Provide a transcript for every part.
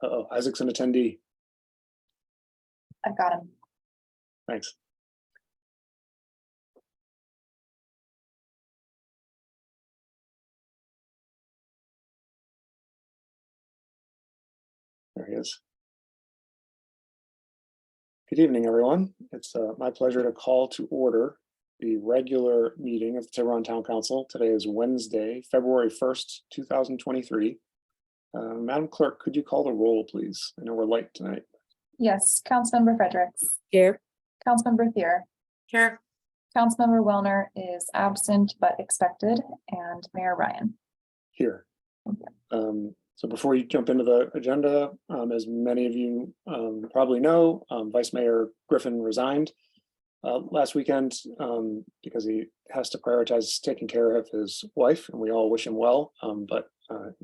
Uh-oh, Isaac's an attendee. I've got him. Thanks. There he is. Good evening, everyone. It's my pleasure to call to order the regular meeting of the Tiburon Town Council. Today is Wednesday, February 1st, 2023. Madam Clerk, could you call the roll, please? I know we're late tonight. Yes, Councilmember Fredericks. Here. Councilmember Thier. Here. Councilmember Wellner is absent but expected, and Mayor Ryan. Here. So before you jump into the agenda, as many of you probably know, Vice Mayor Griffin resigned last weekend because he has to prioritize taking care of his wife, and we all wish him well, but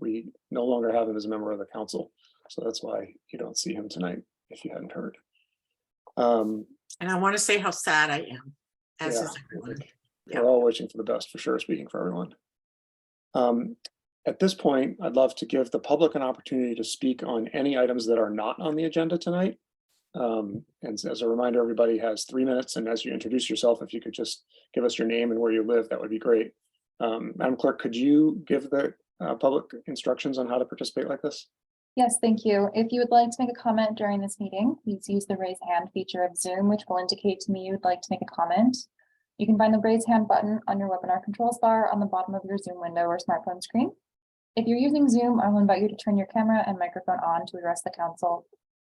we no longer have him as a member of the council. So that's why you don't see him tonight, if you hadn't heard. And I want to say how sad I am, as is everyone. We're all wishing for the best, for sure, speaking for everyone. At this point, I'd love to give the public an opportunity to speak on any items that are not on the agenda tonight. And as a reminder, everybody has 3 minutes. And as you introduce yourself, if you could just give us your name and where you live, that would be great. Madam Clerk, could you give the public instructions on how to participate like this? Yes, thank you. If you would like to make a comment during this meeting, please use the raise hand feature of Zoom, which will indicate to me you would like to make a comment. You can find the raise hand button on your webinar controls bar on the bottom of your Zoom window or smartphone screen. If you're using Zoom, I will invite you to turn your camera and microphone on to address the council.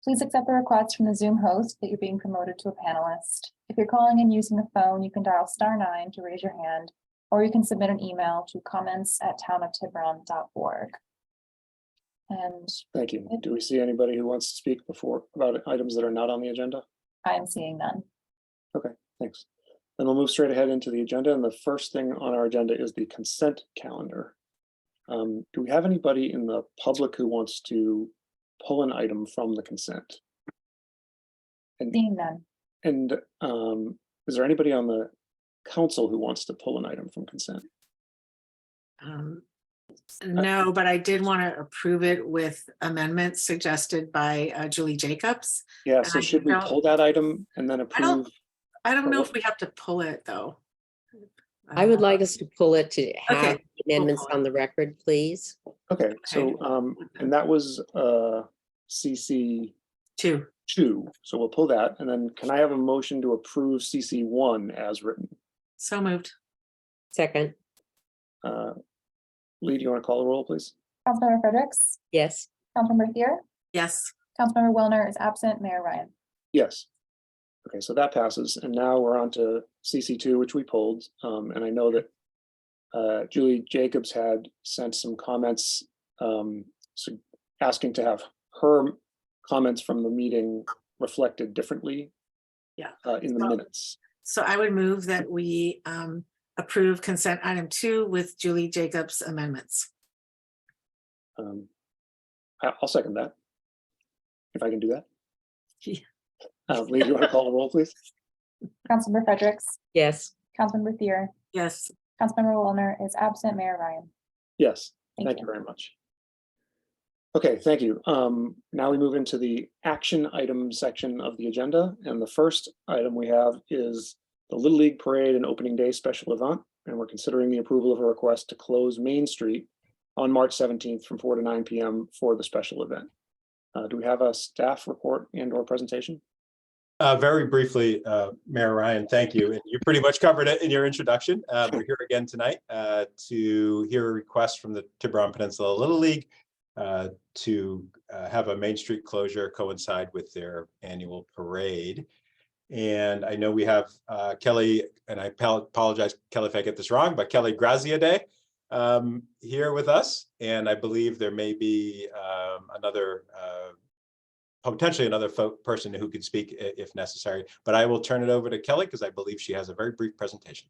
Please accept the request from the Zoom host that you're being promoted to a panelist. If you're calling in using the phone, you can dial *9 to raise your hand, or you can submit an email to comments@townoftiburon.org. And thank you. Do we see anybody who wants to speak about items that are not on the agenda? I am seeing none. Okay, thanks. Then we'll move straight ahead into the agenda. And the first thing on our agenda is the consent calendar. Do we have anybody in the public who wants to pull an item from the consent? Seeing none. And is there anybody on the council who wants to pull an item from consent? No, but I did want to approve it with amendments suggested by Julie Jacobs. Yeah, so should we pull that item and then approve? I don't know if we have to pull it, though. I would like us to pull it to have amendments we'll on the record, please. Okay, so and that was CC 2. So we'll pull that, and then can I have a motion to approve CC 1 as written? So moved. Second. Lee, do you want to call the roll, please? Councilmember Fredericks. Yes. Councilmember Thier. Yes. Councilmember Wellner is absent. Mayor Ryan. Yes. Okay, so that passes, and now we're on to CC2, which we pulled, and I know that Julie Jacobs had sent some comments asking to have her comments from the meeting reflected differently in the minutes. So I would move that we approve consent item 2 with Julie Jacobs amendments. I'll second that, if I can do that. Yeah. Lee, do you want to call the roll, please? Councilmember Fredericks. Yes. Councilmember Thier. Yes. Councilmember Wellner is absent. Mayor Ryan. Yes, thank you very much. Okay, thank you. Now we move into the action item section of the agenda, and the first item we have is the Little League Parade and Opening Day special event, and we're considering the approval of a request to close Main Street on March 17th from 4 to 9 p.m. for the special event. Do we have a staff report and/or presentation? Very briefly, Mayor Ryan, thank you. And you pretty much covered it in your introduction. We're here again tonight to hear a request from the Tiburon Peninsula Little League to have a Main Street closure coincide with their annual parade. And I know we have Kelly, and I apologize, Kelly, if I get this wrong, but Kelly Graziadei here with us. And I believe there may be potentially another person who could speak if necessary, but I will turn it over to Kelly because I believe she has a very brief presentation.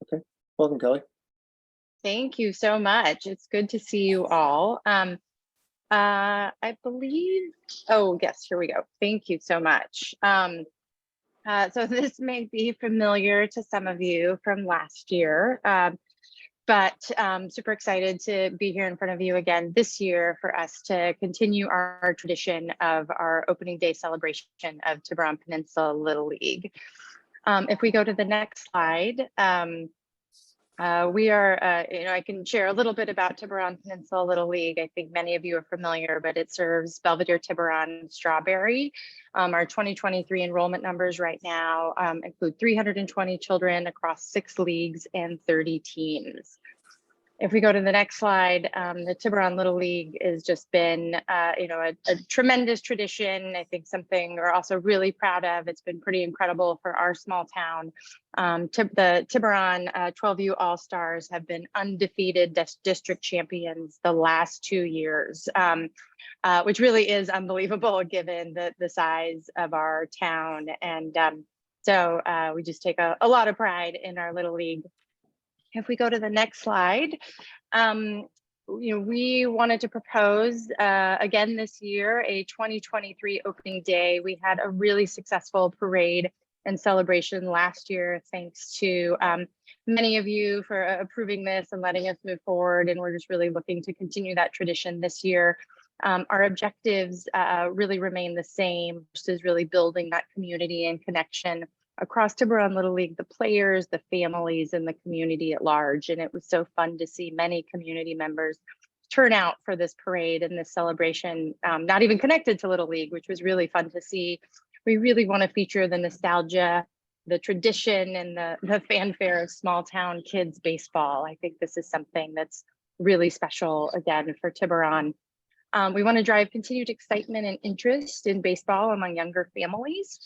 Okay, welcome, Kelly. Thank you so much. It's good to see you all. I believe, oh yes, here we go. Thank you so much. So this may be familiar to some of you from last year, super excited to be here in front of you again this year for us to continue our tradition of our opening day celebration of Tiburon Peninsula Little League. If we go to the next slide, we are, I can share a little bit about Tiburon Peninsula Little League. I think many of you are familiar, but it serves Belvedere, Tiburon, Strawberry. Our 2023 enrollment numbers right now include 320 children across 6 leagues and 30 teams. If we go to the next slide, the Tiburon Little League has just been, a tremendous tradition. I think something we're also really proud of. It's been pretty incredible for our small town. The Tiburon 12U All-Stars have been undefeated district champions the last 2 years, which really is unbelievable given the size of our town. And so we just take a lot of pride in our Little League. If we go to the next slide, we wanted to propose again this year, a 2023 opening day. We had a really successful parade and celebration last year, thanks to many of you for approving this and letting us move forward. And we're just really looking to continue that tradition this year. Our objectives really remain the same, which is really building that community and connection across Tiburon Little League, the players, the families, and the community at large. And it was so fun to see many community members turn out for this parade and this celebration, not even connected to Little League, which was really fun to see. We really want to feature the nostalgia, the tradition, and the fanfare of small town kids baseball. I think this is something that's really special, again, for Tiburon. We want to drive continued excitement and interest in baseball among younger families.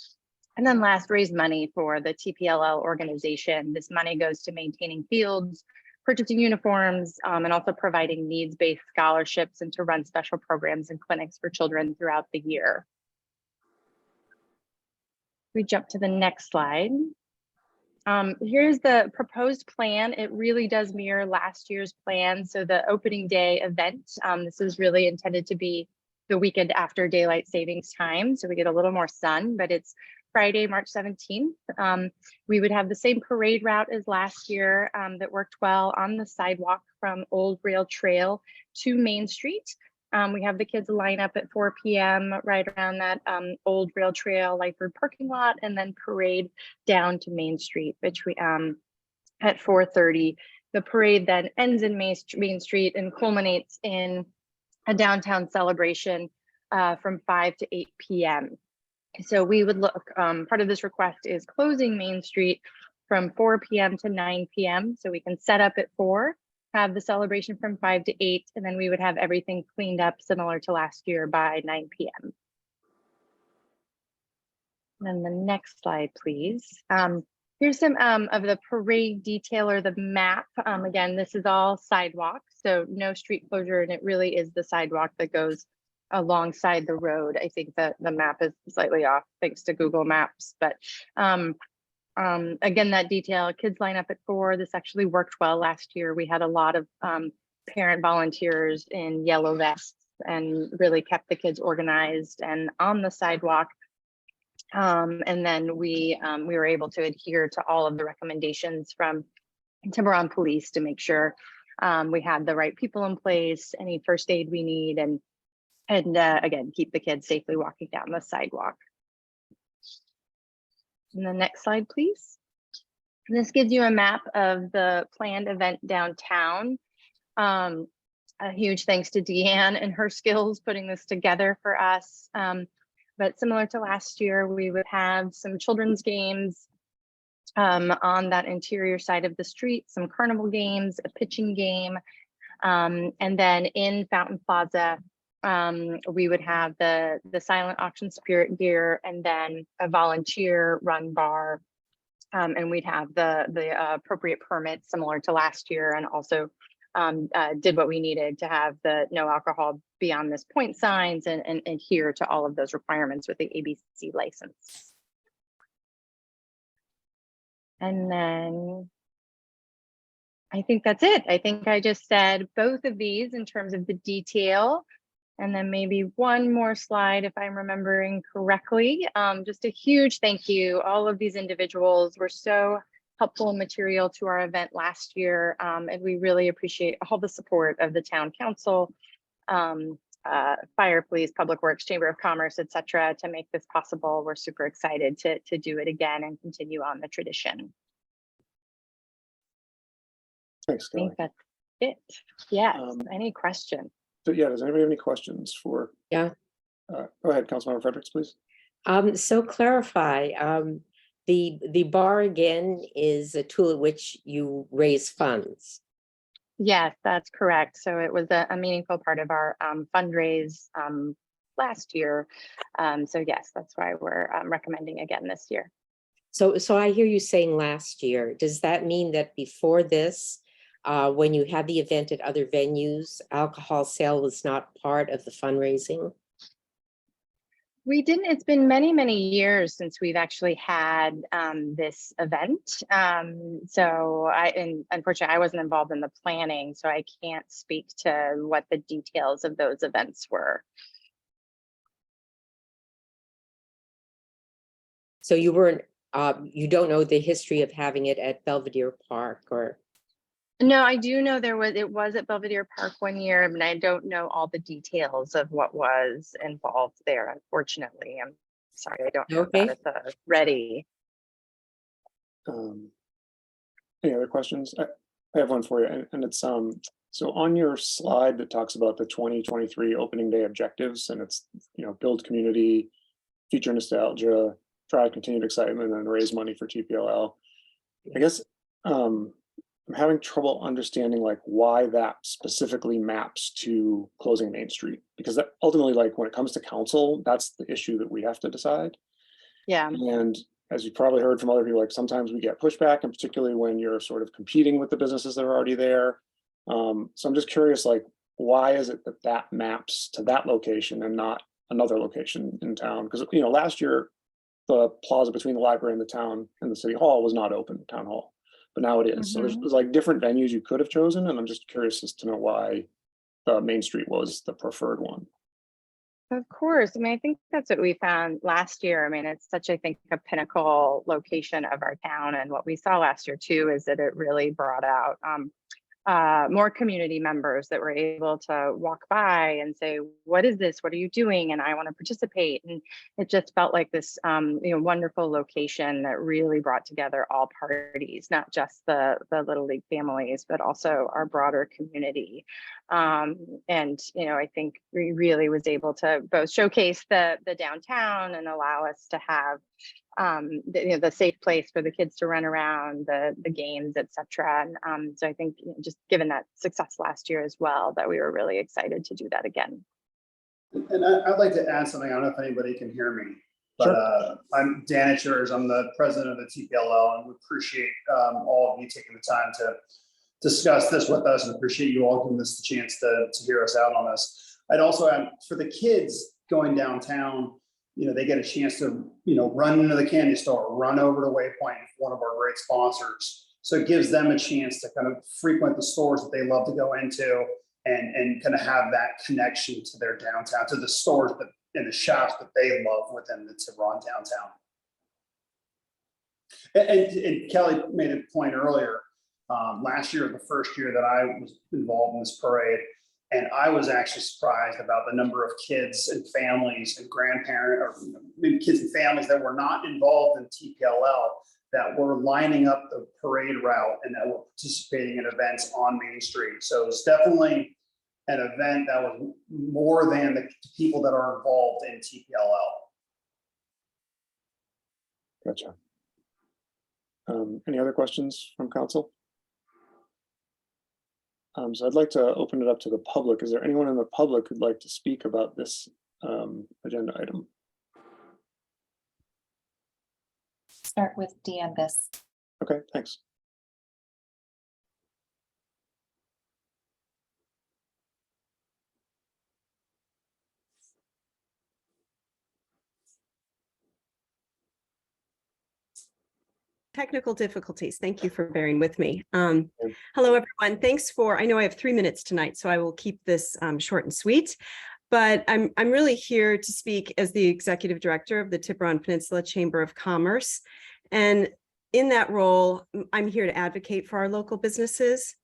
And then last, raise money for the TPLL organization. This money goes to maintaining fields, purchasing uniforms, and also providing needs-based scholarships and to run special programs and clinics for children throughout the year. We jump to the next slide. Here's the proposed plan. It really does mirror last year's plan. So the opening day event, this is really intended to be the weekend after daylight savings time. So we get a little more sun, but it's Friday, March 17th. We would have the same parade route as last year that worked well on the sidewalk from Old Rail Trail to Main Street. We have the kids line up at 4 p.m. right around that Old Rail Trail Lightford parking lot, and then parade down to Main Street at 4:30. The parade then ends in Main Street and culminates in a downtown celebration from 5 to 8 p.m. So we would look, part of this request is closing Main Street from 4 p.m. to 9 p.m. So we can set up at 4, have the celebration from 5 to 8, and then we would have everything cleaned up similar to last year by 9 p.m. And then the next slide, please. Here's some of the parade detail or the map. Again, this is all sidewalk, so no street closure, and it really is the sidewalk that goes alongside the road. I think that the map is slightly off thanks to Google Maps, but again, that detail, kids line up at 4. This actually worked well last year. We had a lot of parent volunteers in yellow vests and really kept the kids organized and on the sidewalk. And then we were able to adhere to all of the recommendations from Tiburon Police to make sure we had the right people in place, any first aid we need, and again, keep the kids safely walking down the sidewalk. And the next slide, please. This gives you a map of the planned event downtown. A huge thanks to Deanne and her skills putting this together for us. But similar to last year, we would have some children's games on that interior side of the street, some carnival games, a pitching game, and then in Fountain Plaza, we would have the silent auction spirit gear, and then a volunteer run bar, and we'd have the appropriate permits similar to last year, and also did what we needed to have the no alcohol beyond this point signs and adhere to all of those requirements with the ABC license. And then I think that's it. I think I just said both of these in terms of the detail. And then maybe one more slide, if I'm remembering correctly. Just a huge thank you. All of these individuals were so helpful material to our event last year. And we really appreciate all the support of the town council, fire, police, public works, chamber of commerce, et cetera, to make this possible. We're super excited to do it again and continue on the tradition. Thanks, I Kelly. think that's it. Yes, any questions? So yeah, does anybody have any questions for? Yeah. Go ahead, Councilmember Fredericks, please. So clarify, the bar again is a tool at which you raise funds. Yes, that's correct. So it was a meaningful part of our fundraise last year. So yes, that's why we're recommending again this year. So I hear you saying last year. Does that mean that before this, when you had the event at other venues, alcohol sale was not part of the fundraising? We didn't. It's been many, many years since we've actually had this event. So unfortunately, I wasn't involved in the planning, so I can't speak to what the details of those events were. So you weren't, you don't know the history of having it at Belvedere Park or? No, I do know it was at Belvedere Park one year, and I don't know all the details of what was involved there, unfortunately. I'm sorry, I don't know that it's ready. Any other questions? I have one for you, and it's so on your slide that talks about the 2023 opening day objectives, and it's, you know, build community, feature nostalgia, drive continued excitement, and raise money for TPLL. I guess I'm having trouble understanding like why that specifically maps to closing Main Street, because that ultimately, like when it comes to council, that's the issue that we have to decide. Yeah. And as you probably heard from other people, like sometimes we get pushback, and particularly when you're sort of competing with the businesses that are already there. So I'm just curious, like, why is it that maps to that location and not another location in town? Because, you know, last year, the plaza between the library and the town and the city hall was not open, town hall, but now it is. So there's like different venues you could have chosen, and I'm just curious as to know why Main Street was the preferred one. Of course. I mean, I think that's what we found last year. I mean, it's such, I think, a pinnacle location of our town. And what we saw last year too is that it really brought out more community members that were able to walk by and say, what is this? What are you doing? And I want to participate. And it just felt like this wonderful location that really brought together all parties, not just the Little League families, but also our broader community. And, you know, I think we really was able to both showcase the downtown and allow us to have the safe place for the kids to run around, the games, etc. And so I think, you know, just given that success last year as well, that we were really excited to do that again. And I'd like to add something. I don't know if anybody can hear me, but Sure. I'm Dan Itchers. I'm the president of the TPLL, and we appreciate all of you taking the time to discuss this with us, and appreciate you all giving us the chance to hear us out on this. I'd also add, for the kids going downtown, you know, they get a chance to, you know, run into the candy store, run over to Waypoint, one of our great sponsors. So it gives them a chance to kind of frequent the stores that they love to go into, and kind of have that connection to their downtown, to the stores that and the shops that they love within the Tiburon downtown. And Kelly made a point earlier. Last year, the first year that I was involved in this parade, and I was actually surprised about the number of kids and families and grandparents, or maybe kids and families that were not involved in TPLL, that were lining up the parade route and that were participating in events on Main Street. So it's definitely an event that was more than the people that are involved in TPLL. Gotcha. Any other questions from council? So I'd like to open it up to the public. Is there anyone in the public who'd like to speak about this agenda item? Start with Deanne Biss. Okay, thanks. Technical difficulties. Thank you for bearing with me. Hello, everyone. Thanks for, I know I have 3 minutes tonight, so I will keep this short and sweet. But I'm really here to speak as the executive director of the Tiburon Peninsula Chamber of Commerce. And in that role, I'm here to advocate for our local businesses.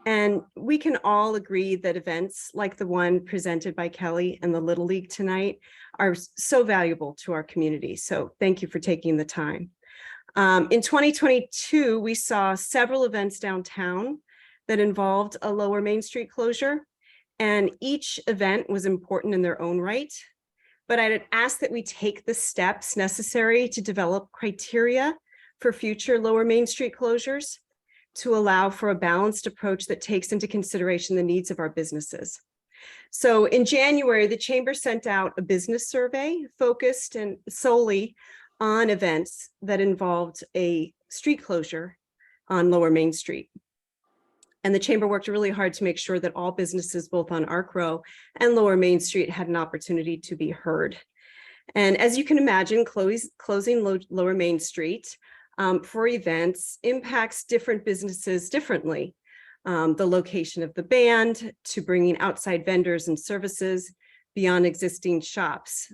And we can all agree that events like the one presented by Kelly and the Little League tonight are so valuable to our community. So thank you for taking the time. In 2022, we saw several events downtown that involved a Lower Main Street closure, and each event was important in their own right. But I'd ask that we take the steps necessary to develop criteria for future Lower Main Street closures to allow for a balanced approach that takes into consideration the needs of our businesses. So in January, the Chamber sent out a business survey focused and solely on events that involved a street closure on Lower Main Street. And the Chamber worked really hard to make sure that all businesses both on Arc Row and Lower Main Street had an opportunity to be heard. And as you can imagine, closing Lower Main Street for events impacts different businesses differently. The location of the band to bringing outside vendors and services beyond existing shops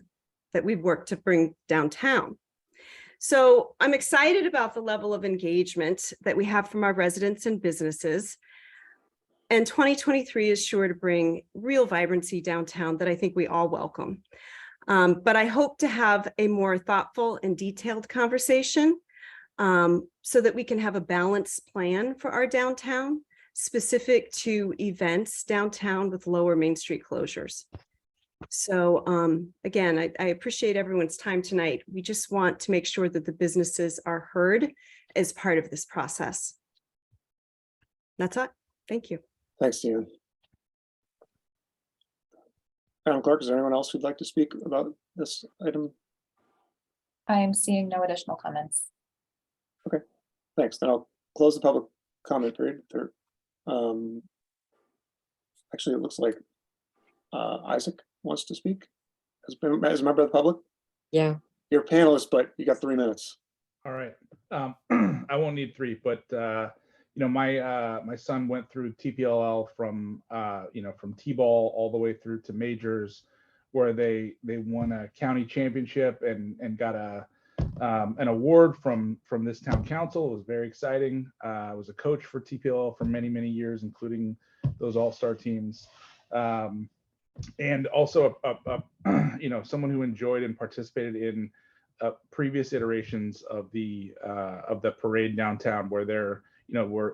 that we've worked to bring downtown. So I'm excited about the level of engagement that we have from our residents and businesses. And 2023 is sure to bring real vibrancy downtown that I think we all welcome. But I hope to have a more thoughtful and detailed conversation so that we can have a balanced plan for our downtown specific to events downtown with Lower Main Street closures. So again, I appreciate everyone's time tonight. We just want to make sure that the businesses are heard as part of this process. That's it. Thank you. Thanks, Stephen. Madam Clerk, is there anyone else who'd like to speak about this item? I am seeing no additional comments. Thanks. Then I'll close the public comment period. Actually, it looks like Isaac wants to speak as a member of the public. Yeah. You're a panelist, but you got 3 minutes. All right. I won't need 3, but you know, my son went through TPLL from from T-ball all the way through to majors, where they won a county championship and got an award from this town council. It was very exciting. I was a coach for TPLL for many years, including those all-star teams, and also someone who enjoyed and participated in previous iterations of the parade downtown, where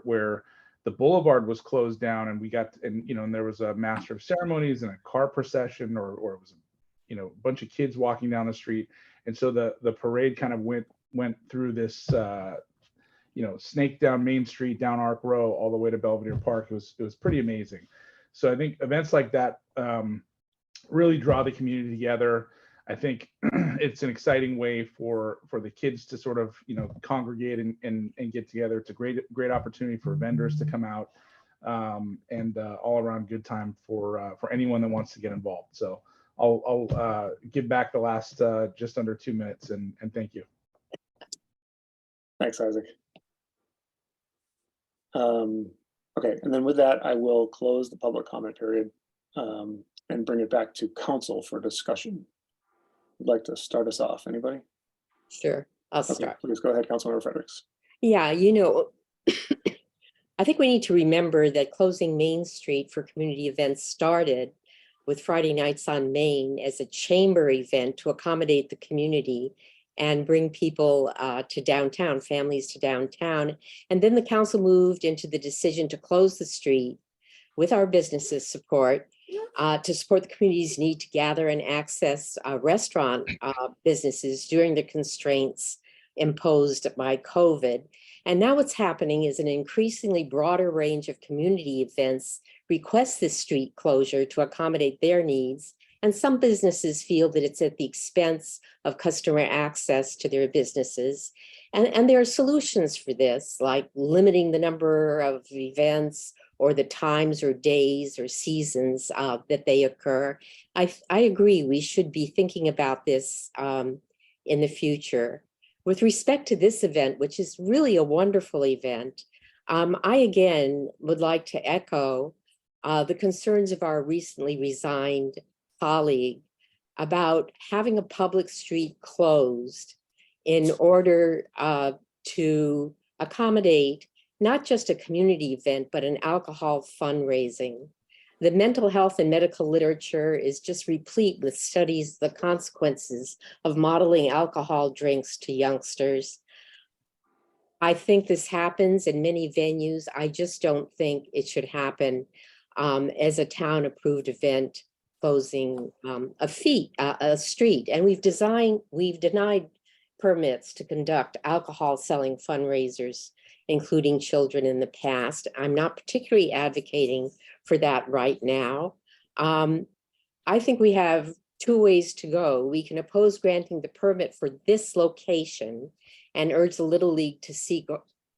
where the boulevard was closed down, and we got and there was a master of ceremonies and a car procession, or it was a bunch of kids walking down the street, and so the parade kind of went through this snake down Main Street, down Arc Row, all the way to Belvedere Park. It was pretty amazing. So I think events like that really draw the community together. I think it's an exciting way for the kids to sort of congregate and get together. It's a great opportunity for vendors to come out, and all around good time for anyone that wants to get involved. So I'll give back the last just under 2 minutes, and thank you. Thanks, Isaac. Okay, and then with that, I will close the public comment period and bring it back to council for discussion. Would like to start us off? Anybody? Sure, I'll Okay, start. please go ahead, Councilmember Fredericks. Yeah, I think we need to remember that closing Main Street for community events started with Friday Nights on Main as a chamber event to accommodate the community and bring people to downtown, families to downtown. And then the council moved into the decision to close the street with our businesses' support to support the community's need to gather and access restaurant businesses during the constraints imposed by COVID. And now what's happening is an increasingly broader range of community events request this street closure to accommodate their needs. And some businesses feel that it's at the expense of customer access to their businesses. And there are solutions for this, like limiting the number of events or the times or days or seasons that they occur. I agree, we should be thinking about this in the future. With respect to this event, which is really a wonderful event, I again would like to echo the concerns of our recently resigned colleague about having a public street closed in order to accommodate not just a community event, but an alcohol fundraising. The mental health and medical literature is just replete with studies, the consequences of modeling alcohol drinks to youngsters. I think this happens in many venues. I just don't think it should happen as a town-approved event closing a street. And we've denied permits to conduct alcohol selling fundraisers, including children, in the past. I'm not particularly advocating for that right now. I think we have two ways to go. We can oppose granting the permit for this location and urge the Little League to seek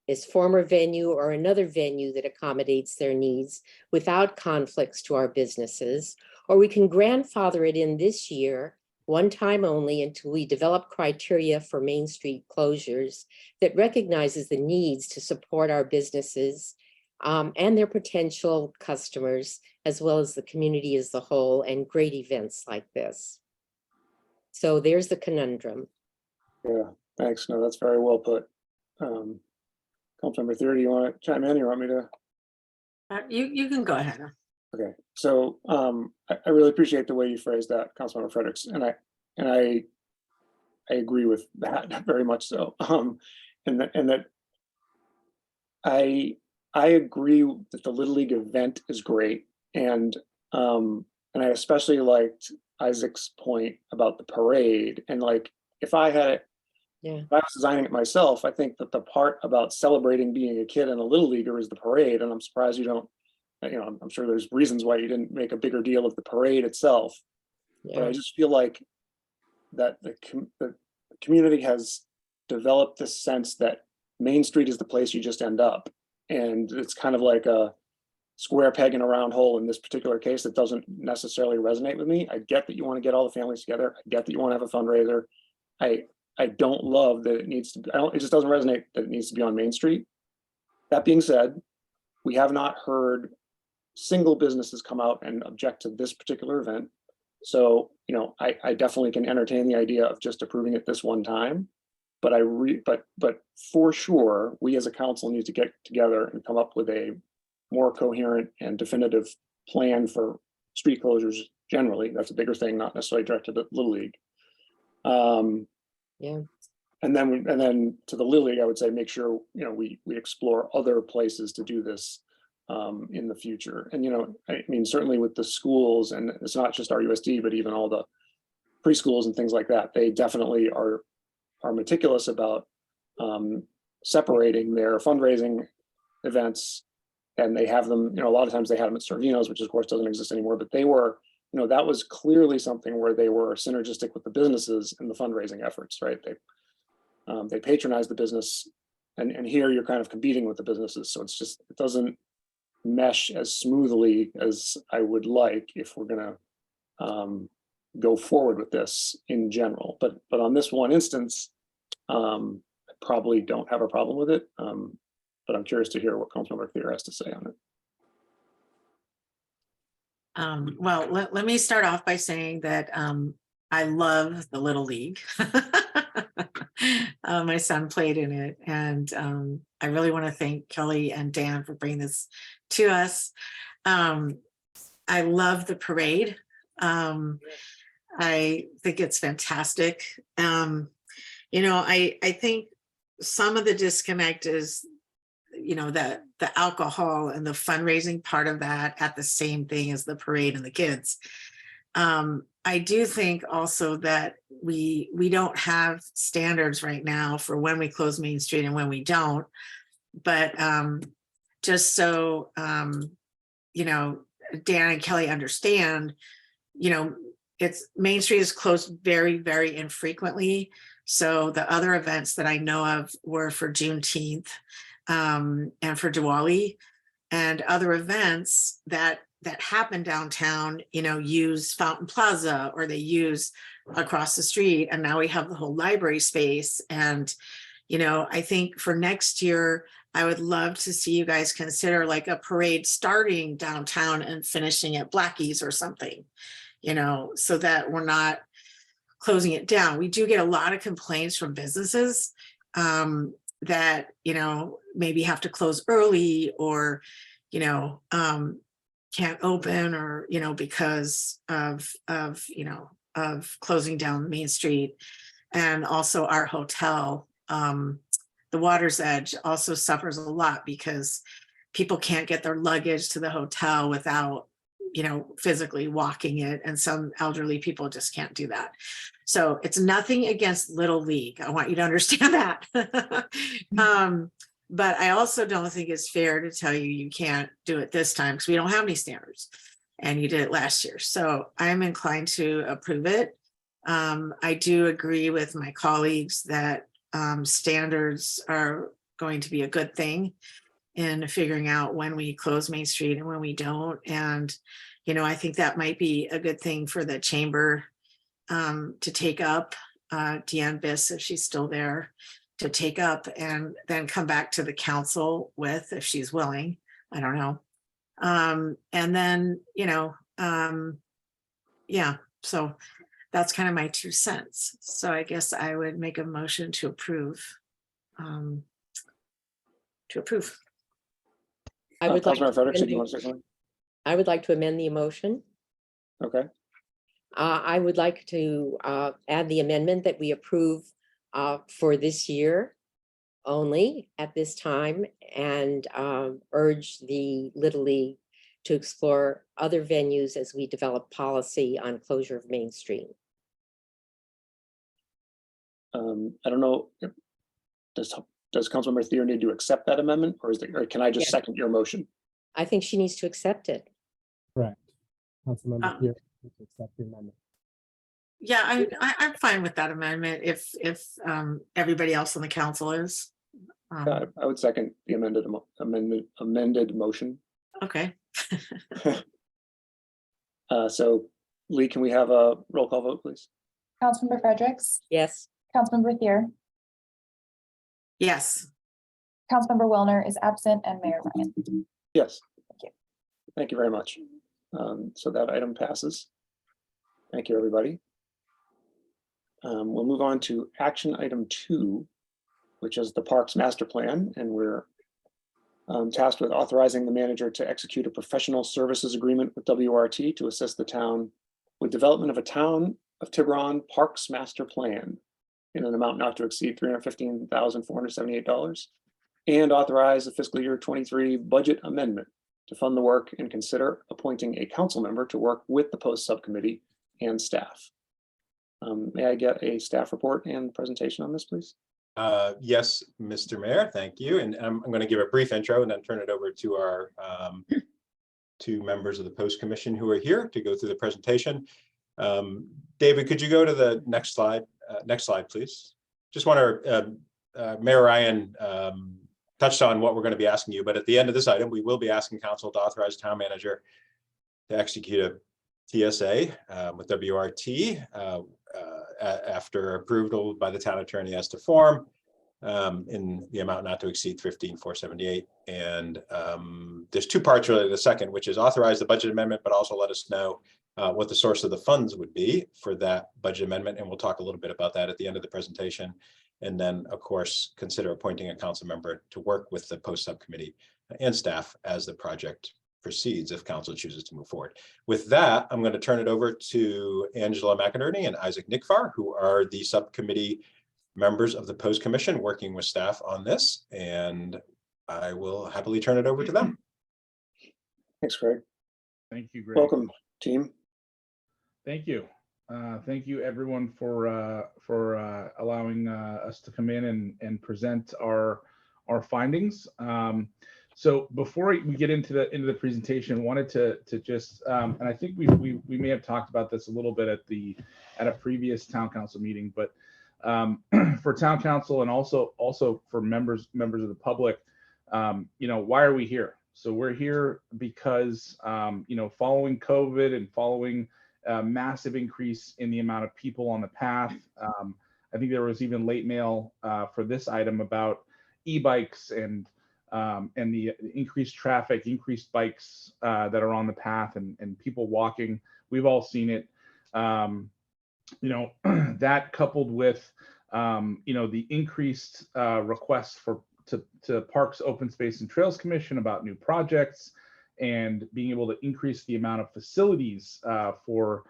its former venue or another venue that accommodates their needs without conflicts to our businesses. Or we can grandfather it in this year, one time only, until we develop criteria for Main Street closures that recognizes the needs to support our businesses and their potential customers, as well as the community as a whole, and great events like this. So there's the conundrum. Yeah, thanks. No, that's very well put. Councilmember Thier, do you want to chime in? You want me to? You can go ahead. Okay, so I really appreciate the way you phrased that, Councilmember Fredericks, and I agree with that very much so. And that I agree that the Little League event is great, and I especially liked Isaac's point about the parade. And like, if I was designing it myself, I think that the part about celebrating being a kid and a Little Leaguer is the parade, and I'm surprised you don't. I'm sure there's reasons why you didn't make a bigger deal of the parade itself, but I just feel like that the community has developed this sense that Main Street is the place you just end up. And it's kind of like a square peg in a round hole in this particular case that doesn't necessarily resonate with me. I get that you want to get all the families together. I get that you want to have a fundraiser. I don't love that it needs to be, it just doesn't resonate that it needs to be on Main Street. That being said, we have not heard single businesses come out and object to this particular event. So, I definitely can entertain the idea of just approving it this one time, but but for sure, we as a council need to get together and come up with a more coherent and definitive plan for street closures generally. That's a bigger thing, not necessarily directed at Little League. And then to the Little League, I would say make sure we explore other places to do this in the future. And I mean, certainly with the schools, and it's not just RUSD, but even all the preschools and things like that, they definitely are meticulous about separating their fundraising events, and they have them. A lot of times they had them at Servino's, which of course doesn't exist anymore. But they were, that was clearly something where they were synergistic with the businesses in the fundraising efforts, right? They patronize the business, and here you're kind of competing with the businesses. So it doesn't mesh as smoothly as I would like if we're going to go forward with this in general. But on this one instance, I probably don't have a problem with it. But I'm curious to hear what Councilmember Thier has to say on it. Well, let me start off by saying that I love the Little League. My son played in it, and I really want to thank Kelly and Dan for bringing this to us. I love the parade. I think it's fantastic. I think some of the disconnect is, that the alcohol and the fundraising part of that at the same thing as the parade and the kids. I do think also that we don't have standards right now for when we close Main Street and when we don't. But just so Dan and Kelly understand, it's Main Street is closed very, very infrequently. So the other events that I know of were for Juneteenth and for Diwali, and other events that happen downtown, use Fountain Plaza, or they use across the street. And now we have the whole library space. And, I think for next year, I would love to see you guys consider like a parade starting downtown and finishing at Blackie's or something, so that we're not closing it down. We do get a lot of complaints from businesses that, maybe have to close early or, can't open or, because of closing down Main Street. And also our hotel, the Water's Edge also suffers a lot because people can't get their luggage to the hotel without, physically walking it. And some elderly people just can't do that. So it's nothing against Little League. I want you to understand that. But I also don't think it's fair to tell you can't do it this time because we don't have any standards and you did it last year. So I'm inclined to approve it. I do agree with my colleagues that standards are going to be a good thing in figuring out when we close Main Street and when we don't. And, I think that might be a good thing for the chamber to take up, Deanne Biss, if she's still there, to take up and then come back to the council with, if she's willing, I don't know. And then, yeah, so that's kind of my 2 cents. So I guess I would make a motion to approve. I would like Councilmember to Fredericks, amend do you want to say something? I would like to amend the motion. Okay, I would like to add the amendment that we approve for this year only at this time and urge the Little League to explore other venues as we develop policy on closure of Main Street. I don't know, does Councilmember Thier need to accept that amendment or can I just Yeah. second your motion? I think she needs to accept it. Correct. Councilmember Thier needs to accept the amendment. Yeah, I'm fine with that amendment if everybody else on the council is. I would second the amended motion. Okay. So Lee, can we have a roll call vote, please? Councilmember Fredericks, Yes. Councilmember Thier, Yes. Councilmember Wellner is absent, and Mayor Ryan. Yes. Thank you. Thank you very much. So that item passes. Thank you, everybody. We'll move on to action item 2, which is the Parks Master Plan, and we're tasked with authorizing the manager to execute a professional services agreement with WRT to assist the town with development of a Town of Tiburon Parks Master Plan in an amount not to exceed $315,478, and authorize the fiscal year 23 budget amendment to fund the work and consider appointing a council member to work with the post subcommittee and staff. May I get a staff report and presentation on this, please? Yes, Mr. Mayor, thank you. And I'm going to give a brief intro and then turn it over to our 2 members of the Post Commission who are here to go through the presentation. David, could you go to the next slide? Next slide, please. Just want to, Mayor Ryan touched on what we're going to be asking you, but at the end of this item, we will be asking council to authorize town manager to execute a TSA with WRT after approval by the town attorney as to form in the amount not to exceed $15,478. And there's 2 parts really to the second, which is authorize the budget amendment, but also let us know what the source of the funds would be for that budget amendment. And we'll talk a little bit about that at the end of the presentation. And then, of course, consider appointing a council member to work with the post subcommittee and staff as the project proceeds if council chooses to move forward. With that, I'm going to turn it over to Angela McInerney and Isaac Nickfar, who are the subcommittee members of the Post Commission working with staff on this. And I will happily turn it over to them. Thanks, Greg. Thank you, Greg. Welcome, team. Thank you. Thank you, everyone, for allowing us to come in and present our findings. So before we get into the presentation, wanted to just and I think we may have talked about this a little bit at a previous town council meeting, but for town council and also for members of the public, why are we here? So we're here because following COVID and following a massive increase in the amount of people on the path. I think there was even late mail for this item about e-bikes and the increased traffic, increased bikes that are on the path and people walking. We've all seen it. That coupled with the increased requests to Parks, Open Space and Trails Commission about new projects, and being able to increase the amount of facilities for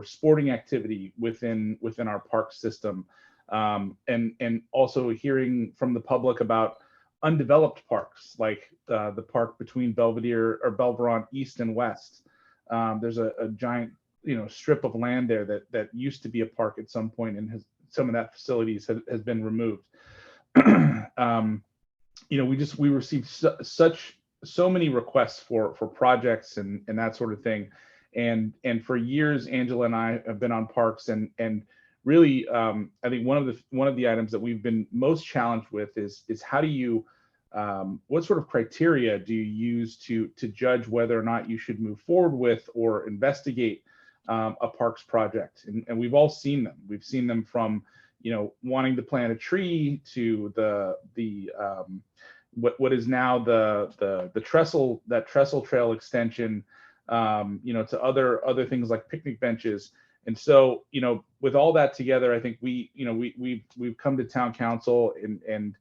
sporting activity within our park system, and also hearing from the public about undeveloped parks like the park between Belvedere or Belveron East and West. There's a giant strip of land there that used to be a park at some point, and some of that facilities has been removed. We received so many requests for projects and that sort of thing, and for years Angela and I have been on parks, and really I think one of the items that we've been most challenged with is how do you what sort of criteria do you use to judge whether or not you should move forward with or investigate a parks project? And we've all seen them. We've seen them from wanting to plant a tree to what is now the trestle trail extension, to other things like picnic benches. And so with all that together, I think we've come to town council and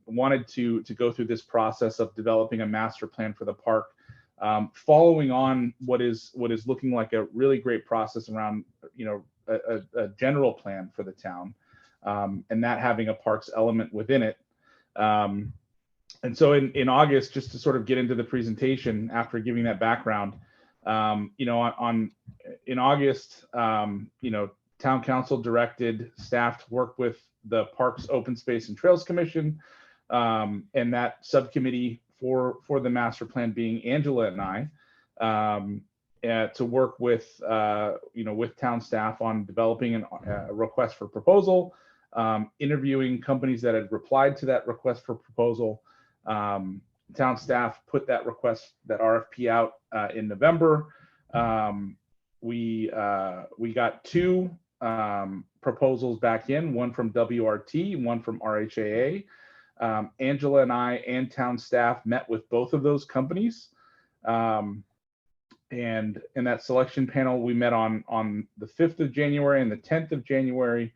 wanted to go through this process of developing a master plan for the park, following on what is looking like a really great process around a general plan for the town, and that having a parks element within it. And so in August, just to sort of get into the presentation after giving that background, in August, town council directed staff to work with the Parks, Open Space and Trails Commission, and that subcommittee for the master plan being Angela and I, to work with town staff on developing a request for proposal, interviewing companies that had replied to that request for proposal. Town staff put that RFP out in November. We got two proposals back in, one from WRT, one from RHAA. Angela and I and town staff met with both of those companies. And in that selection panel, we met on the 5th of January and the 10th of January,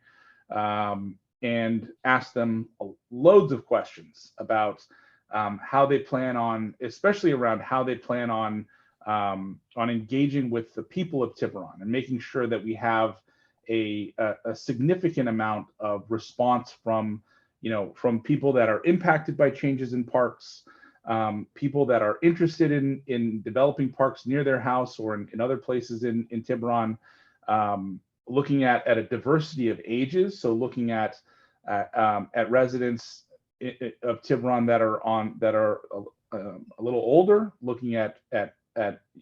and asked them loads of questions about how they plan on, especially around how they plan on engaging with the people of Tiburon and making sure that we have a significant amount of response from people that are impacted by changes in parks, people that are interested in developing parks near their house or in other places in Tiburon, looking at a diversity of ages. So looking at residents of Tiburon that are a little older, looking at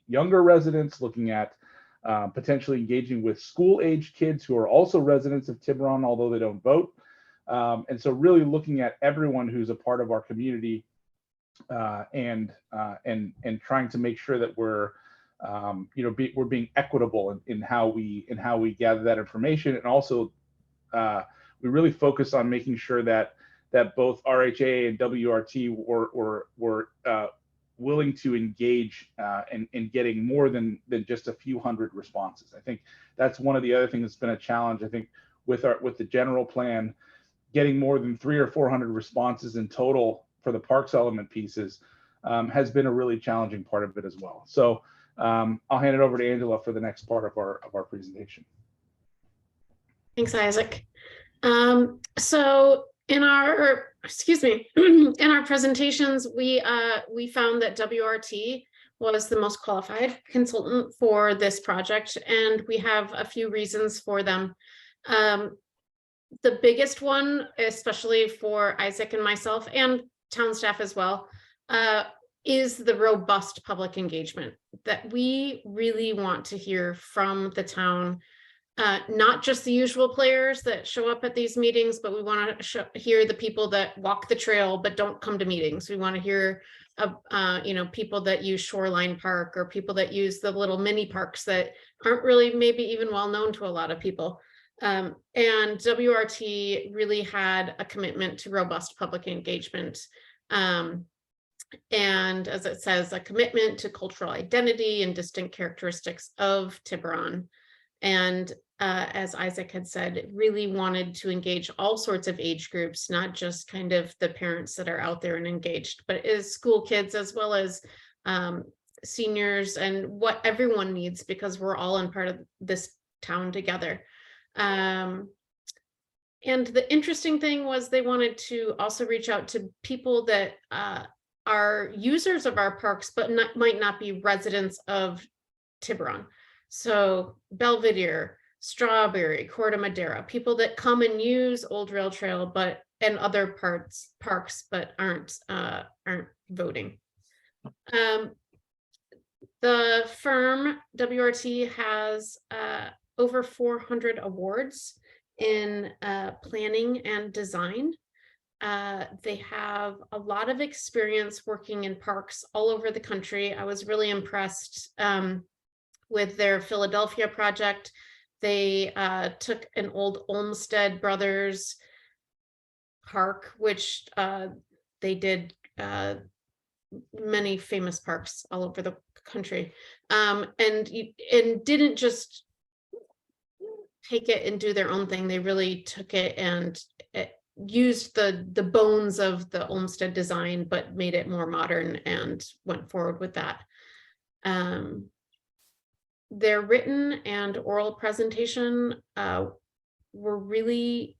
younger residents, looking at potentially engaging with school-age kids who are also residents of Tiburon, although they don't vote. And so really looking at everyone who's a part of our community, and trying to make sure that we're being equitable in how we gather that information. And also we really focus on making sure that both RHA and WRT were willing to engage in getting more than just a few hundred responses. I think that's one of the other things that's been a challenge. I think with the general plan, getting more than 300 or 400 responses in total for the parks element pieces has been a really challenging part of it as well. So I'll hand it over to Angela for the next part of our presentation. Thanks, Isaac. So in our in our presentations, we found that WRT was the most qualified consultant for this project, and we have a few reasons for them. The biggest one, especially for Isaac and myself and town staff as well, is the robust public engagement that we really want to hear from the town. Not just the usual players that show up at these meetings, but we want to hear the people that walk the trail but don't come to meetings. We want to hear people that use Shoreline Park, or people that use the little mini parks that aren't really maybe even well known to a lot of people. And WRT really had a commitment to robust public engagement. And as it says, a commitment to cultural identity and distinct characteristics of Tiburon. And as Isaac had said, really wanted to engage all sorts of age groups, not just kind of the parents that are out there and engaged, but as school kids as well as seniors and what everyone needs, because we're all in part of this town together. And the interesting thing was they wanted to also reach out to people that are users of our parks, but might not be residents of Tiburon. So Belvedere, Strawberry, Corte Madera, people that come and use Old Rail Trail, and other parks, but aren't voting. The firm WRT has over 400 awards in planning and design. They have a lot of experience working in parks all over the country. I was really impressed with their Philadelphia project. They took an old Olmsted Brothers park, which they did many famous parks all over the country, and didn't just take it and do their own thing. They really took it and used the bones of the Olmsted design, but made it more modern and went forward with that. Their written and oral presentation were really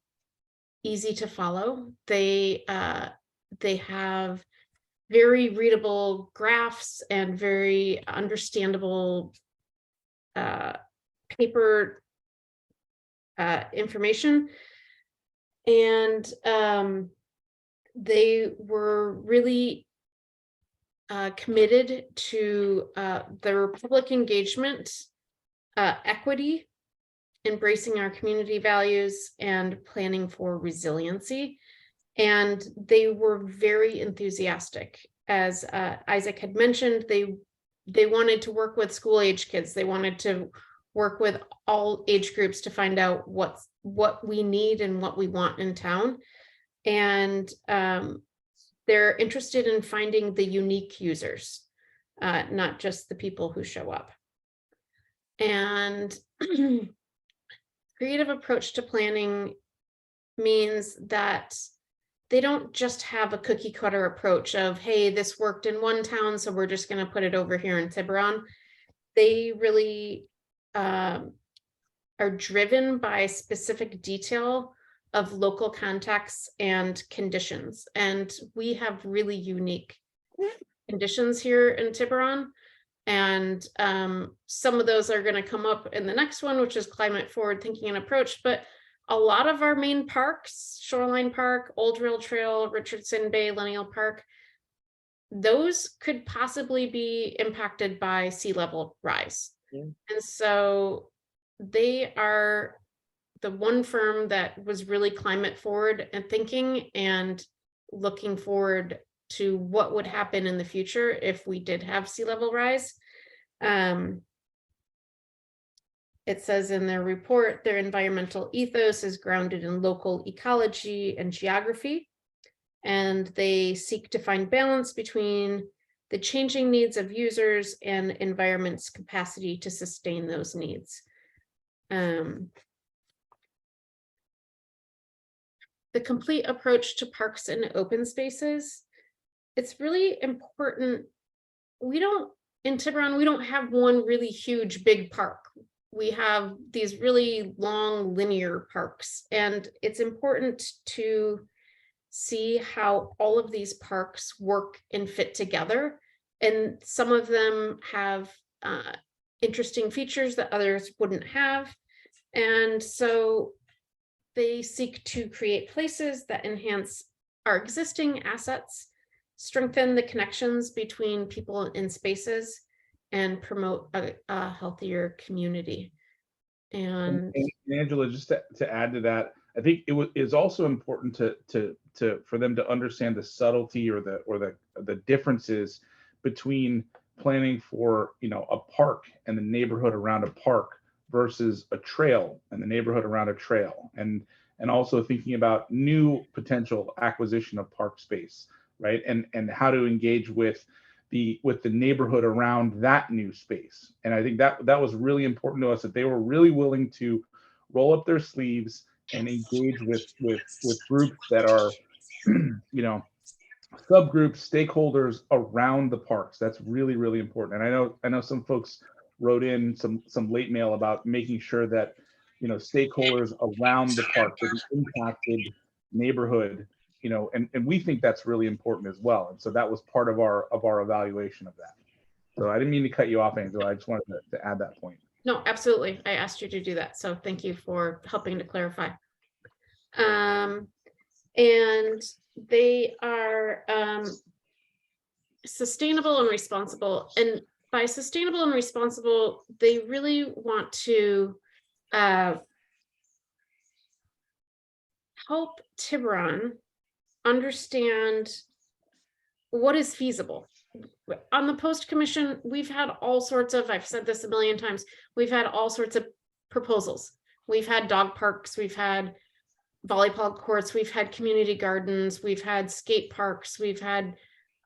easy to follow. They have very readable graphs and very understandable paper information. And they were really committed to their public engagement, equity, embracing our community values, and planning for resiliency. And they were very enthusiastic. As Isaac had mentioned, they wanted to work with school age kids. They wanted to work with all age groups to find out what we need and what we want in town. And they're interested in finding the unique users, not just the people who show up. And creative approach to planning means that they don't just have a cookie cutter approach of, hey, this worked in one town, so we're just going to put it over here in Tiburon. They really are driven by specific detail of local contexts and conditions. And we have really unique conditions here in Tiburon. And some of those are going to come up in the next one, which is climate forward thinking and approach. But a lot of our main parks, Shoreline Park, Old Rail Trail, Richardson Bay, Lineal Park, those could possibly be impacted by sea level rise. Yeah. And so they are the one firm that was really climate forward and thinking and looking forward to what would happen in the future if we did have sea level rise. It says in their report, their environmental ethos is grounded in local ecology and geography, and they seek to find balance between the changing needs of users and environment's capacity to sustain those needs. The complete approach to parks and open spaces, it's really important. In Tiburon, we don't have one really huge big park. We have these really long linear parks, and it's important to see how all of these parks work and fit together. And some of them have interesting features that others wouldn't have. And so they seek to create places that enhance our existing assets, strengthen the connections between people and spaces, and promote a healthier community. And Angela, just to add to that, I think it is also important for them to understand the subtlety or the differences between planning for a park and the neighborhood around a park versus a trail and the neighborhood around a trail, and also thinking about new potential acquisition of park space, right? And how to engage with the neighborhood around that new space. And I think that was really important to us, that they were really willing to roll up their sleeves and engage with groups that are, you know, subgroups, stakeholders around the parks. That's really, really important. And I know some folks wrote in some late mail about making sure that, you know, stakeholders around the park, the impacted neighborhood, you know, and we think that's really important as well. And so that was part of our evaluation of that. So I didn't mean to cut you off, Angela. I just wanted to add that point. No, absolutely. I asked you to do that. So thank you for helping to clarify. And they are sustainable and responsible. And by sustainable and responsible, they really want to help Tiburon understand what is feasible. On the Post Commission, we've had all sorts of, I've said this a million times, we've had all sorts of proposals. We've had dog parks, we've had volleyball courts, we've had community gardens, we've had skate parks, we've had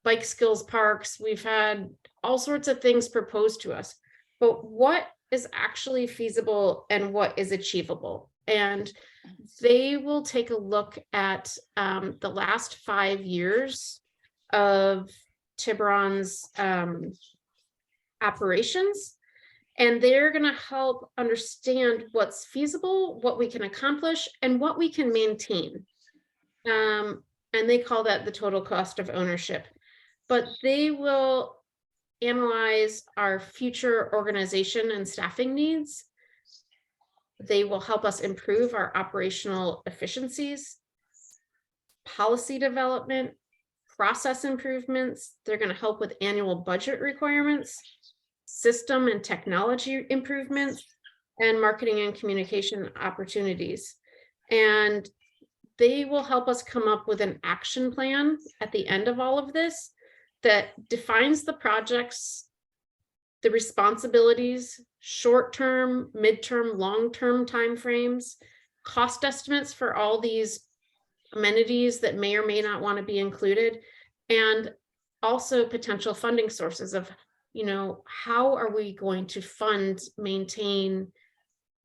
bike skills parks, we've had all sorts of things proposed to us. But what is actually feasible and what is achievable? And they will take a look at the last 5 years of Tiburon's operations, and they're going to help understand what's feasible, what we can accomplish, and what we can maintain. And they call that the total cost of ownership. But they will analyze our future organization and staffing needs. They will help us improve our operational efficiencies, policy development, process improvements. They're going to help with annual budget requirements, system and technology improvements, and marketing and communication opportunities. And they will help us come up with an action plan at the end of all of this that defines the projects, the responsibilities, short-term, mid-term, long-term timeframes, cost estimates for all these amenities that may or may not want to be included, and also potential funding sources of, you know, how are we going to fund, maintain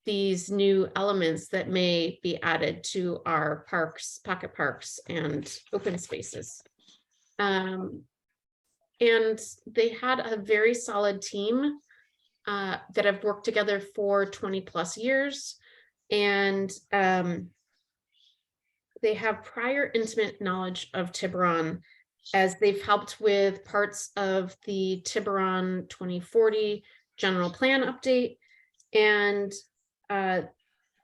these new elements that may be added to our parks, pocket parks, and open spaces. And they had a very solid team that have worked together for 20 plus years. And they have prior intimate knowledge of Tiburon, as they've helped with parts of the Tiburon 2040 general plan update. And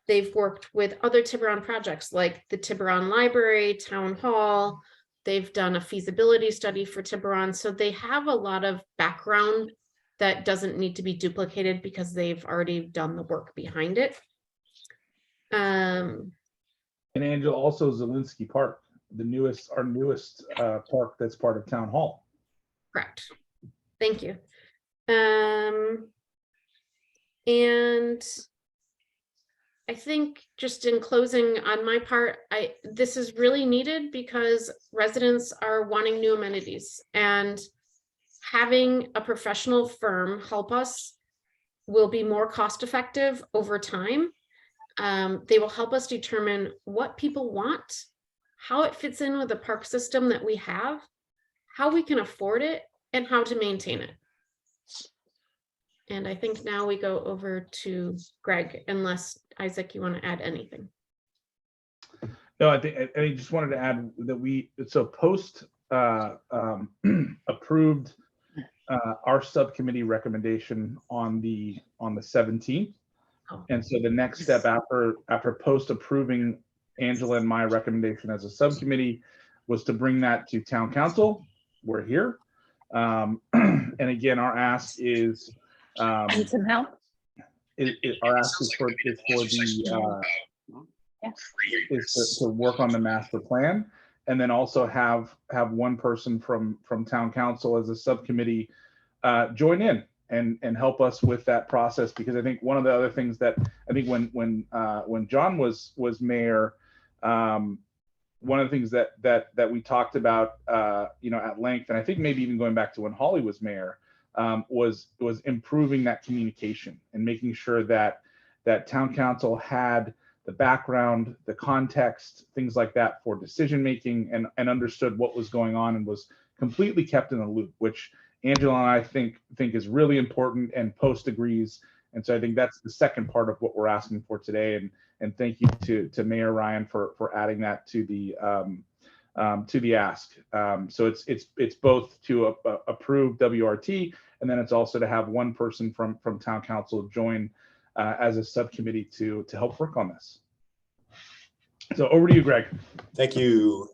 they've worked with other Tiburon projects like the Tiburon Library, Town Hall. They've done a feasibility study for Tiburon. So they have a lot of background that doesn't need to be duplicated because they've already done the work behind it. And Angela, also Zielinski Park, our newest park that's part of Town Hall. Correct. Thank you. And I think just in closing on my part, this is really needed because residents are wanting new amenities, and having a professional firm help us will be more cost effective over time. They will help us determine what people want, how it fits in with the park system that we have, how we can afford it, and how to maintain it. And I think now we go over to Greg, unless Isaac, you want to add anything? No, I just wanted to add that Post approved our subcommittee recommendation on the 17th. Oh. And so the next step after Post approving Angela and my recommendation as a subcommittee was to bring that to Town Council. We're here. And again, our ask is Need some help? Our ask is to work on the master plan, and then also have one person from Town Council as a subcommittee join in and help us with that process. Because I think one of the other things that I think when John was mayor, one of the things that we talked about at length, and I think maybe even going back to when Holly was mayor, was improving that communication and making sure that that town council had the background, the context, things like that for decision making, and understood what was going on and was completely kept in the loop, which Angela and I think is really important, and Post agrees. And so I think that's the second part of what we're asking for today. And thank you to Mayor Ryan for adding that to the ask. So it's both to approve WRT, and then it's also to have one person from town council join as a subcommittee to help work on this. So over to you, Greg. Thank you,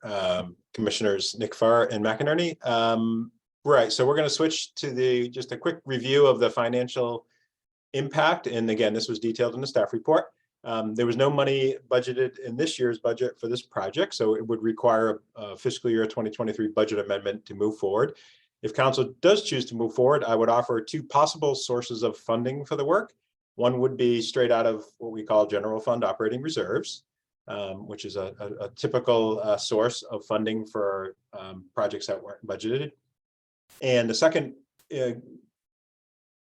Commissioners Nick Farr and McInerney. Right, so we're going to switch to just a quick review of the financial impact. And again, this was detailed in the staff report. There was no money budgeted in this year's budget for this project, so it would require a fiscal year 2023 budget amendment to move forward. If council does choose to move forward, I would offer two possible sources of funding for the work. One would be straight out of what we call general fund operating reserves, which is a typical source of funding for projects that weren't budgeted. And the second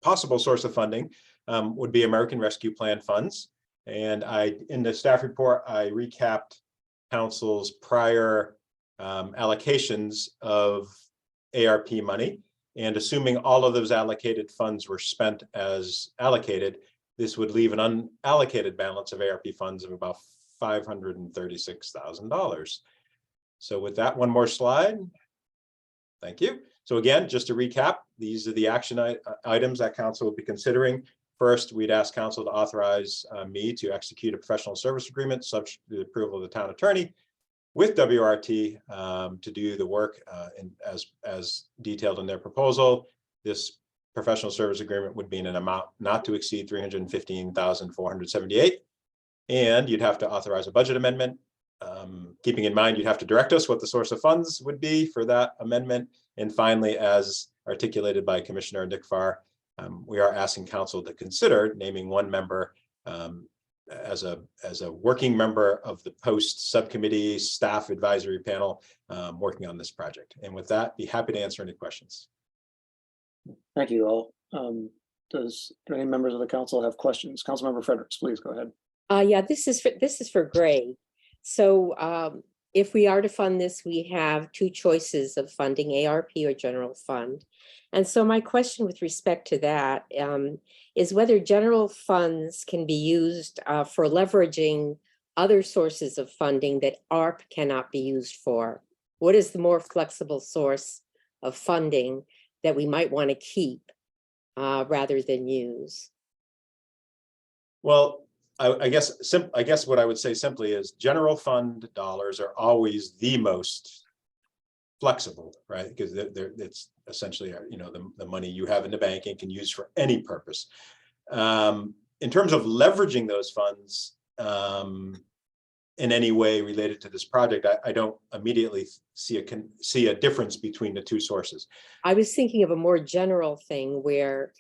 possible source of funding would be American Rescue Plan funds. And in the staff report, I recapped council's prior allocations of ARP money. And assuming all of those allocated funds were spent as allocated, this would leave an unallocated balance of ARP funds of about $536,000. So with that, one more slide. Thank you. So again, just to recap, these are the action items that council will be considering. First, we'd ask council to authorize me to execute a professional service agreement subject to the approval of the town attorney with WRT to do the work as detailed in their proposal. This professional service agreement would be in an amount not to exceed $315,478. And you'd have to authorize a budget amendment. Keeping in mind, you'd have to direct us what the source of funds would be for that amendment. And finally, as articulated by Commissioner Nick Farr, we are asking council to consider naming one member as a working member of the Post subcommittee staff advisory panel working on this project. And with that, be happy to answer any questions. Thank you all. Do any members of the council have questions? Councilmember Fredericks, please go ahead. Yeah, this is for Gray. So if we are to fund this, we have two choices of funding, ARP or general fund. And so my question with respect to that is whether general funds can be used for leveraging other sources of funding that ARP cannot be used for. What is the more flexible source of funding that we might want to keep rather than use? Well, I guess what I would say simply is general fund dollars are always the most flexible, right? Because it's essentially the money you have in the bank and can use for any purpose. In terms of leveraging those funds in any way related to this project, I don't immediately see a difference between the two sources. I was thinking of a more general thing where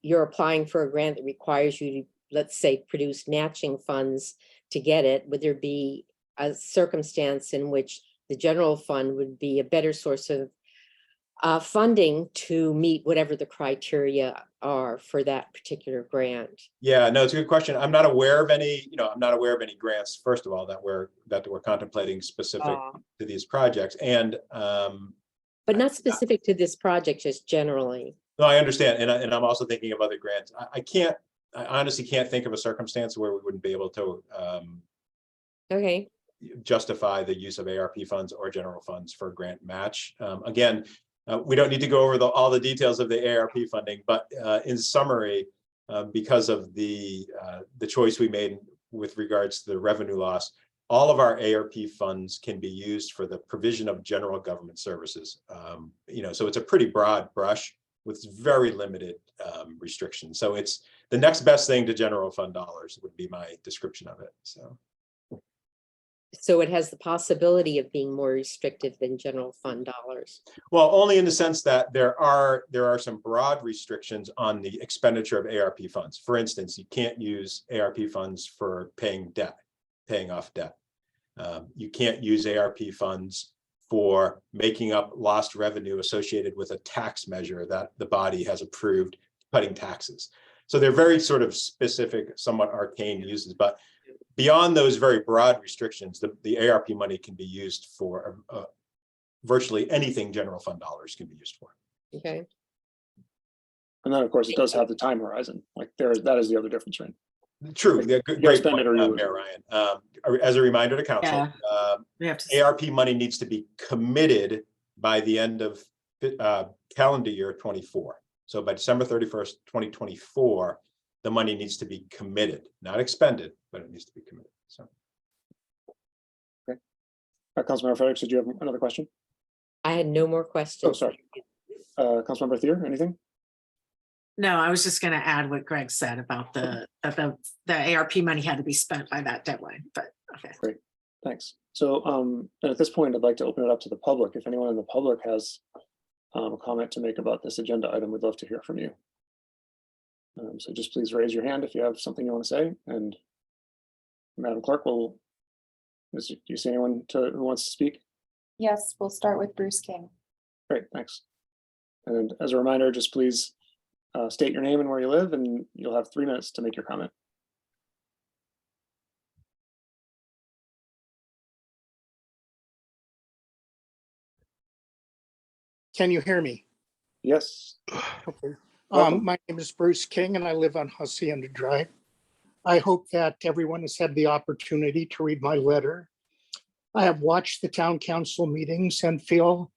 you're applying for a grant that requires you to, let's say, produce matching funds to get it. Would there be a circumstance in which the general fund would be a better source of funding to meet whatever the criteria are for that particular grant? Yeah, no, it's a good question. I'm not aware of any, grants, first of all, that we're contemplating specific to these projects. And but not specific to this project, just generally. No, I understand. And I'm also thinking of other grants. I honestly can't think of a circumstance where we wouldn't be able to okay, justify the use of ARP funds or general funds for grant match. Again, we don't need to go over all the details of the ARP funding, but in summary, because of the choice we made with regards to the revenue loss, all of our ARP funds can be used for the provision of general government services. So it's a pretty broad brush with very limited restrictions. So it's the next best thing to general fund dollars would be my description of it. So it has the possibility of being more restrictive than general fund dollars. Well, only in the sense that there are some broad restrictions on the expenditure of ARP funds. For instance, you can't use ARP funds for paying off debt. You can't use ARP funds for making up lost revenue associated with a tax measure that the body has approved, cutting taxes. So they're very sort of specific, somewhat arcane uses, but beyond those very broad restrictions, the ARP money can be used for virtually anything general fund dollars can be used for. Okay. And then, of course, it does have the time horizon. Like that is the other difference, right? True, Like, yeah, you gotta great spend point, it or you lose Mayor Ryan. As a reminder to council, Yeah. We have to. ARP money needs to be committed by the end of calendar year 24. So by December 31st, 2024, the money needs to be committed, not expended, but it needs to be committed. So. Councilmember Fredericks, did you have another question? I had no more questions. Oh, sorry. Councilmember Thier, anything? No, I was just going to add what Greg said about the ARP money had to be spent by that deadline, but okay. Great, thanks. So and at this point, I'd like to open it up to the public. If anyone in the public has a comment to make about this agenda item, we'd love to hear from you. So just please raise your hand if you have something you want to say. And Madam Clerk, do you see anyone who wants to speak? Yes, we'll start with Bruce King. Great, thanks. And as a reminder, just please state your name and where you live, and you'll have 3 minutes to make your comment. Can you hear me? Yes. Okay. Welcome. My name is Bruce King and I live on Hacienda Drive. I hope that everyone has had the opportunity to read my letter. I have watched the town council meetings and feel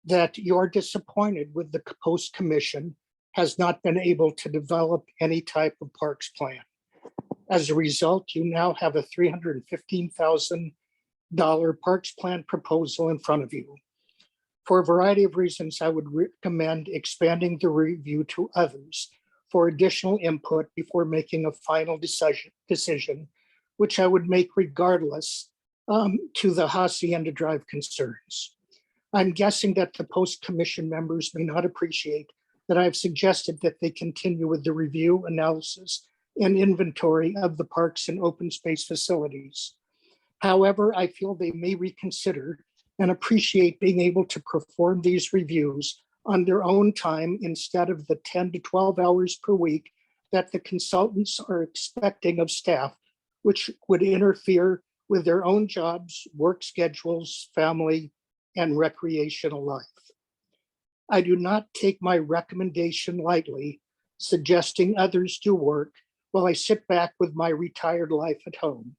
that you're disappointed with the Post Commission has not been able to develop any type of parks plan. As a result, you now have a $315,000 parks plan proposal in front of you. For a variety of reasons, I would recommend expanding the review to others for additional input before making a final decision, which I would make regardless to the Hacienda Drive concerns. I'm guessing that the Post Commission members may not appreciate that I've suggested that they continue with the review, analysis, and inventory of the parks and open space facilities. However, I feel they may reconsider and appreciate being able to perform these reviews on their own time instead of the 10 to 12 hours per week that the consultants are expecting of staff, which would interfere with their own jobs, work schedules, family, and recreational life. I do not take my recommendation lightly, suggesting others do work while I sit back with my retired life at home.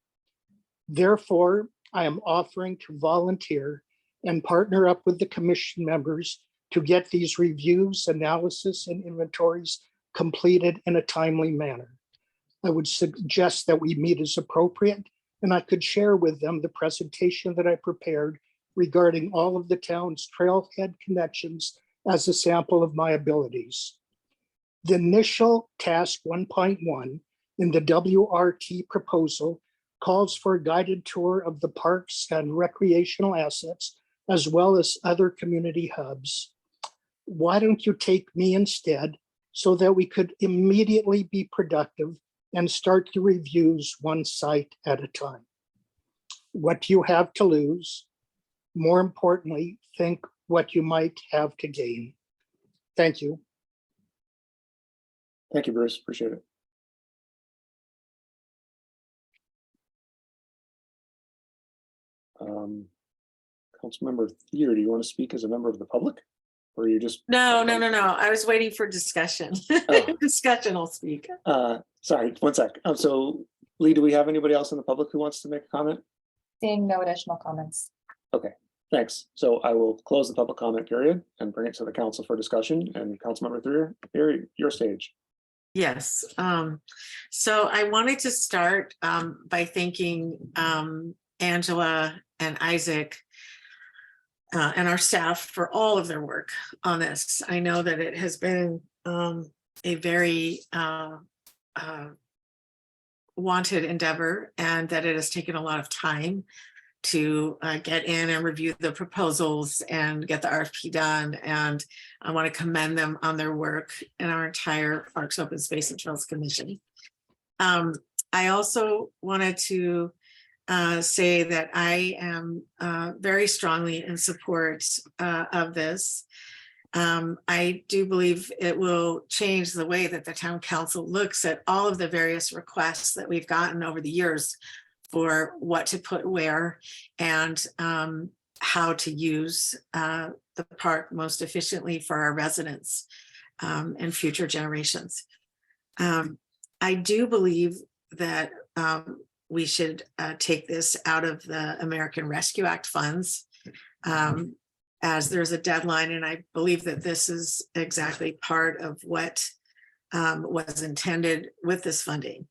Therefore, I am offering to volunteer and partner up with the commission members to get these reviews, analysis, and inventories completed in a timely manner. I would suggest that we meet as appropriate, and I could share with them the presentation that I prepared regarding all of the town's trailhead connections as a sample of my abilities. The initial task 1.1 in the WRT proposal calls for a guided tour of the parks and recreational assets, as well as other community hubs. Why don't you take me instead so that we could immediately be productive and start the reviews one site at a time? What do you have to lose? More importantly, think what you might have to gain. Thank you. Thank you, Bruce. Appreciate it. Councilmember Thier, do you want to speak as a member of the public? Or are you just? No. I was waiting for discussion. Oh. Discussion will speak. Sorry, one sec. So Lee, do we have anybody else in the public who wants to make a comment? Seeing no additional comments. Okay, thanks. So I will close the public comment period and bring it to the council for discussion. And Councilmember Thier, your stage. Yes. So I wanted to start by thanking Angela and Isaac and our staff for all of their work on this. I know that it has been a very wanted endeavor, and that it has taken a lot of time to get in and review the proposals and get the RFP done. And I want to commend them on their work and our entire Parks, Open Space and Trails Commission. I also wanted to say that I am very strongly in support of this. I do believe it will change the way that the town council looks at all of the various requests that we've gotten over the years for what to put where and how to use the park most efficiently for our residents and future generations. I do believe that we should take this out of the American Rescue Act funds, as there's a deadline, and I believe that this is exactly part of what was intended with this funding.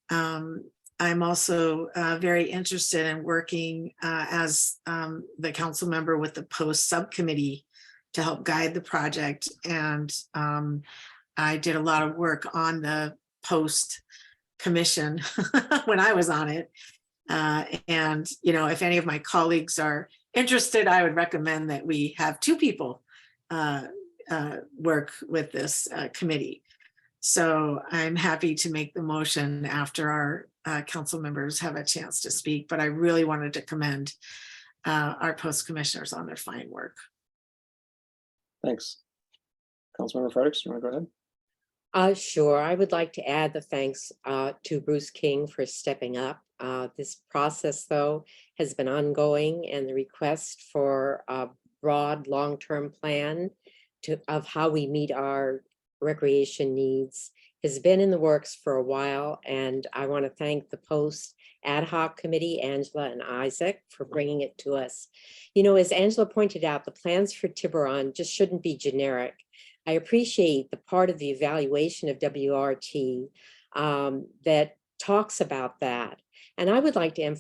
I'm also very interested in working as the council member with the post subcommittee to help guide the project. And I did a lot of work on the post commission when I was on it. And, you know, if any of my colleagues are interested, I would recommend that we have two people work with this committee. So I'm happy to make the motion after our council members have a chance to speak, but I really wanted to commend our post commissioners on their fine work. Thanks. Councilmember Fredericks, you want to go ahead? Sure. I would like to add the thanks to Bruce King for stepping up. This process, though, has been ongoing, and the request for a broad long-term plan of how we meet our recreation needs has been in the works for a while. And I want to thank the Post Ad Hoc Committee, Angela and Isaac, for bringing it to us. You know, as Angela pointed out, the plans for Tiburon just shouldn't be generic. I appreciate the part of the evaluation of WRT that talks about that. And I would like to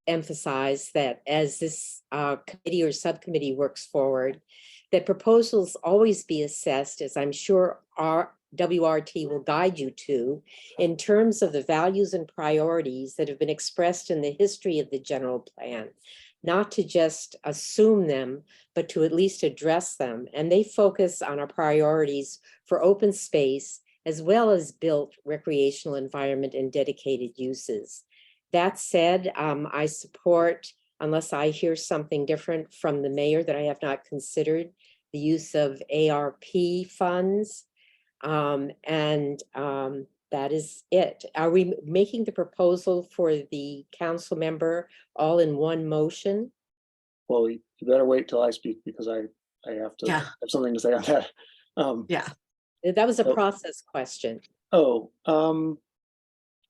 emphasize that as this committee or subcommittee works forward, that proposals always be assessed, as I'm sure our WRT will guide you to, in terms of the values and priorities that have been expressed in the history of the general plan. Not to just assume them, but to at least address them. And they focus on our priorities for open space, as well as built recreational environment and dedicated uses. That said, I support, unless I hear something different from the mayor that I have not considered, the use of ARP funds. That is it. Are we making the proposal for the council member all in one motion? Well, you better wait till I speak, because I have to have something to say on that. Yeah. That was a process question. Oh,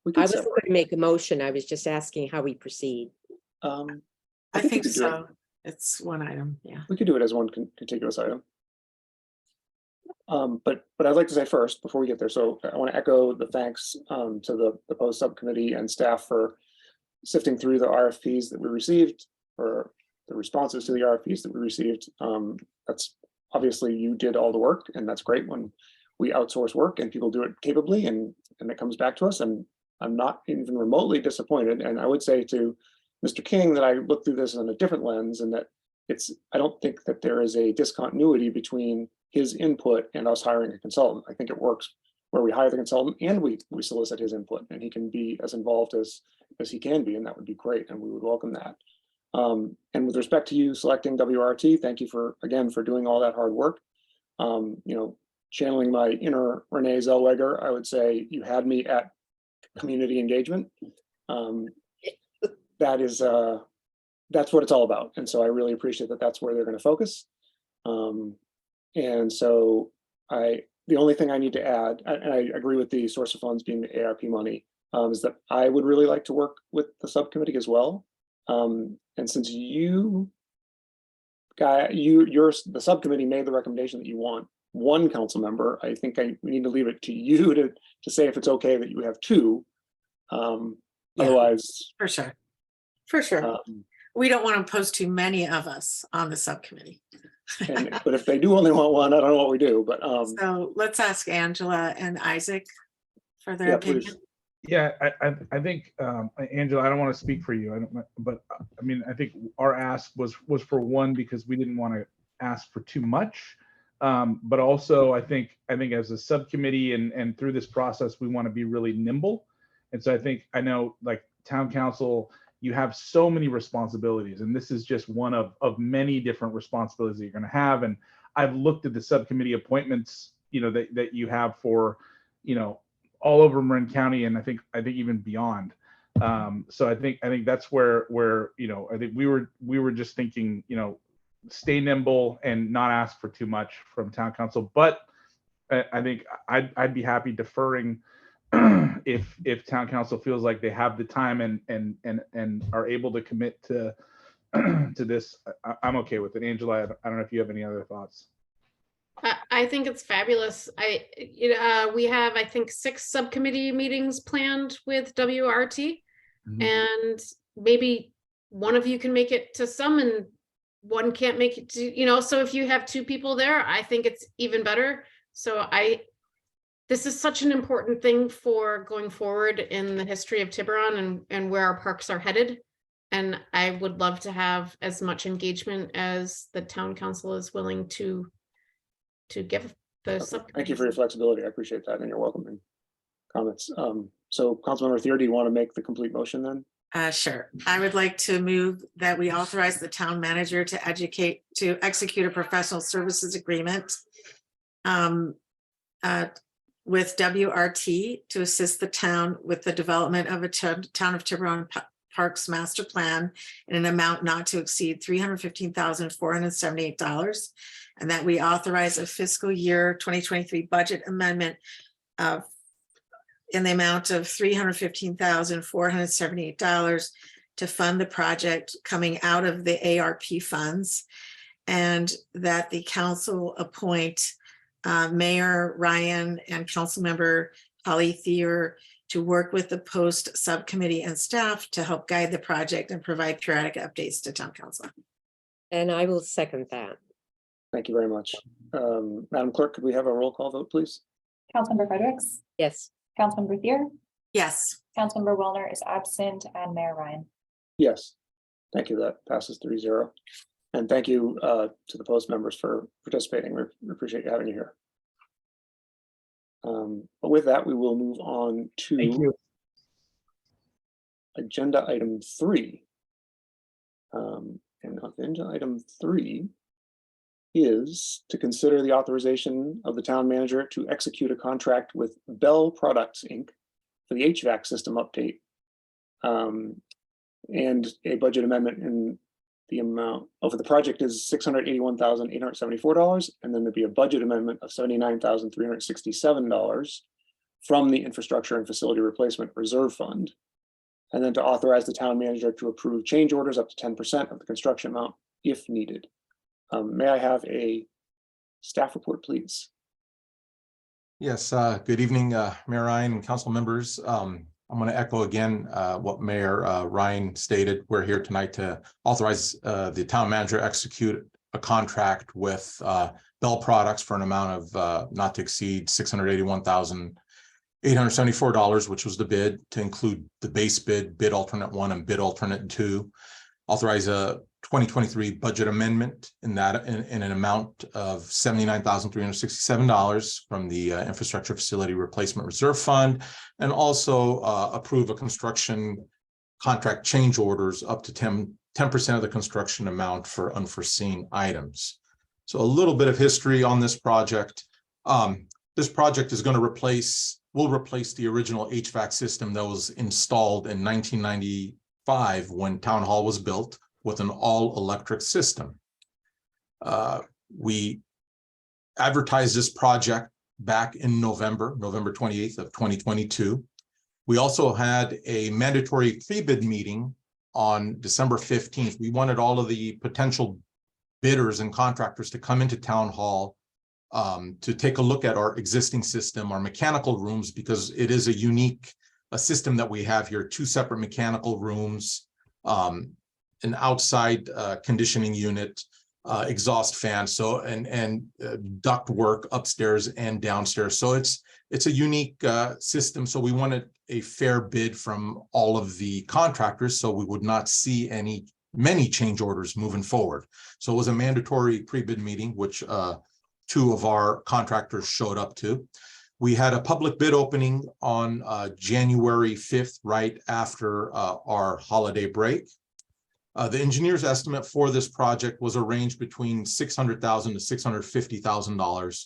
we could I wasn't separate. going to make a motion. I was just asking how we proceed. I we think could do so. It's one item. Yeah. We could do it as one contiguous item. But I'd like to say first, before we get there, so I want to echo the thanks to the post subcommittee and staff for sifting through the RFPs that we received, or the responses to the RFPs that we received. That's obviously, you did all the work, and that's great when we outsource work and people do it capably, and it comes back to us. And I'm not even remotely disappointed. And I would say to Mr. King that I look through this on a different lens, and that I don't think that there is a discontinuity between his input and us hiring a consultant. I think it works where we hire the consultant and we solicit his input, and he can be as involved as he can be, and that would be great, and we would welcome that. And with respect to you selecting WRT, thank you again for doing all that hard work. You know, channeling my inner Renee Zellweger, I would say you had me at community engagement. That's what it's all about, and so I really appreciate that. That's where they're going to focus. And so the only thing I need to add, and I agree with the source of funds being the ARP money, is that I would really like to work with the subcommittee as well. And since the subcommittee made the recommendation that you want one council member, I think we need to leave it to you to say if it's okay that you have two. Otherwise, for sure. We don't want to post too many of us on the subcommittee. But if they do only want one, I don't know what we do. But so let's ask Angela and Isaac for their opinion. Please. Yeah, I think Angela, I don't want to speak for you. But I mean, I think our ask was for one, because we didn't want to ask for too much. But also, I think as a subcommittee and through this process, we want to be really nimble. And so I know, like town council, you have so many responsibilities, and this is just one of many different responsibilities that you're going to have. And I've looked at the subcommittee appointments, that you have for, all over Marin County, and I think even beyond. So I think that's where I think we were just thinking, stay nimble and not ask for too much from town council. But I think I'd be happy deferring if town council feels like they have the time and are able to commit to this. I'm okay with it. Angela, I don't know if you have any other thoughts. I think it's fabulous. We have, I think, 6 subcommittee meetings planned with WRT, and maybe one of you can make it to some and one can't make it to, so if you have 2 people there, I think it's even better. So this is such an important thing for going forward in the history of Tiburon and where our parks are headed. And I would love to have as much engagement as the town council is willing to give the subcommittee. Thank you for your flexibility. I appreciate that, and your welcoming comments. So Councilmember Thier, do you want to make the complete motion then? Sure. I would like to move that we authorize the town manager to execute a professional services agreement with WRT to assist the town with the development of a town of Tiburon Parks master plan in an amount not to exceed $315,478, and that we authorize a fiscal year 2023 budget amendment in the amount of $315,478 to fund the project coming out of the ARP funds, and that the council appoint Mayor Ryan and Councilmember Holly Thier to work with the post subcommittee and staff to help guide the project and provide periodic updates to town council. And I will second that. Thank you very much. Madam Clerk, could we have a roll call vote, please? Councilmember Fredericks, Yes. Councilmember Thier, Yes. Councilmember Wellner is absent, and Mayor Ryan. Yes. Thank you. That passes 3-0. And thank you to the post members for participating. We appreciate having you here. But with that, we will move on to agenda item 3. And agenda item 3 is to consider the authorization of the town manager to execute a contract with Bell Products, Inc. for the HVAC system update and a budget amendment in the amount over the project is $681,874, and then there'd be a budget amendment of $79,367 from the Infrastructure and Facility Replacement Reserve Fund, and then to authorize the town manager to approve change orders up to 10% of the construction amount if needed. May I have a staff report, please? Yes, good evening, Mayor Ryan and council members. I'm going to echo again what Mayor Ryan stated. We're here tonight to authorize the town manager execute a contract with Bell Products for an amount of not to exceed $681,874, which was the bid, to include the base bid, bid alternate 1, and bid alternate 2. Authorize a 2023 budget amendment in an amount of $79,367 from the Infrastructure Facility Replacement Reserve Fund, and also approve a construction contract change orders up to 10% of the construction amount for unforeseen items. So a little bit of history on this project. This project is going to will replace the original HVAC system that was installed in 1995 when Town Hall was built, with an all-electric system. We advertised this project back in November 28th of 2022. We also had a mandatory pre-bid meeting on December 15th. We wanted all of the potential bidders and contractors to come into Town Hall to take a look at our existing system, our mechanical rooms, because it is a unique system that we have here, 2 separate mechanical rooms, an outside conditioning unit, exhaust fan, so and duct work upstairs and downstairs. So it's a unique system. So we wanted a fair bid from all of the contractors, so we would not see many change orders moving forward. So it was a mandatory pre-bid meeting, which 2 of our contractors showed up to. We had a public bid opening on January 5th, right after our holiday break. The engineer's estimate for this project was a range between $600,000 to $650,000.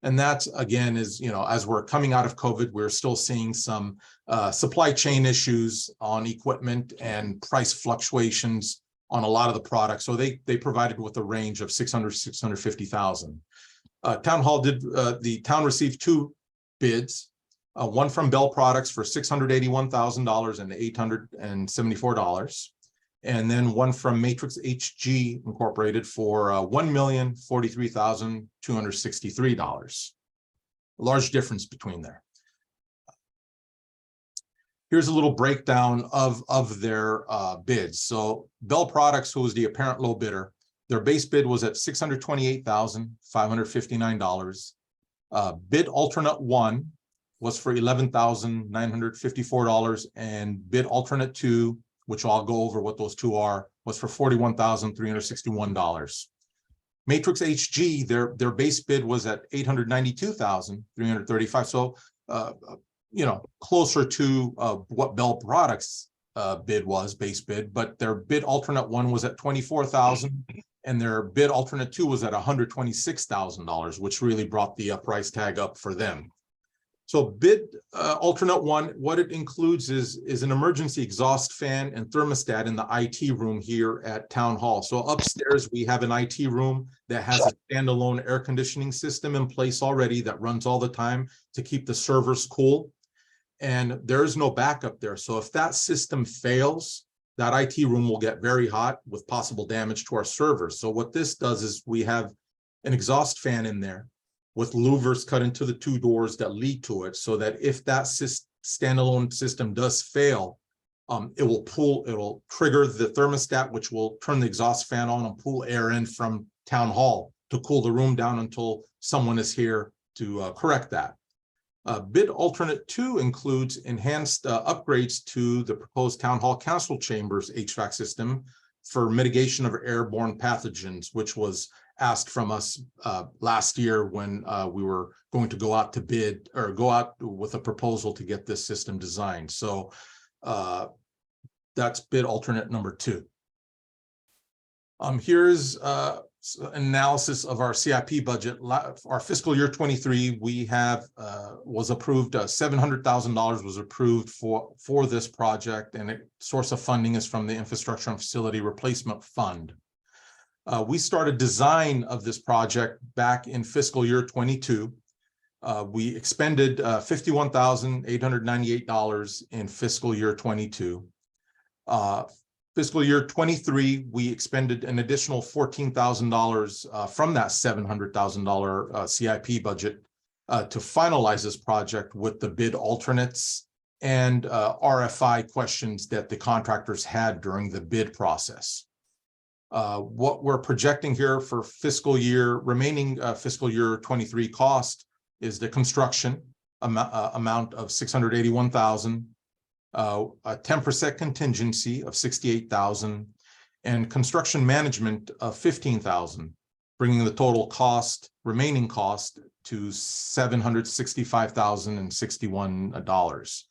And that's, again, is, you know, as we're coming out of COVID, we're still seeing some supply chain issues on equipment and price fluctuations on a lot of the products. So they provided with a range of 600, 650,000. Town Hall did, the town received 2 bids, one from Bell Products for $681,000 and $874. And then one from Matrix HG Incorporated for $1,043,263. A large difference between there. Here's a little breakdown of their bids. So Bell Products, who was the apparent low bidder, their base bid was at $628,559. Bid alternate 1 was for $11,954, and bid alternate 2, which I'll go over what those 2 are, was for $41,361. Matrix HG, their base bid was at $892,335. So, you know, closer to what Bell Products bid was, base bid, but their bid alternate 1 was at $24,000, and their bid alternate 2 was at $126,000, which really brought the price tag up for them. So bid alternate 1, what it includes is an emergency exhaust fan and thermostat in the IT room here at Town Hall. So upstairs, we have an IT room that has a standalone air conditioning system in place already that runs all the time to keep the servers cool. And there is no backup there. So if that system fails, that IT room will get very hot with possible damage to our servers. So what this does is we have an exhaust fan in there with louvers cut into the 2 doors that lead to it, so that if that standalone system does fail, it'll trigger the thermostat, which will turn the exhaust fan on and pull air in from Town Hall to cool the room down until someone is here to correct that. Bid alternate 2 includes enhanced upgrades to the proposed Town Hall Council Chambers HVAC system for mitigation of airborne pathogens, which was asked from us last year when we were going to go out to bid or go out with a proposal to get this system designed. So that's bid alternate number 2. Here's analysis of our CIP budget. Our fiscal year 23, we have was approved, $700,000 was approved for this project, and the source of funding is from the Infrastructure and Facility Replacement Fund. We started design of this project back in fiscal year 22. We expended $51,898 in fiscal year 22. Fiscal year 23, we expended an additional $14,000 from that $700,000 CIP budget to finalize this project with the bid alternates and RFI questions that the contractors had during the bid process. What we're projecting here for remaining fiscal year 23 cost is the construction amount of $681,000, a 10% contingency of $68,000, and construction management of $15,000, bringing the total remaining cost to $765,061.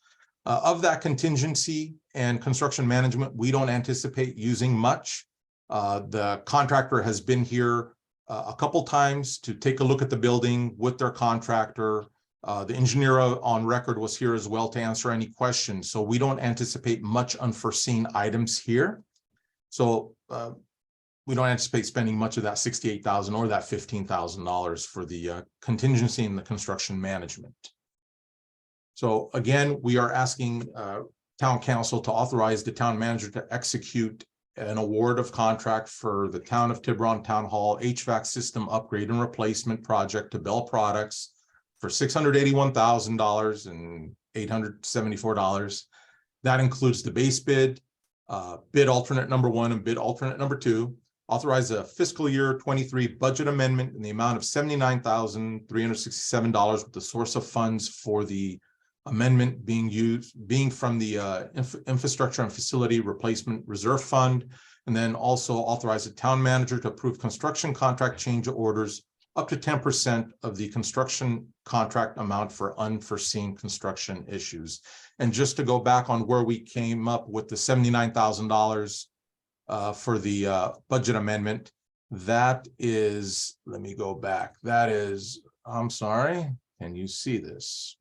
Of that contingency and construction management, we don't anticipate using much. The contractor has been here a couple times to take a look at the building with their contractor. The engineer on record was here as well to answer any questions. So we don't anticipate much unforeseen items here. So we don't anticipate spending much of that $68,000 or that $15,000 for the contingency and the construction management. So again, we are asking town council to authorize the town manager to execute an award of contract for the town of Tiburon Town Hall HVAC system upgrade and replacement project to Bell Products for $681,000 and $874. That includes the base bid, bid alternate number 1 and bid alternate number 2. Authorize a fiscal year 23 budget amendment in the amount of $79,367 with the source of funds for the amendment being from the Infrastructure and Facility Replacement Reserve Fund, and then also authorize the town manager to approve construction contract change orders up to 10% of the construction contract amount for unforeseen construction issues. And just to go back on where we came up with the $79,000 for the budget amendment. That is, let me go back. That is, I'm sorry, can you see this?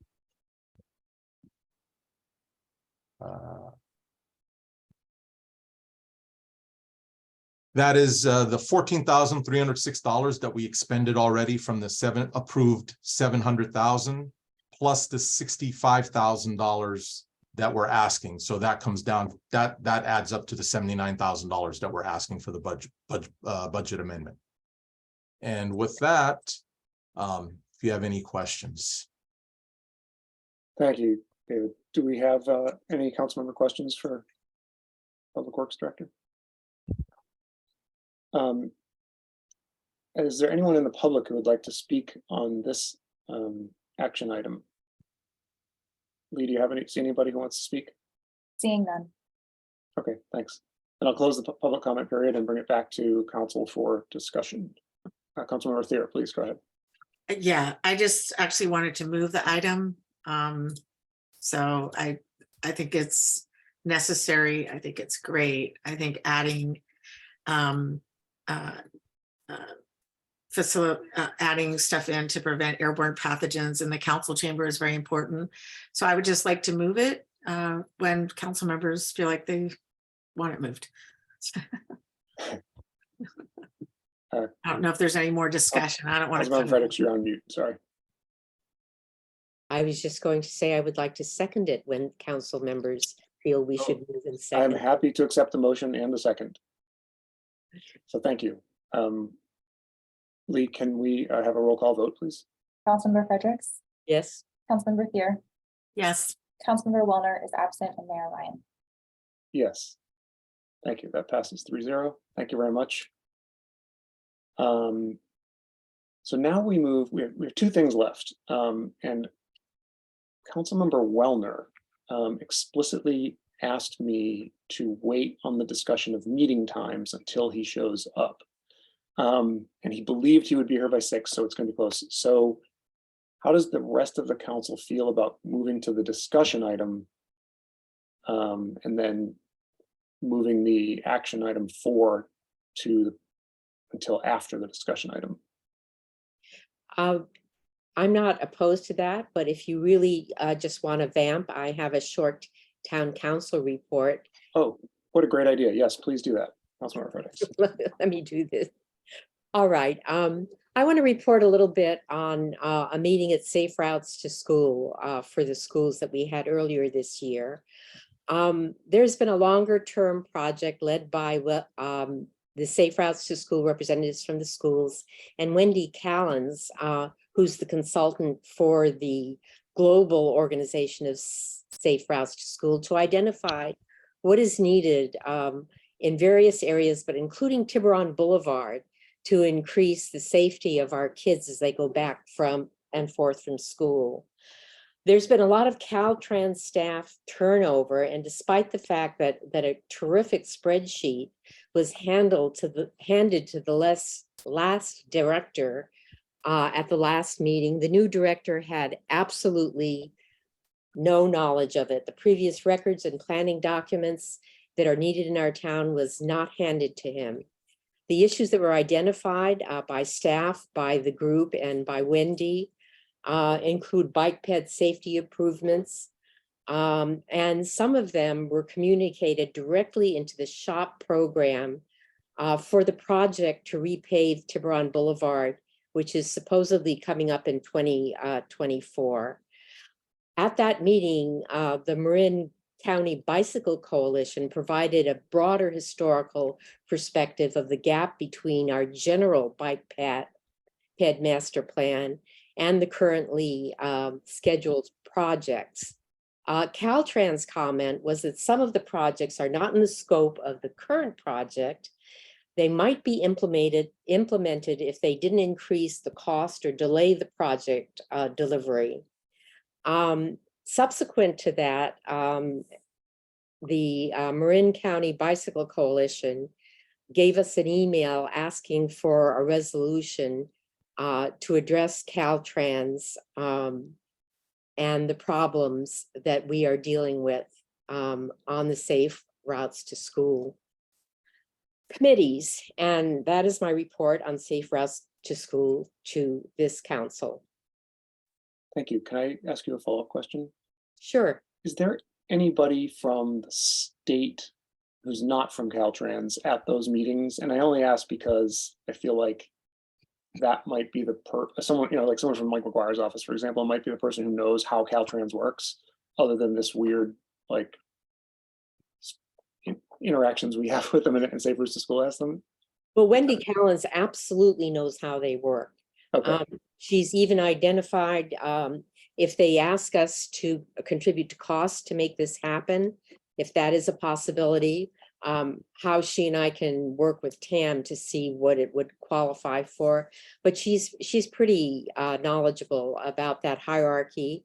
That is the $14,306 that we expended already from the approved 700,000 plus the $65,000 that we're asking. So that comes down, that adds up to the $79,000 that we're asking for the budget amendment. And with that, if you have any questions. Thank you, David. Do we have any council member questions for Public Works Director? Is there anyone in the public who would like to speak on this action item? Lee, do you have see anybody who wants to speak? Seeing none. Okay, thanks. And I'll close the public comment period and bring it back to council for discussion. Councilmember Thier, please go ahead. Yeah, I just actually wanted to move the item. So I think it's necessary. I think it's great. I think adding adding stuff in to prevent airborne pathogens in the council chamber is very important. So I would just like to move it when council members feel like they want it moved. I don't know if there's any more discussion. I don't want to. Councilmember Fredericks, you're on mute. Sorry. I was just going to say I would like to second it when council members feel we should move and I'm second. happy to accept the motion and the second. So thank you. Lee, can we have a roll call vote, please? Councilmember Fredericks, Yes. Councilmember Thier, Yes. Councilmember Wellner is absent, and Mayor Ryan. Yes. Thank you. That passes 3-0. Thank you very much. So now we move, we have two things left. And Councilmember Wellner explicitly asked me to wait on the discussion of meeting times until he shows up. And he believed he would be here by 6, so it's going to be close. So how does the rest of the council feel about moving to the discussion item and then moving the action item 4 to until after the discussion item? I'm not opposed to that, but if you really just want to vamp, I have a short town council report. Oh, what a great idea. Yes, please do that. Councilmember Fredericks. Let me do this. All right. I want to report a little bit on a meeting at Safe Routes to School for the schools that we had earlier this year. There's been a longer term project led by the Safe Routes to School representatives from the schools and Wendy Callens, who's the consultant for the global organization of Safe Routes to School, to identify what is needed in various areas, but including Tiburon Boulevard, to increase the safety of our kids as they go back from and forth from school. There's been a lot of Caltrans staff turnover, and despite the fact that a terrific spreadsheet was handed to the last director at the last meeting, the new director had absolutely no knowledge of it. The previous records and planning documents that are needed in our town was not handed to him. The issues that were identified by staff, by the group, and by Wendy include bike ped safety improvements, and some of them were communicated directly into the SHOP program for the project to repave Tiburon Boulevard, which is supposedly coming up in 2024. At that meeting, the Marin County Bicycle Coalition provided a broader historical perspective of the gap between our general bike ped master plan and the currently scheduled projects. Caltrans' comment was that some of the projects are not in the scope of the current project. They might be implemented if they didn't increase the cost or delay the project delivery. Subsequent to that, the Marin County Bicycle Coalition gave us an email asking for a resolution to address Caltrans and the problems that we are dealing with on the Safe Routes to School. committees. And that is my report on safe routes to school to this council. Thank you. Can I ask you a follow-up question? Sure. Is there anybody from the state who's not from Caltrans at those meetings? And I only ask because I feel like that might be the someone, like someone from Mike McGuire's office, for example, might be the person who knows how Caltrans works, other than this weird, like, interactions we have with them and Safe Routes to School has them. Well, Wendy Callens absolutely knows how they work. Okay. She's even identified if they ask us to contribute to costs to make this happen, if that is a possibility, how she and I can work with Tam to see what it would qualify for. But she's pretty knowledgeable about that hierarchy.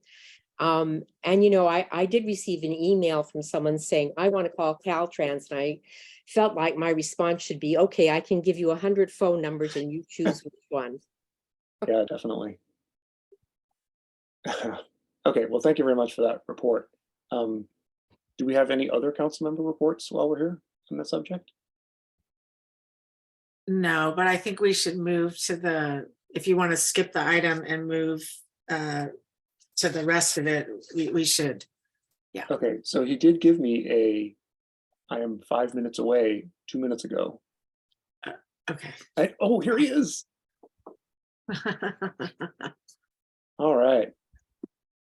And I did receive an email from someone saying, I want to call Caltrans, and I felt like my response should be, okay, I can give you 100 phone numbers and you choose which one. Yeah, definitely. Okay, well, thank you very much for that report. Do we have any other council member reports while we're here on the subject? No, but I think we should move to if you want to skip the item and move to the rest of it, we should. Yeah. Okay, so he did give me I am 5 minutes away 2 minutes ago. Okay. Oh, here he is. All right.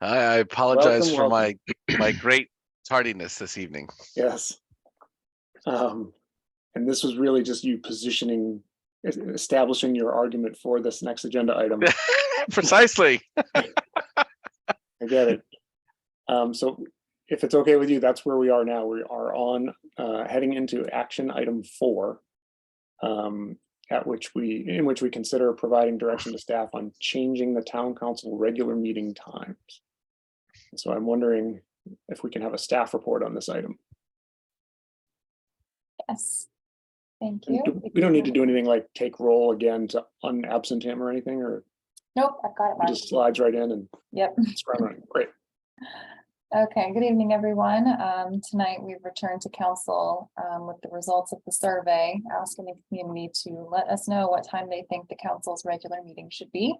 I apologize Welcome, for welcome. my great tardiness this evening. Yes. And this was really just you establishing your argument for this next agenda item. Precisely. I get it. So if it's okay with you, that's where we are now. We are on heading into action item 4, in which we consider providing direction to staff on changing the town council regular meeting times. So I'm wondering if we can have a staff report on this item. Yes. Thank you. We don't need to do anything like take roll again to unabsent him or anything, or Nope, I've got it. he Marked. just slides right in and Yep. it's running. Great. Okay, good evening, everyone. Tonight we've returned to council with the results of the survey, asking the community to let us know what time they think the council's regular meeting should be.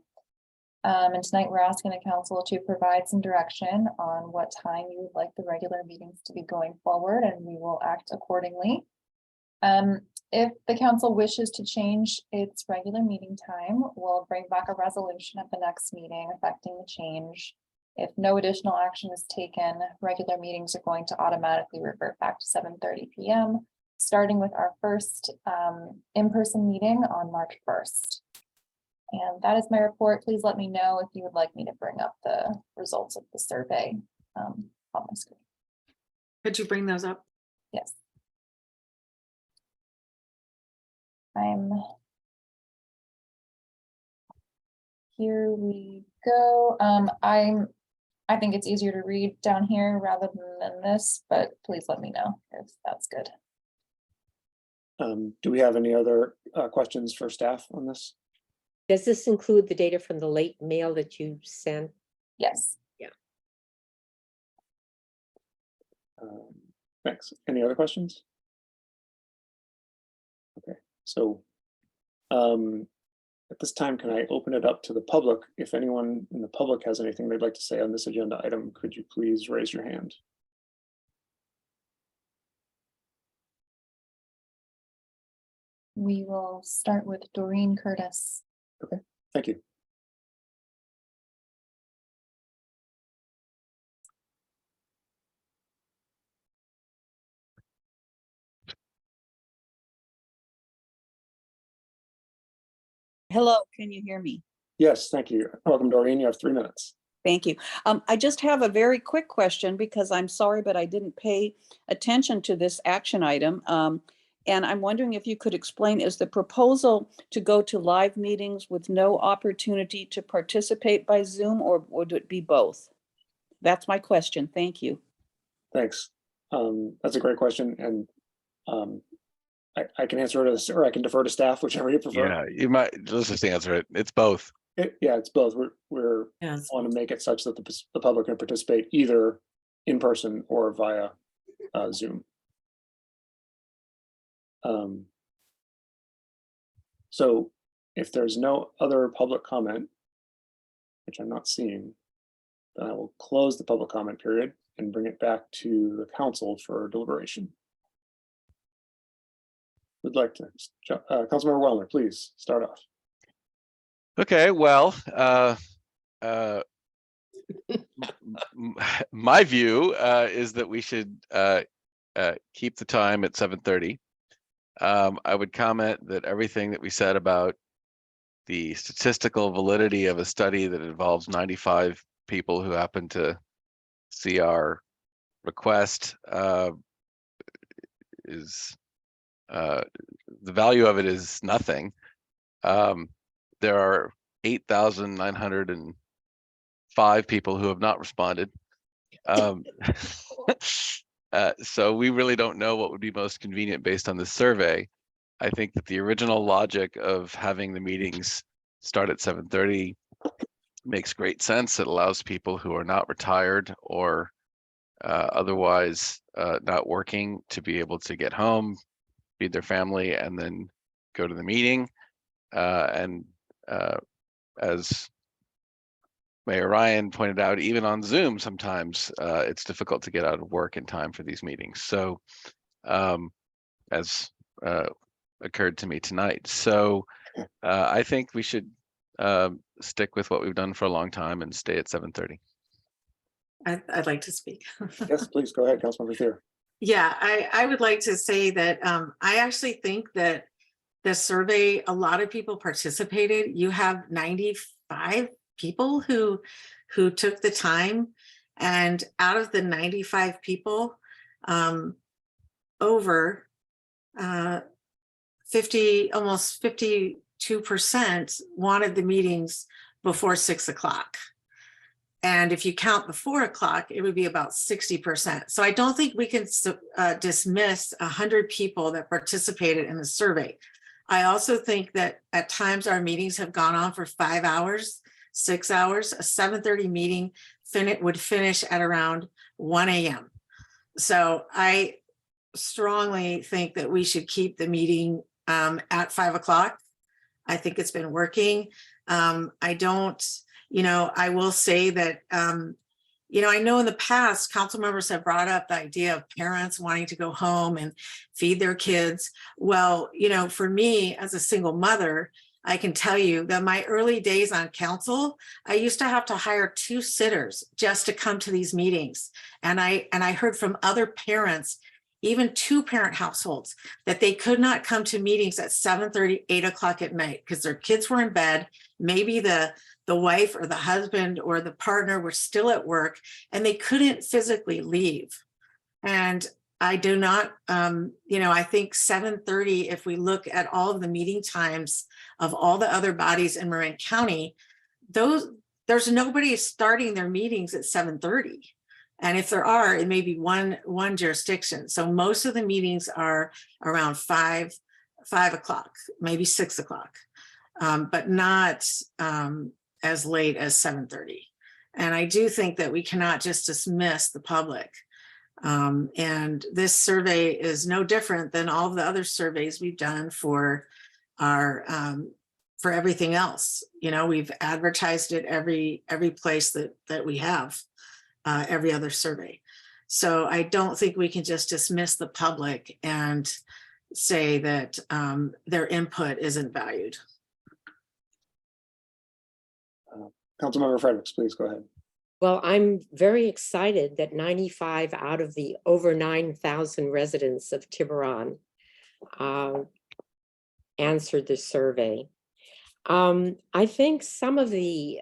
And tonight we're asking the council to provide some direction on what time you would like the regular meetings to be going forward, and we will act accordingly. If the council wishes to change its regular meeting time, we'll bring back a resolution at the next meeting affecting the change. If no additional action is taken, regular meetings are going to automatically revert back to 7:30 p.m., starting with our first in-person meeting on March 1st. And that is my report. Please let me know if you would like me to bring up the results of the survey on my screen. Could you bring those up? Yes. Here we go. I think it's easier to read down here rather than this, but please let me know if that's good. Do we have any other questions for staff on this? Does this include the data from the late mail that you sent? Yes. Yeah. Thanks. Any other questions? Okay, so at this time, can I open it up to the public? If anyone in the public has anything they'd like to say on this agenda item, could you please raise your hand? We will start with Doreen Curtis. Okay, thank you. Hello, can you hear me? Yes, thank you. Welcome, Doreen. You have 3 minutes. Thank you. I just have a very quick question because I'm sorry, but I didn't pay attention to this action item. And I'm wondering if you could explain, is the proposal to go to live meetings with no opportunity to participate by Zoom, or would it be both? That's my question. Thank you. Thanks. That's a great question. And I can answer it, or I can defer to staff, whichever you prefer. Yeah, you might, let's just answer it. It's both. Yeah, it's both. We're Yes. want to make it such that the public can participate either in person or via Zoom. So if there's no other public comment, which I'm not seeing, then I will close the public comment period and bring it back to the council for deliberation. Would like to, Councilmember Wellner, please start off. Okay, well, my view is that we should keep the time at 7:30. I would comment that everything that we said about the statistical validity of a study that involves 95 people who happen to see our request is the value of it is nothing. There are 8,905 people who have not responded. So we really don't know what would be most convenient based on this survey. I think that the original logic of having the meetings start at 7:30 makes great sense. It allows people who are not retired or otherwise not working to be able to get home, feed their family, and then go to the meeting. As Mayor Ryan pointed out, even on Zoom, sometimes it's difficult to get out of work in time for these meetings. So as occurred to me tonight. So I think we should stick with what we've done for a long time and stay at 7:30. I'd like to speak. Yes, please go ahead, Councilmember Thier. Yeah, I would like to say that I actually think that the survey, a lot of people participated. You have 95 people who took the time, and out of the 95 people, over 50, almost 52% wanted the meetings before 6 o'clock. And if you count the 4 o'clock, it would be about 60%. So I don't think we can dismiss 100 people that participated in the survey. I also think that at times our meetings have gone on for 5 hours, 6 hours. A 7:30 meeting would finish at around 1 a.m. So I strongly think that we should keep the meeting at 5 o'clock. I think it's been working. I don't, I will say that, I know in the past, council members have brought up the idea of parents wanting to go home and feed their kids. Well, for me as a single mother, I can tell you that my early days on council, I used to have to hire 2 sitters just to come to these meetings. And I heard from other parents, even 2-parent households, that they could not come to meetings at 7:30, 8 o'clock at night because their kids were in bed. Maybe the wife or the husband or the partner were still at work and they couldn't physically leave. And I do not, I think 7:30, if we look at all of the meeting times of all the other bodies in Marin County, there's nobody starting their meetings at 7:30. And if there are, it may be one jurisdiction. So most of the meetings are around 5 o'clock, maybe 6 o'clock, but not as late as 7:30. And I do think that we cannot just dismiss the public. And this survey is no different than all of the other surveys we've done for everything else. We've advertised it every place that we have, every other survey. So I don't think we can just dismiss the public and say that their input isn't valued. Councilmember Fredericks, please go ahead. Well, I'm very excited that 95 out of the over 9,000 residents of Tiburon answered the survey. I think some of the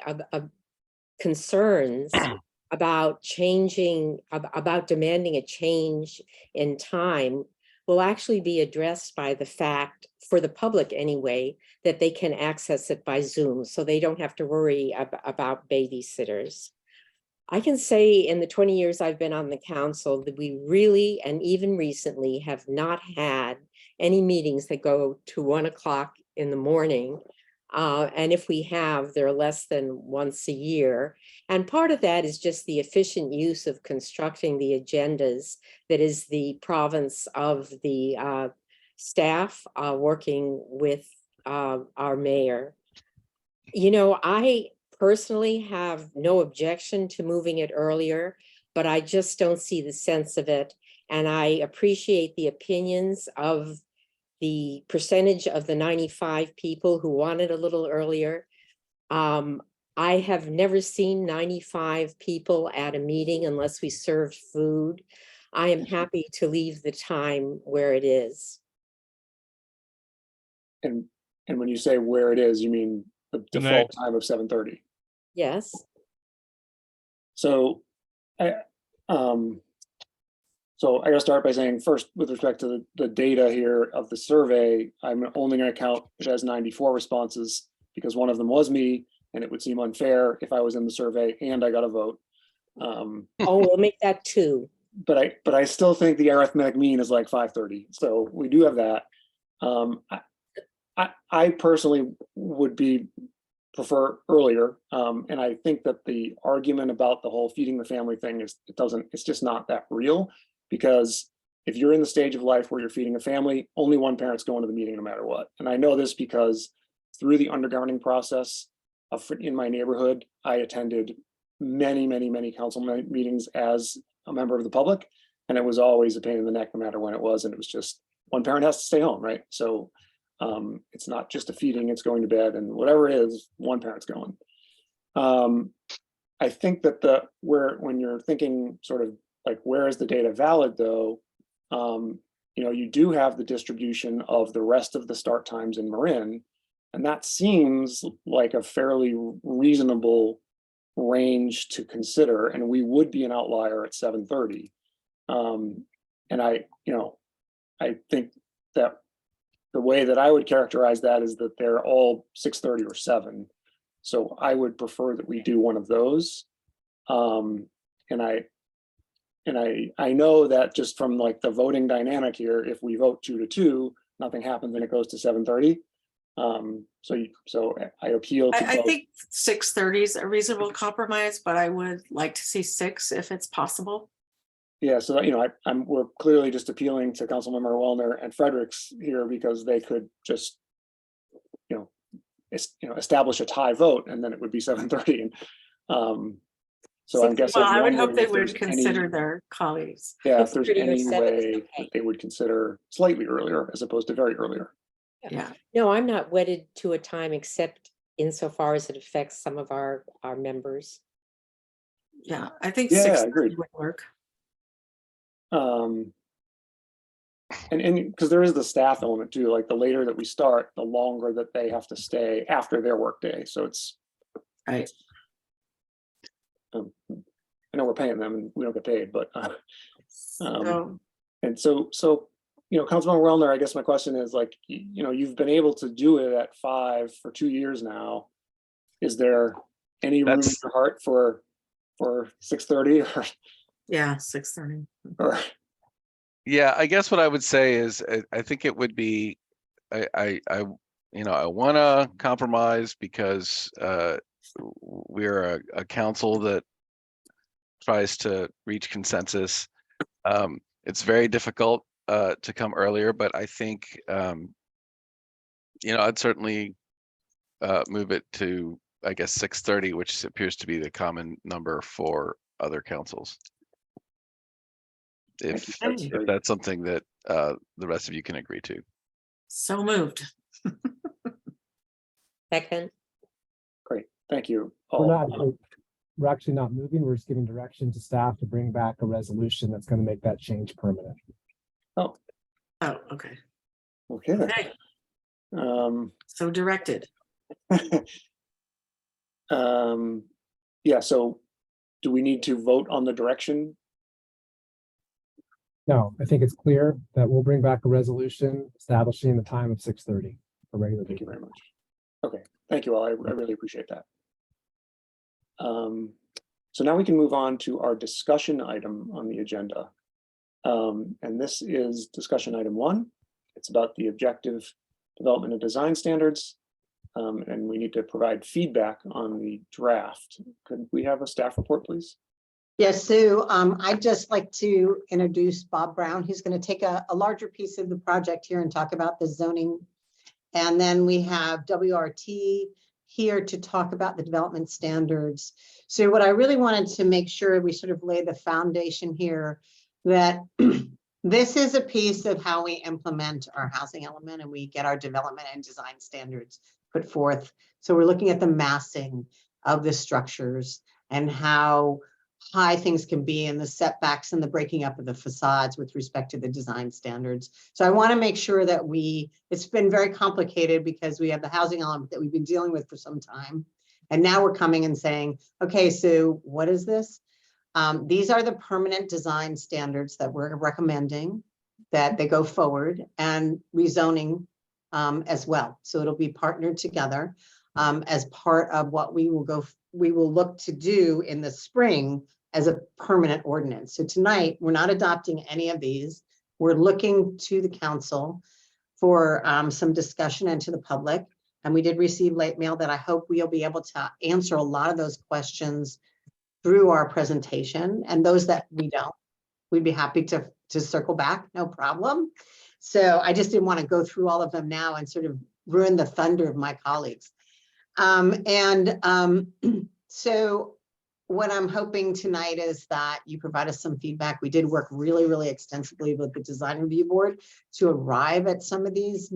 concerns about demanding a change in time will actually be addressed by the fact, for the public anyway, that they can access it by Zoom, so they don't have to worry about babysitters. I can say in the 20 years I've been on the council that we really, and even recently, have not had any meetings that go to 1 o'clock in the morning. And if we have, they're less than once a year. And part of that is just the efficient use of constructing the agendas that is the province of the staff working with our mayor. You know, I personally have no objection to moving it earlier, but I just don't see the sense of it. And I appreciate the opinions of the percentage of the 95 people who wanted a little earlier. I have never seen 95 people at a meeting unless we served food. I am happy to leave the time where it is. And when you say where it is, you mean the default time of 7:30. Yes. So I gotta start by saying first, with respect to the data here of the survey, I'm only gonna count it as 94 responses because one of them was me, and it would seem unfair if I was in the survey and I got a vote. Oh, we'll make that 2. But I still think the arithmetic mean is like 5:30. So we do have that. I personally would prefer earlier. And I think that the argument about the whole feeding the family thing it's just not that real, because if you're in the stage of life where you're feeding a family, only one parent's going to the meeting no matter what. And I know this because through the undergoverning process in my neighborhood, I attended many council meetings as a member of the public, and it was always a pain in the neck no matter when it was. And it was just one parent has to stay home, right? So it's not just a feeding, it's going to bed, and whatever it is, one parent's going. I think that when you're thinking sort of like, where is the data valid though? You do have the distribution of the rest of the start times in Marin, and that seems like a fairly reasonable range to consider, and we would be an outlier at 7:30. And I think that the way that I would characterize that is that they're all 6:30 or 7. So I would prefer that we do one of those. And I know that just from like the voting dynamic here, if we vote 2-2, nothing happens and it goes to 7:30. So I appeal to I both. think 6:30 is a reasonable compromise, but I would like to see 6 if it's possible. Yeah, so we're clearly just appealing to Councilmember Wellner and Fredericks here because they could just, establish a tie vote and then it would be 7:30. And so I'm guessing. Well, I would hope they if would there's consider any- their colleagues. Yeah, if there's 6:30 or any 7 is way okay. that they would consider slightly earlier as opposed to very earlier. Yeah. No, I'm not wedded to a time except insofar as it affects some of our members. Yeah, I think Yeah, 6 agreed. would work. And because there is the staff element too, like the later that we start, the longer that they have to stay after their workday. So it's Right. I know we're paying them and we don't get paid, but So and so Councilman Wellner, I guess my question is like, you've been able to do it at 5 for 2 years now. Is there any room in your heart for 6:30 or? yeah, 6:30. Or Yeah, I guess what I would say is I think it would be I want to compromise because we're a council that tries to reach consensus. It's very difficult to come earlier, but I think I'd certainly move it to, I guess, 6:30, which appears to be the common number for other councils. If that's something that the rest of you can agree to. So moved. Second. Great, thank you. We're actually not moving. We're just giving direction to staff to bring back a resolution that's going to make that change permanent. Oh, okay. Okay. Then. Okay. So directed. Yeah, so do we need to vote on the direction? No, I think it's clear that we'll bring back a resolution establishing the time of 6:30 for regular. Thank you very much. Okay, thank you all. I really appreciate that. So now we can move on to our discussion item on the agenda. And this is discussion item 1. It's about the objective development and design standards. And we need to provide feedback on the draft. Could we have a staff report, please? Yes, Sue. I'd just like to introduce Bob Brown. He's going to take a larger piece of the project here and talk about the zoning And then we have WRT here to talk about the development standards. So what I really wanted to make sure we sort of lay the foundation here, that this is a piece of how we implement our housing element and we get our development and design standards put forth. So we're looking at the massing of the structures and how high things can be and the setbacks and the breaking up of the facades with respect to the design standards. So I want to make sure that it's been very complicated because we have the housing element that we've been dealing with for some time. And now we're coming and saying, okay, so what is this? These are the permanent design standards that we're recommending that they go forward, and rezoning as well. So it'll be partnered together as part of what we will look to do in the spring as a permanent ordinance. So tonight, we're not adopting any of these. We're looking to the council for some discussion and to the public. And we did receive late mail that I hope we'll be able to answer a lot of those questions through our presentation, and those that we don't, we'd be happy to circle back, no problem. So I just didn't want to go through all of them now and sort of ruin the thunder of my colleagues. So what I'm hoping tonight is that you provide us some feedback. We did work really, really extensively with the design review board to arrive at some of these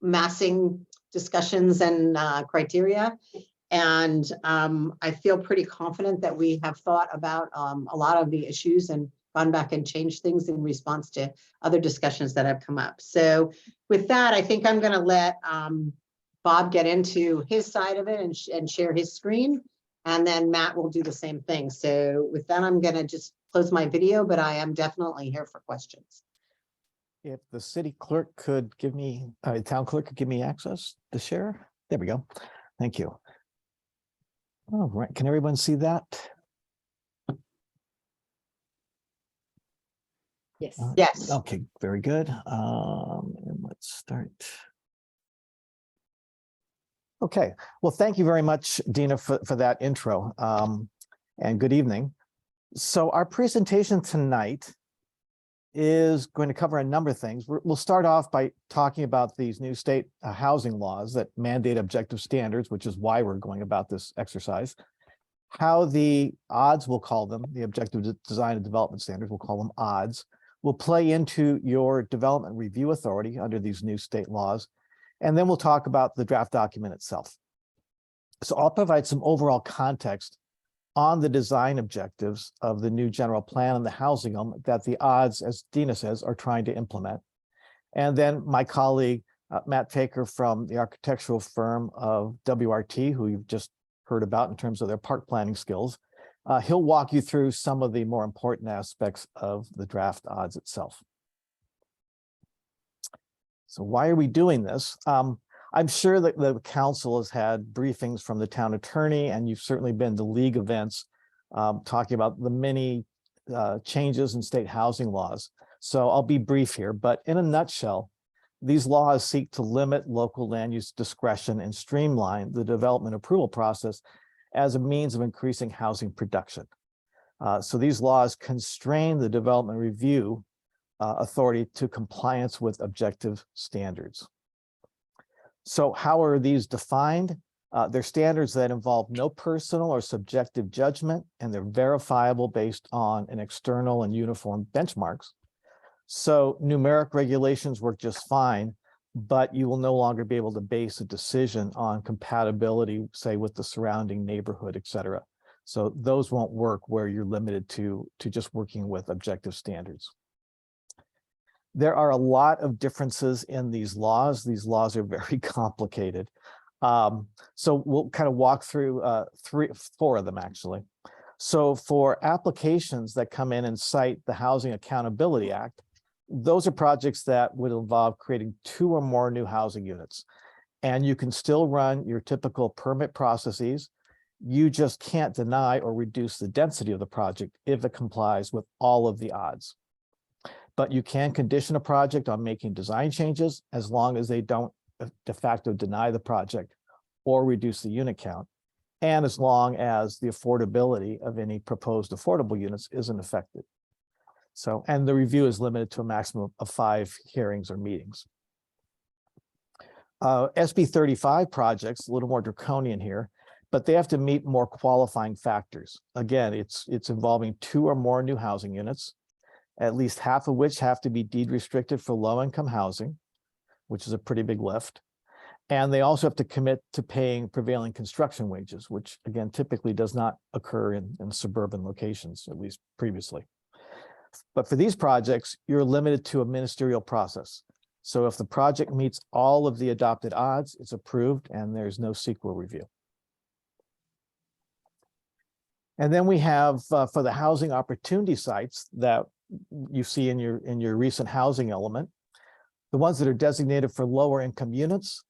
massing discussions and criteria. And I feel pretty confident that we have thought about a lot of the issues and gone back and changed things in response to other discussions that have come up. So with that, I think I'm going to let Bob get into his side of it and share his screen. And then Matt will do the same thing. So with that, I'm going to just close my video, but I am definitely here for questions. If the city clerk could give me, town clerk could give me access to share. There we go. Thank you. All right, can everyone see that? Yes. Yes. Okay, very good. And let's start. Okay, well, thank you very much, Dina, for that intro, and good evening. So our presentation tonight is going to cover a number of things. We'll start off by talking about these new state housing laws that mandate objective standards, which is why we're going about this exercise. How the odds, we'll call them, the objective design and development standards, we'll call them odds, will play into your development review authority under these new state laws. And then we'll talk about the draft document itself. So I'll provide some overall context on the design objectives of the new general plan and the housing element that the odds, as Dina says, are trying to implement. And then my colleague, Matt Faker from the architectural firm of WRT, who you've just heard about in terms of their park planning skills, he'll walk you through some of the more important aspects of the draft odds itself. So why are we doing this? I'm sure that the council has had briefings from the town attorney, and you've certainly been to league events talking about the many changes in state housing laws. So I'll be brief here, but in a nutshell, these laws seek to limit local land use discretion and streamline the development approval process as a means of increasing housing production. So these laws constrain the development review authority to compliance with objective standards. So how are these defined? They're standards that involve no personal or subjective judgment, and they're verifiable based on an external and uniform benchmarks. So numeric regulations work just fine, but you will no longer be able to base a decision on compatibility, say, with the surrounding neighborhood, et cetera. So those won't work where you're limited to just working with objective standards. There are a lot of differences in these laws. These laws are very complicated. So we'll kind of walk through four of them, actually. So for applications that come in and cite the Housing Accountability Act, those are projects that would involve creating 2 or more new housing units. And you can still run your typical permit processes. You just can't deny or reduce the density of the project if it complies with all of the odds. But you can condition a project on making design changes as long as they don't de facto deny the project or reduce the unit count, and as long as the affordability of any proposed affordable units isn't affected. So, and the review is limited to a maximum of 5 hearings or meetings. SB 35 projects, a little more draconian here, but they have to meet more qualifying factors. Again, it's involving 2 or more new housing units, at least half of which have to be deed restricted for low-income housing, which is a pretty big lift. And they also have to commit to paying prevailing construction wages, which again, typically does not occur in suburban locations, at least previously. But for these projects, you're limited to a ministerial process. So if the project meets all of the adopted odds, it's approved and there's no sequel review. And then we have for the housing opportunity sites that you see in your recent housing element, the ones that are designated for lower income units.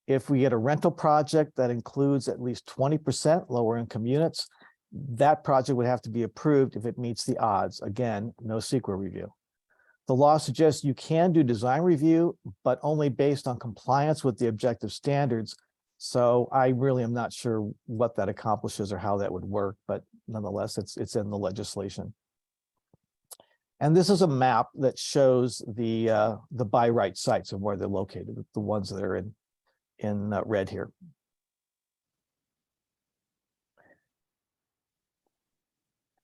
If we get a rental project that includes at least 20% lower income units, that project would have to be approved if it meets the odds. Again, no secret review. The law suggests you can do design review, but only based on compliance with the objective standards. So I really am not sure what that accomplishes or how that would work, but nonetheless, it's in the legislation. And this is a map that shows the by right sites and where they're located, the ones that are in red here.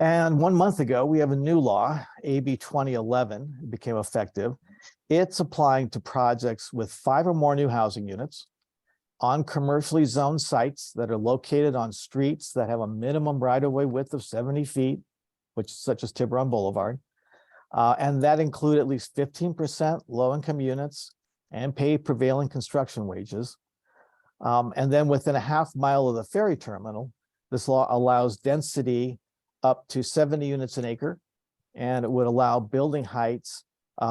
And 1 month ago, we have a new law, AB 2011, became effective. It's applying to projects with 5 or more new housing units on commercially zoned sites that are located on streets that have a minimum right-of-way width of 70 feet, which such as Tiburon Boulevard. And that include at least 15% low-income units and pay prevailing construction wages. And then within a half mile of the ferry terminal, this law allows density up to 70 units an acre, and it would allow building heights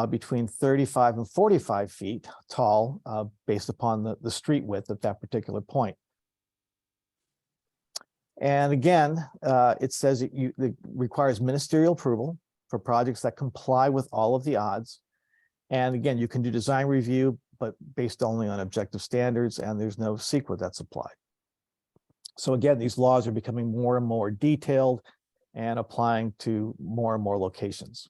between 35 and 45 feet tall based upon the street width at that particular point. And again, it says it requires ministerial approval for projects that comply with all of the odds. And again, you can do design review, but based only on objective standards, and there's no CEQA that's applied. So again, these laws are becoming more and more detailed and applying to more and more locations.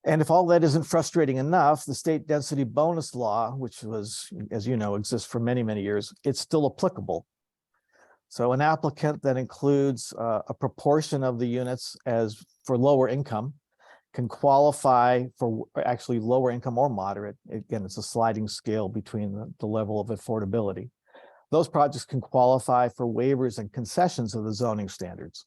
And if all that isn't frustrating enough, the state density bonus law, which was, as you know, exists for many, many years, it's still applicable. So an applicant that includes a proportion of the units as for lower income can qualify for actually lower income or moderate. Again, it's a sliding scale between the level of affordability. Those projects can qualify for waivers and concessions of the zoning standards.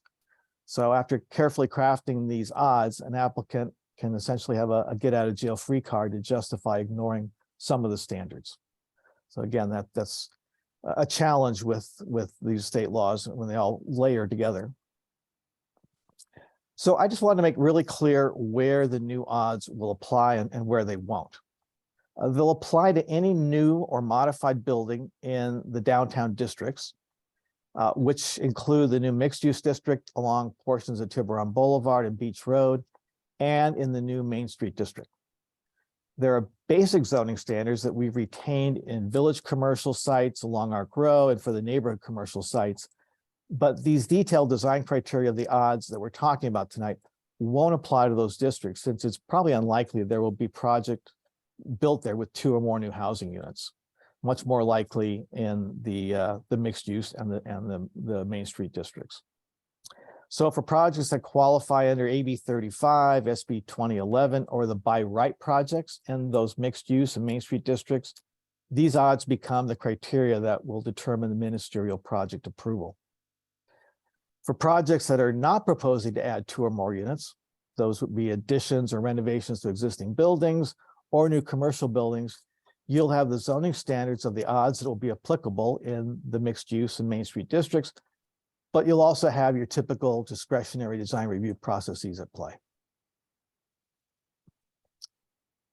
So after carefully crafting these odds, an applicant can essentially have a get out of jail free card to justify ignoring some of the standards. So again, that's a challenge with these state laws when they all layer together. So I just wanted to make really clear where the new odds will apply and where they won't. They'll apply to any new or modified building in the downtown districts, which include the new mixed-use district along portions of Tiburon Boulevard and Beach Road, and in the new Main Street district. There are basic zoning standards that we've retained in village commercial sites along Arc Row and for the neighborhood commercial sites. But these detailed design criteria of the odds that we're talking about tonight won't apply to those districts, since it's probably unlikely there will be project built there with 2 or more new housing units. Much more likely in the mixed use and the Main Street districts. So for projects that qualify under AB 35, SB 2011, or the by right projects and those mixed use and Main Street districts, these odds become the criteria that will determine the ministerial project approval. For projects that are not proposing to add 2 or more units, those would be additions or renovations to existing buildings or new commercial buildings, you'll have the zoning standards of the odds that will be applicable in the mixed use and Main Street districts, but you'll also have your typical discretionary design review processes at play.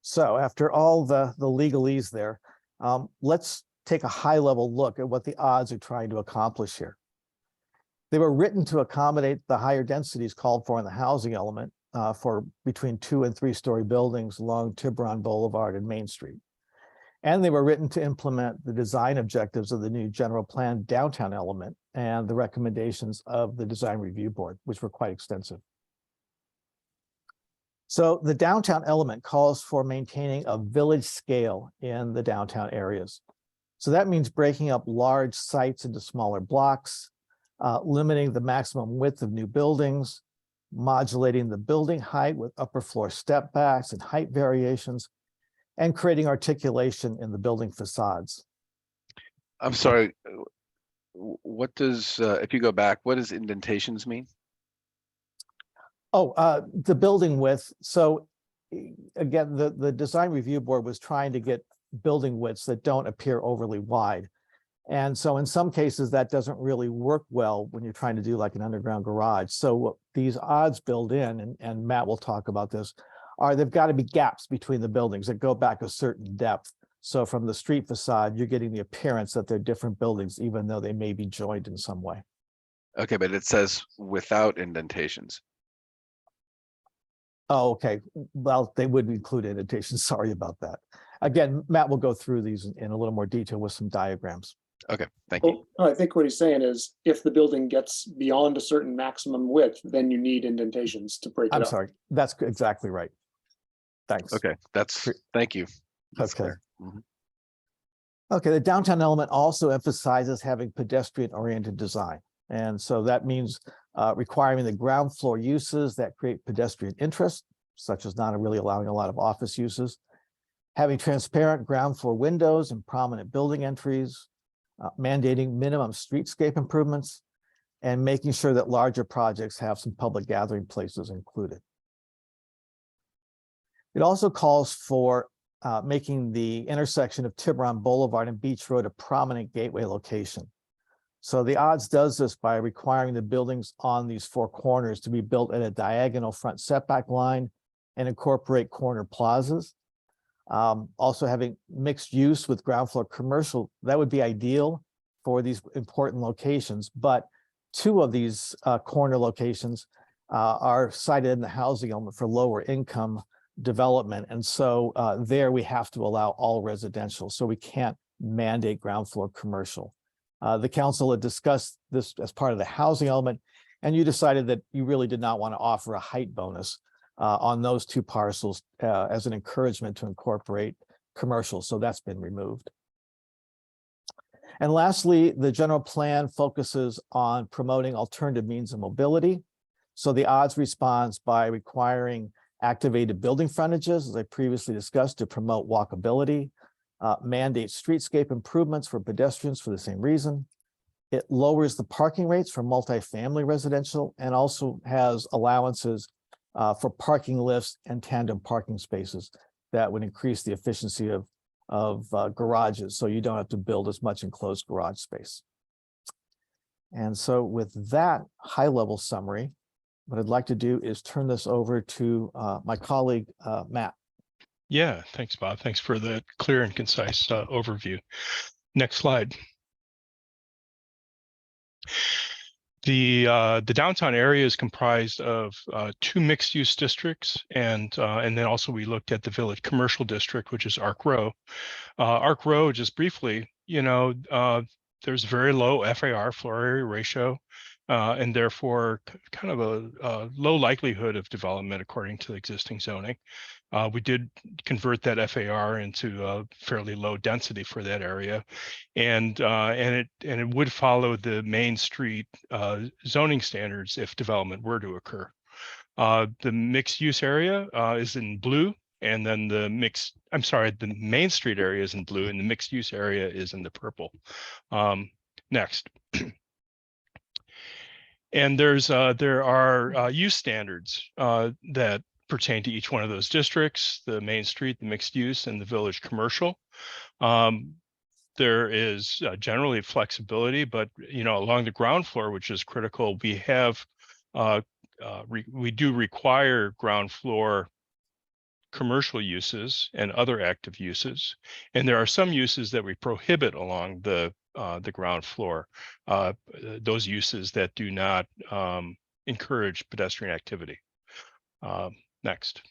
So after all the legalese there, let's take a high level look at what the odds are trying to accomplish here. They were written to accommodate the higher densities called for in the housing element for between 2- and 3-story buildings along Tiburon Boulevard and Main Street. And they were written to implement the design objectives of the new general plan downtown element and the recommendations of the design review board, which were quite extensive. So the downtown element calls for maintaining a village scale in the downtown areas. So that means breaking up large sites into smaller blocks, limiting the maximum width of new buildings, modulating the building height with upper floor step backs and height variations, and creating articulation in the building facades. I'm sorry, what does, if you go back, what does indentations mean? Oh, the building width. So again, the design review board was trying to get building widths that don't appear overly wide. And so in some cases that doesn't really work well when you're trying to do like an underground garage. So these odds built in, and Matt will talk about this, are they've got to be gaps between the buildings that go back a certain depth. So from the street facade, you're getting the appearance that they're different buildings, even though they may be joined in some way. Okay, but it says without indentations. Oh, okay. Well, they would include indentations. Sorry about that. Again, Matt will go through these in a little more detail with some diagrams. Okay, thank you. Well, I think what he's saying is if the building gets beyond a certain maximum width, then you need indentations to break it I'm up. sorry. That's exactly right. Thanks. Okay, thank you. That's Okay. clear. Mhm. Okay, the downtown element also emphasizes having pedestrian-oriented design. And so that means requiring the ground floor uses that create pedestrian interest, such as not really allowing a lot of office uses, having transparent ground floor windows and prominent building entries, mandating minimum streetscape improvements, and making sure that larger projects have some public gathering places included. It also calls for making the intersection of Tiburon Boulevard and Beach Road a prominent gateway location. So the odds does this by requiring the buildings on these four corners to be built at a diagonal front setback line and incorporate corner plazas. Also having mixed use with ground floor commercial, that would be ideal for these important locations. But two of these corner locations are cited in the housing element for lower income development. And so there we have to allow all residential. So we can't mandate ground floor commercial. The council had discussed this as part of the housing element, and you decided that you really did not want to offer a height bonus on those two parcels as an encouragement to incorporate commercial. So that's been removed. And lastly, the general plan focuses on promoting alternative means of mobility. So the odds responds by requiring activated building frontages, as I previously discussed, to promote walkability, mandate streetscape improvements for pedestrians for the same reason. It lowers the parking rates for multifamily residential and also has allowances for parking lifts and tandem parking spaces that would increase the efficiency of garages, so you don't have to build as much enclosed garage space. And so with that high-level summary, what I'd like to do is turn this over to my colleague, Matt. Yeah, thanks, Bob. Thanks for the clear and concise overview. Next slide. The downtown area is comprised of two mixed-use districts, and then also we looked at the village commercial district, which is Arc Row. Arc Row, just briefly, there's very low FAR, floor area ratio, and therefore kind of a low likelihood of development according to the existing zoning. We did convert that FAR into a fairly low density for that area, and it would follow the Main Street zoning standards if development were to occur. The mixed use area is in blue, and then the Main Street area is in blue, and the mixed use area is in the purple. Next. And there are use standards that pertain to each one of those districts: the Main Street, the mixed use, and the village commercial. There is generally flexibility, but along the ground floor, which is critical, we have we do require ground floor commercial uses and other active uses, and there are some uses that we prohibit along the ground floor, those uses that do not encourage pedestrian activity. Next.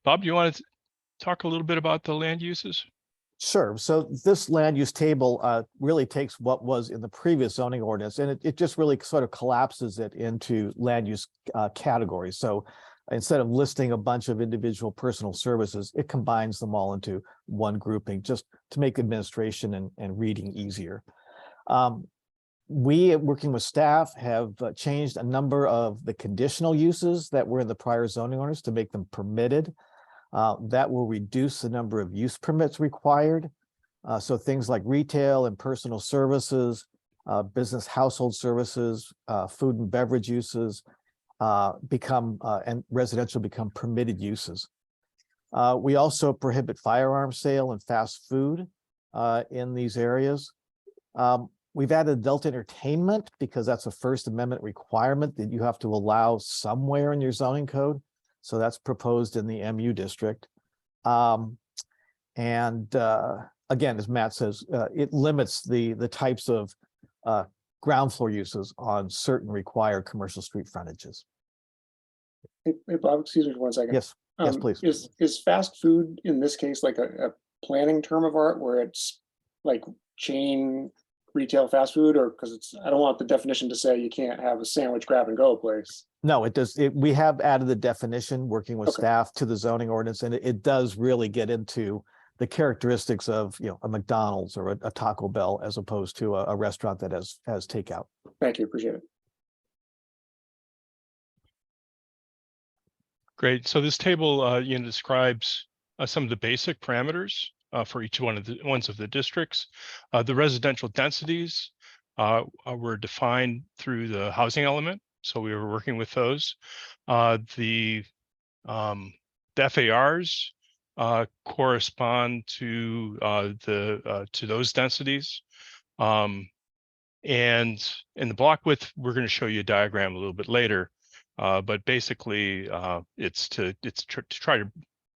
Bob, do you want to talk a little bit about the land uses? Sure. So this land use table really takes what was in the previous zoning ordinance, and it just really sort of collapses it into land use categories. So instead of listing a bunch of individual personal services, it combines them all into one grouping just to make administration and reading easier. We, working with staff, have changed a number of the conditional uses that were in the prior zoning orders to make them permitted. That will reduce the number of use permits required. So things like retail and personal services, business household services, food and beverage uses and residential become permitted uses. We also prohibit firearm sale and fast food in these areas. We've added adult entertainment because that's a First Amendment requirement that you have to allow somewhere in your zoning code. So that's proposed in the MU district. Again, as Matt says, it limits the types of ground floor uses on certain required commercial street frontages. Hey, Bob, excuse me for 1 second. Yes, yes, please. Is fast food in this case like a planning term of art where it's like chain retail fast food, or because I don't want the definition to say you can't have a sandwich grab and go place. No, it does. We have added the definition working with Okay. staff to the zoning ordinance, and it does really get into the characteristics of, you know, a McDonald's or a Taco Bell as opposed to a restaurant that has takeout. Thank you, appreciate it. Great. So this table, describes some of the basic parameters for each one of the districts. The residential densities were defined through the housing element, so we were working with those. The FARs correspond to those densities. And in the block width, we're going to show you a diagram a little bit later. But basically, it's to try to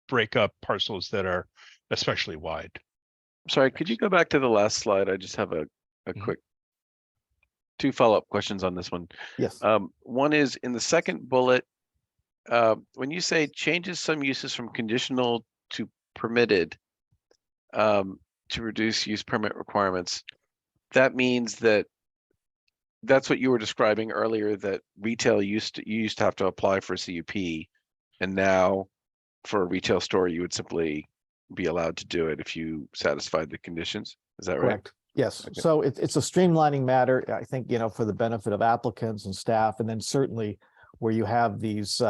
break up parcels that are especially wide. Sorry, could you go back to the last slide? I just have a quick 2 follow-up questions on this one. Yes. One is in the second bullet, when you say changes some uses from conditional to permitted to reduce use permit requirements, that means that's what you were describing earlier, that retail you used to have to apply for a CUP, and now for a retail store you would simply be allowed to do it if you satisfied the conditions. Is that right? Correct. Yes. Okay. So it's a streamlining matter, I think, for the benefit of applicants and staff, and then certainly where you have these,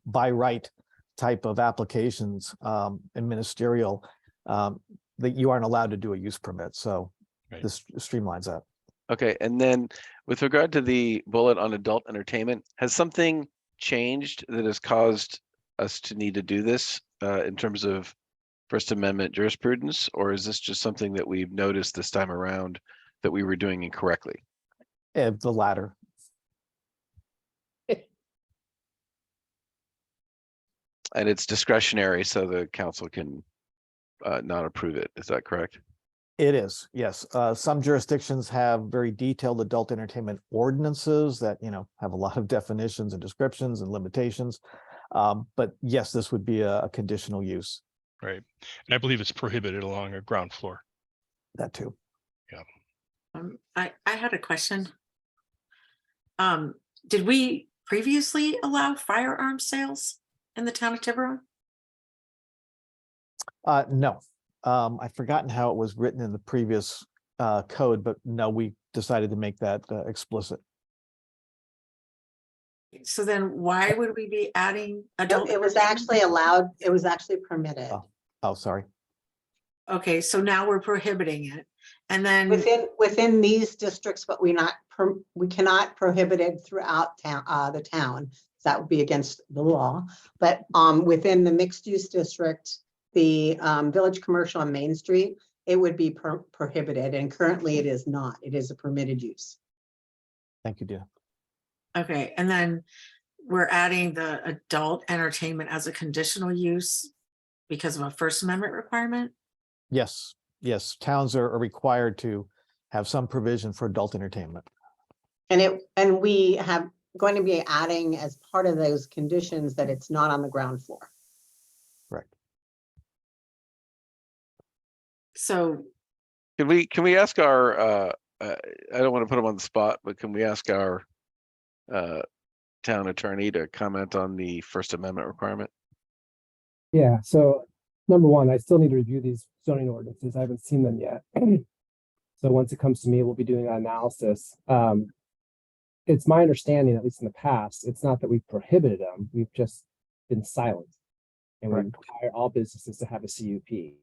by right type of applications and ministerial, that you aren't allowed to do a use permit. So this streamlines that. Okay, and then with regard to the bullet on adult entertainment, has something changed that has caused us to need to do this in terms of First Amendment jurisprudence, or is this just something that we've noticed this time around that we were doing incorrectly? The latter. And it's discretionary, so the council can not approve it. Is that correct? It is, yes. Some jurisdictions have very detailed adult entertainment ordinances that, have a lot of definitions and descriptions and limitations. But yes, this would be a conditional use. Right. And I believe it's prohibited along a ground floor. That too. Yeah. I had a question. Did we previously allow firearm sales in the town of Tiburon? No. I've forgotten how it was written in the previous code, but no, we decided to make that explicit. So then why would we be adding adult? It was actually allowed, it was actually permitted. Oh, sorry. Okay, so now we're prohibiting it. And then Within these districts, but we cannot prohibit it throughout the town. That would be against the law. But within the mixed use district, the Village Commercial on Main Street, it would be prohibited, and currently it is not. It is a permitted use. Thank you, Dina. okay, and then we're adding the adult entertainment as a conditional use because of a First Amendment requirement? Yes, yes. Towns are required to have some provision for adult entertainment. And we have going to be adding as part of those conditions that it's not on the ground floor. Correct. So Can we ask our, I don't want to put them on the spot, but can we ask our town attorney to comment on the First Amendment requirement? Yeah, so number one, I still need to review these zoning ordinances. I haven't seen them yet. So once it comes to me, we'll be doing that analysis. It's my understanding, at least in the past, it's not that we've prohibited them, we've just been silent. And we require all businesses to have a CUP.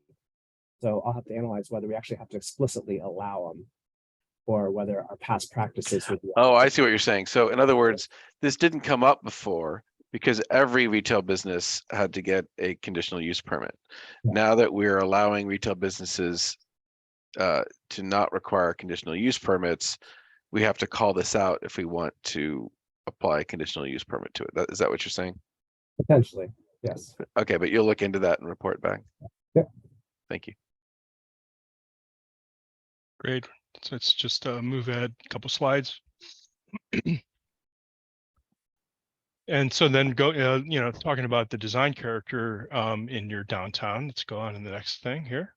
So I'll have to analyze whether we actually have to explicitly allow them or whether our past practices would be. Oh, I see what you're saying. So in other words, this didn't come up before because every retail business had to get a conditional use permit. Yeah. Now that we're allowing retail businesses to not require conditional use permits, we have to call this out if we want to apply a conditional use permit to it. Is that what you're saying? Potentially, yes. Okay, but you'll look into that and report back. Yeah. Thank you. Great. So let's just move ahead a couple slides. And so then go, talking about the design character in your downtown. Let's go on to the next thing here.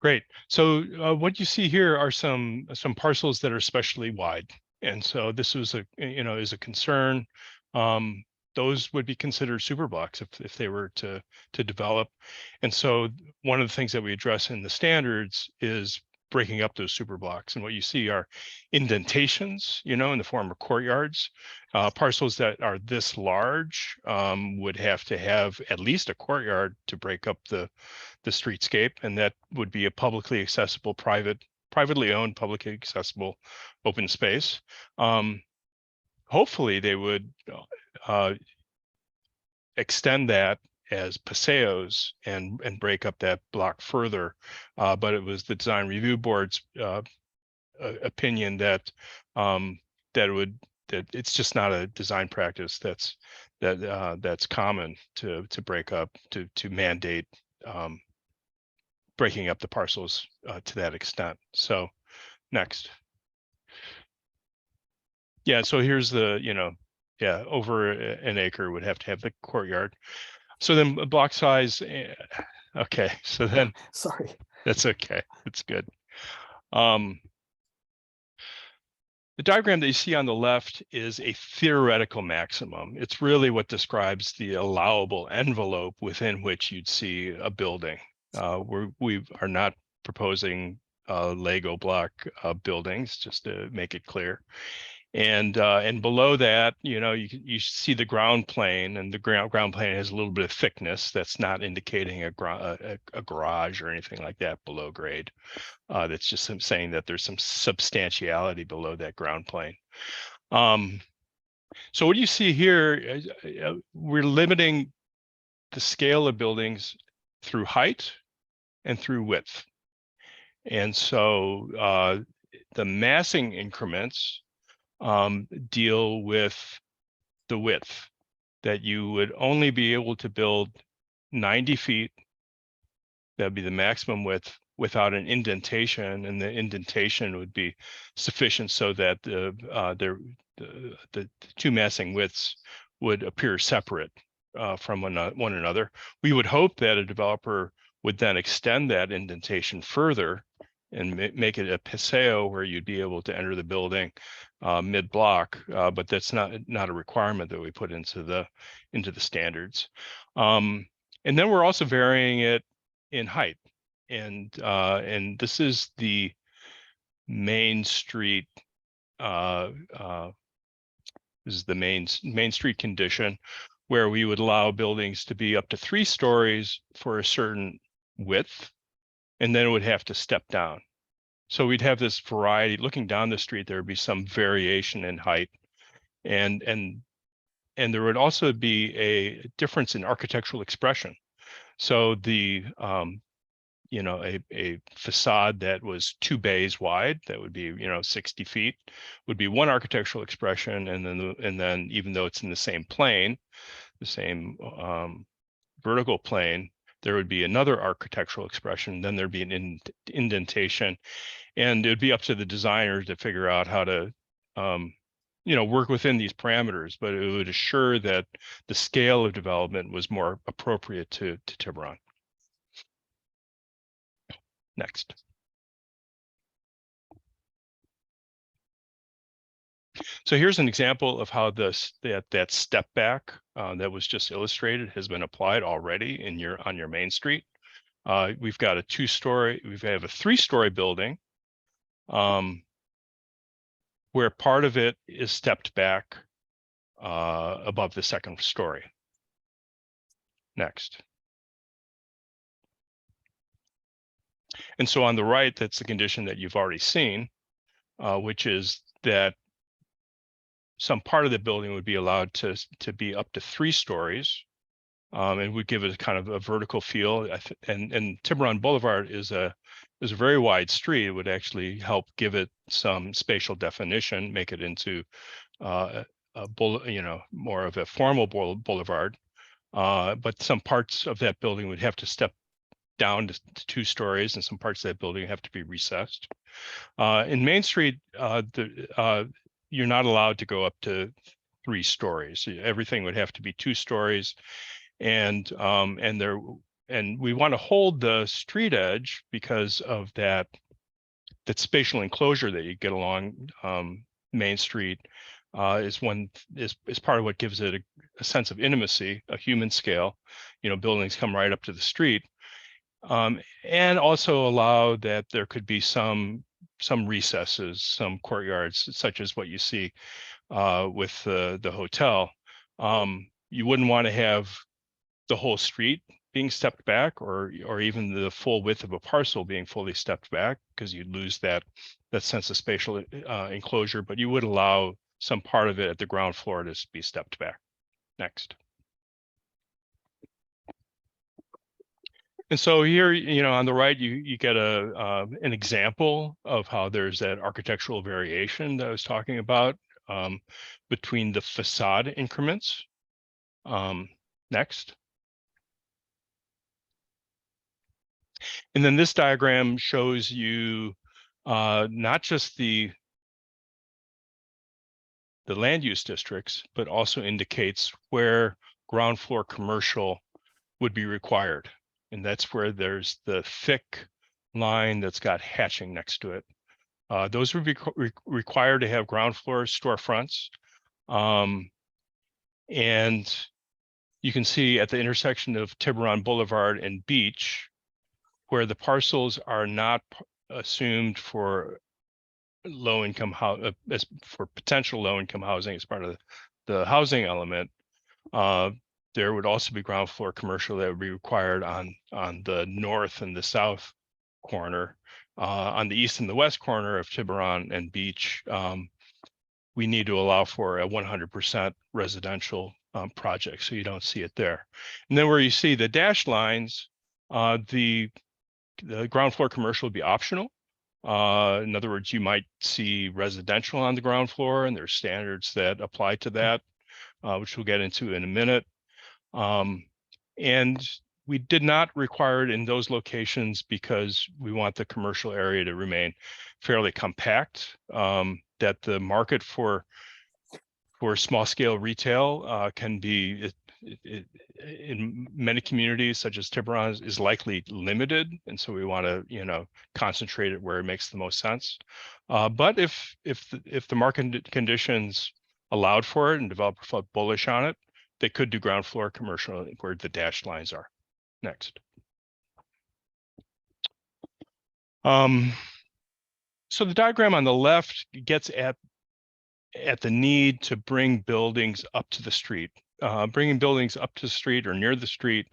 Great. So what you see here are some parcels that are especially wide. And so this was is a concern. Those would be considered super blocks if they were to develop. And so one of the things that we address in the standards is breaking up those super blocks. And what you see are indentations, in the form of courtyards. Parcels that are this large would have to have at least a courtyard to break up the streetscape, and that would be a publicly accessible, privately owned, publicly accessible open space. Hopefully they would extend that as paseos and break up that block further. But it was the design review board's opinion that that it's just not a design practice that's common to break up, to mandate breaking up the parcels to that extent. So next. Yeah, so here's the, over an acre would have to have the courtyard. So then block size, okay, so then. Sorry. That's okay, it's good. The diagram that you see on the left is a theoretical maximum. It's really what describes the allowable envelope within which you'd see a building. We are not proposing Lego block buildings, just to make it clear. And below that, you see the ground plane, and the ground plane has a little bit of thickness. That's not indicating a garage or anything like that below grade. That's just saying that there's some substantiality below that ground plane. So what do you see here? We're limiting the scale of buildings through height and through width. And so the massing increments deal with the width, that you would only be able to build 90 feet. That'd be the maximum width without an indentation, and the indentation would be sufficient so that the two massing widths would appear separate from one another. We would hope that a developer would then extend that indentation further and make it a paseo where you'd be able to enter the building mid-block, but that's not a requirement that we put into the standards. And then we're also varying it in height, and this is the Main Street. This is the Main Street condition, where we would allow buildings to be up to 3 stories for a certain width, and then it would have to step down. So we'd have this variety. Looking down the street, there would be some variation in height, and there would also be a difference in architectural expression. So the a facade that was 2 bays wide, that would be 60 feet, would be one architectural expression, and then even though it's in the same plane, the same vertical plane, there would be another architectural expression. Then there'd be an indentation, and it would be up to the designer to figure out how to work within these parameters, but it would assure that the scale of development was more appropriate to Tiburon. Next. So here's an example of how that step back that was just illustrated has been applied already on your main street. We've got a 2-story, we have a 3-story building where part of it is stepped back above the 2nd story. Next. And so on the right, that's the condition that you've already seen, which is that some part of the building would be allowed to be up to 3 stories, and would give it kind of a vertical feel. And Tiburon Boulevard is a very wide street. It would actually help give it some spatial definition, make it into more of a formal boulevard. But some parts of that building would have to step down to 2 stories, and some parts of that building have to be recessed. In Main Street, you're not allowed to go up to 3 stories. Everything would have to be 2 stories, and we want to hold the street edge because of that spatial enclosure that you get along Main Street. Is part of what gives it a sense of intimacy, a human scale. Buildings come right up to the street, and also allow that there could be some recesses, some courtyards, such as what you see with the hotel. You wouldn't want to have the whole street being stepped back, or even the full width of a parcel being fully stepped back, because you'd lose that sense of spatial enclosure. But you would allow some part of it at the ground floor to be stepped back. Next. And so here, on the right, you get an example of how there's that architectural variation that I was talking about between the facade increments. Next. And then this diagram shows you not just the land use districts, but also indicates where ground floor commercial would be required. And that's where there's the thick line that's got hatching next to it. Those would be required to have ground floor storefronts. And you can see at the intersection of Tiburon Boulevard and Beach, where the parcels are not assumed for for potential low-income housing as part of the housing element, there would also be ground floor commercial that would be required on the north and the south corner. On the east and the west corner of Tiburon and Beach, we need to allow for a 100% residential project, so you don't see it there. And then where you see the dashed lines, the ground floor commercial would be optional. In other words, you might see residential on the ground floor, and there's standards that apply to that, which we'll get into in a minute. And we did not require it in those locations because we want the commercial area to remain fairly compact, that the market for small scale retail can be in many communities such as Tiburon is likely limited, and so we want to concentrate it where it makes the most sense. But if the market conditions allowed for it and developers felt bullish on it, they could do ground floor commercial where the dashed lines are. Next. So the diagram on the left gets at the need to bring buildings up to the street. Bringing buildings up to the street or near the street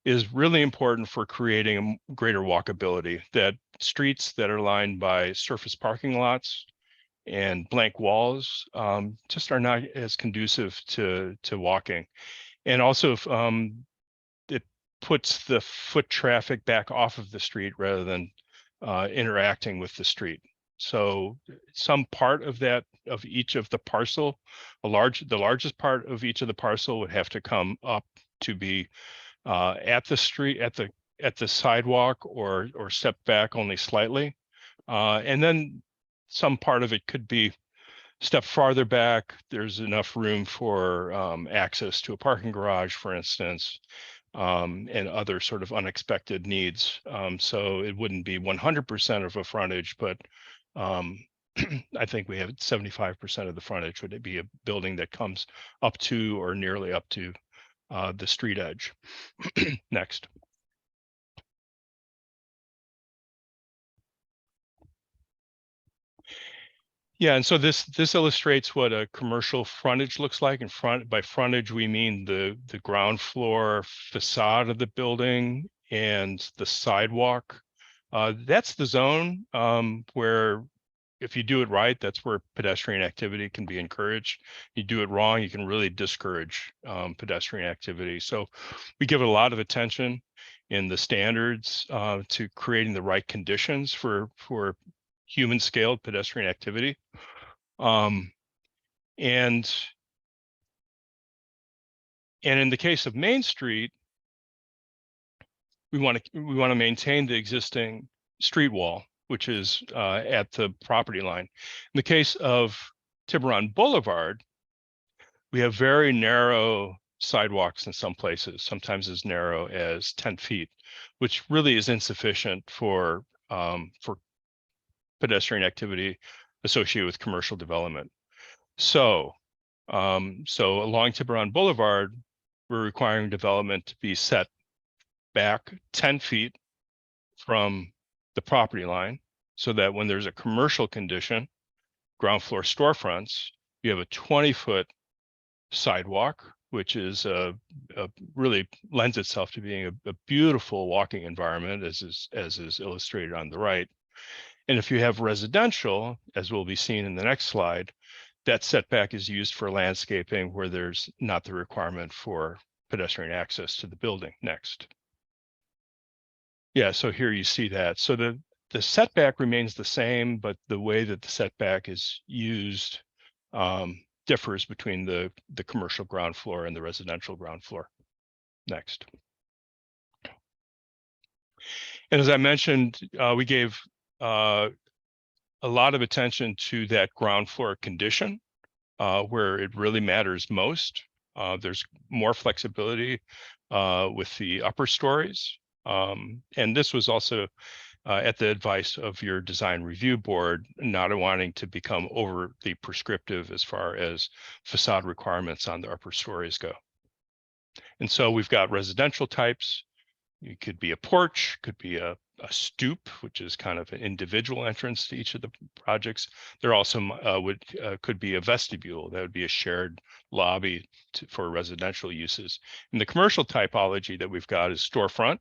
is really important for creating a greater walkability. That streets that are lined by surface parking lots and blank walls just are not as conducive to walking. And also it puts the foot traffic back off of the street rather than interacting with the street. So some part of each of the parcel, the largest part of each of the parcel would have to come up to be at the street, at the sidewalk, or step back only slightly. And then some part of it could be step farther back. There's enough room for access to a parking garage, for instance. and other sort of unexpected needs. So it wouldn't be 100% of a frontage, but I think we have 75% of the frontage would it be a building that comes up to or nearly up to the street edge. Next. Yeah, and so this illustrates what a commercial frontage looks like. In front, by frontage, we mean the ground floor facade of the building and the sidewalk. That's the zone where, if you do it right, that's where pedestrian activity can be encouraged. You do it wrong, you can really discourage pedestrian activity. So we give it a lot of attention in the standards to creating the right conditions for human scaled pedestrian activity. And in the case of Main Street, we want to maintain the existing street wall, which is at the property line. In the case of Tiburon Boulevard, we have very narrow sidewalks in some places, sometimes as narrow as 10 feet, which really is insufficient for pedestrian activity associated with commercial development. So along Tiburon Boulevard, we're requiring development to be set back 10 feet from the property line, so that when there's a commercial condition, ground floor storefronts, you have a 20-foot sidewalk, which is really lends itself to being a beautiful walking environment, as is illustrated on the right. And if you have residential, as will be seen in the next slide, that setback is used for landscaping where there's not the requirement for pedestrian access to the building. Next. Yeah, so here you see that. So the setback remains the same, but the way that the setback is used differs between the commercial ground floor and the residential ground floor. Next. And as I mentioned, we gave a lot of attention to that ground floor condition where it really matters most. There's more flexibility with the upper stories. And this was also at the advice of your design review board, not wanting to become overly prescriptive as far as facade requirements on the upper stories go. And so we've got residential types. It could be a porch, could be a stoop, which is kind of an individual entrance to each of the projects. There also could be a vestibule. That would be a shared lobby for residential uses. And the commercial typology that we've got is storefront.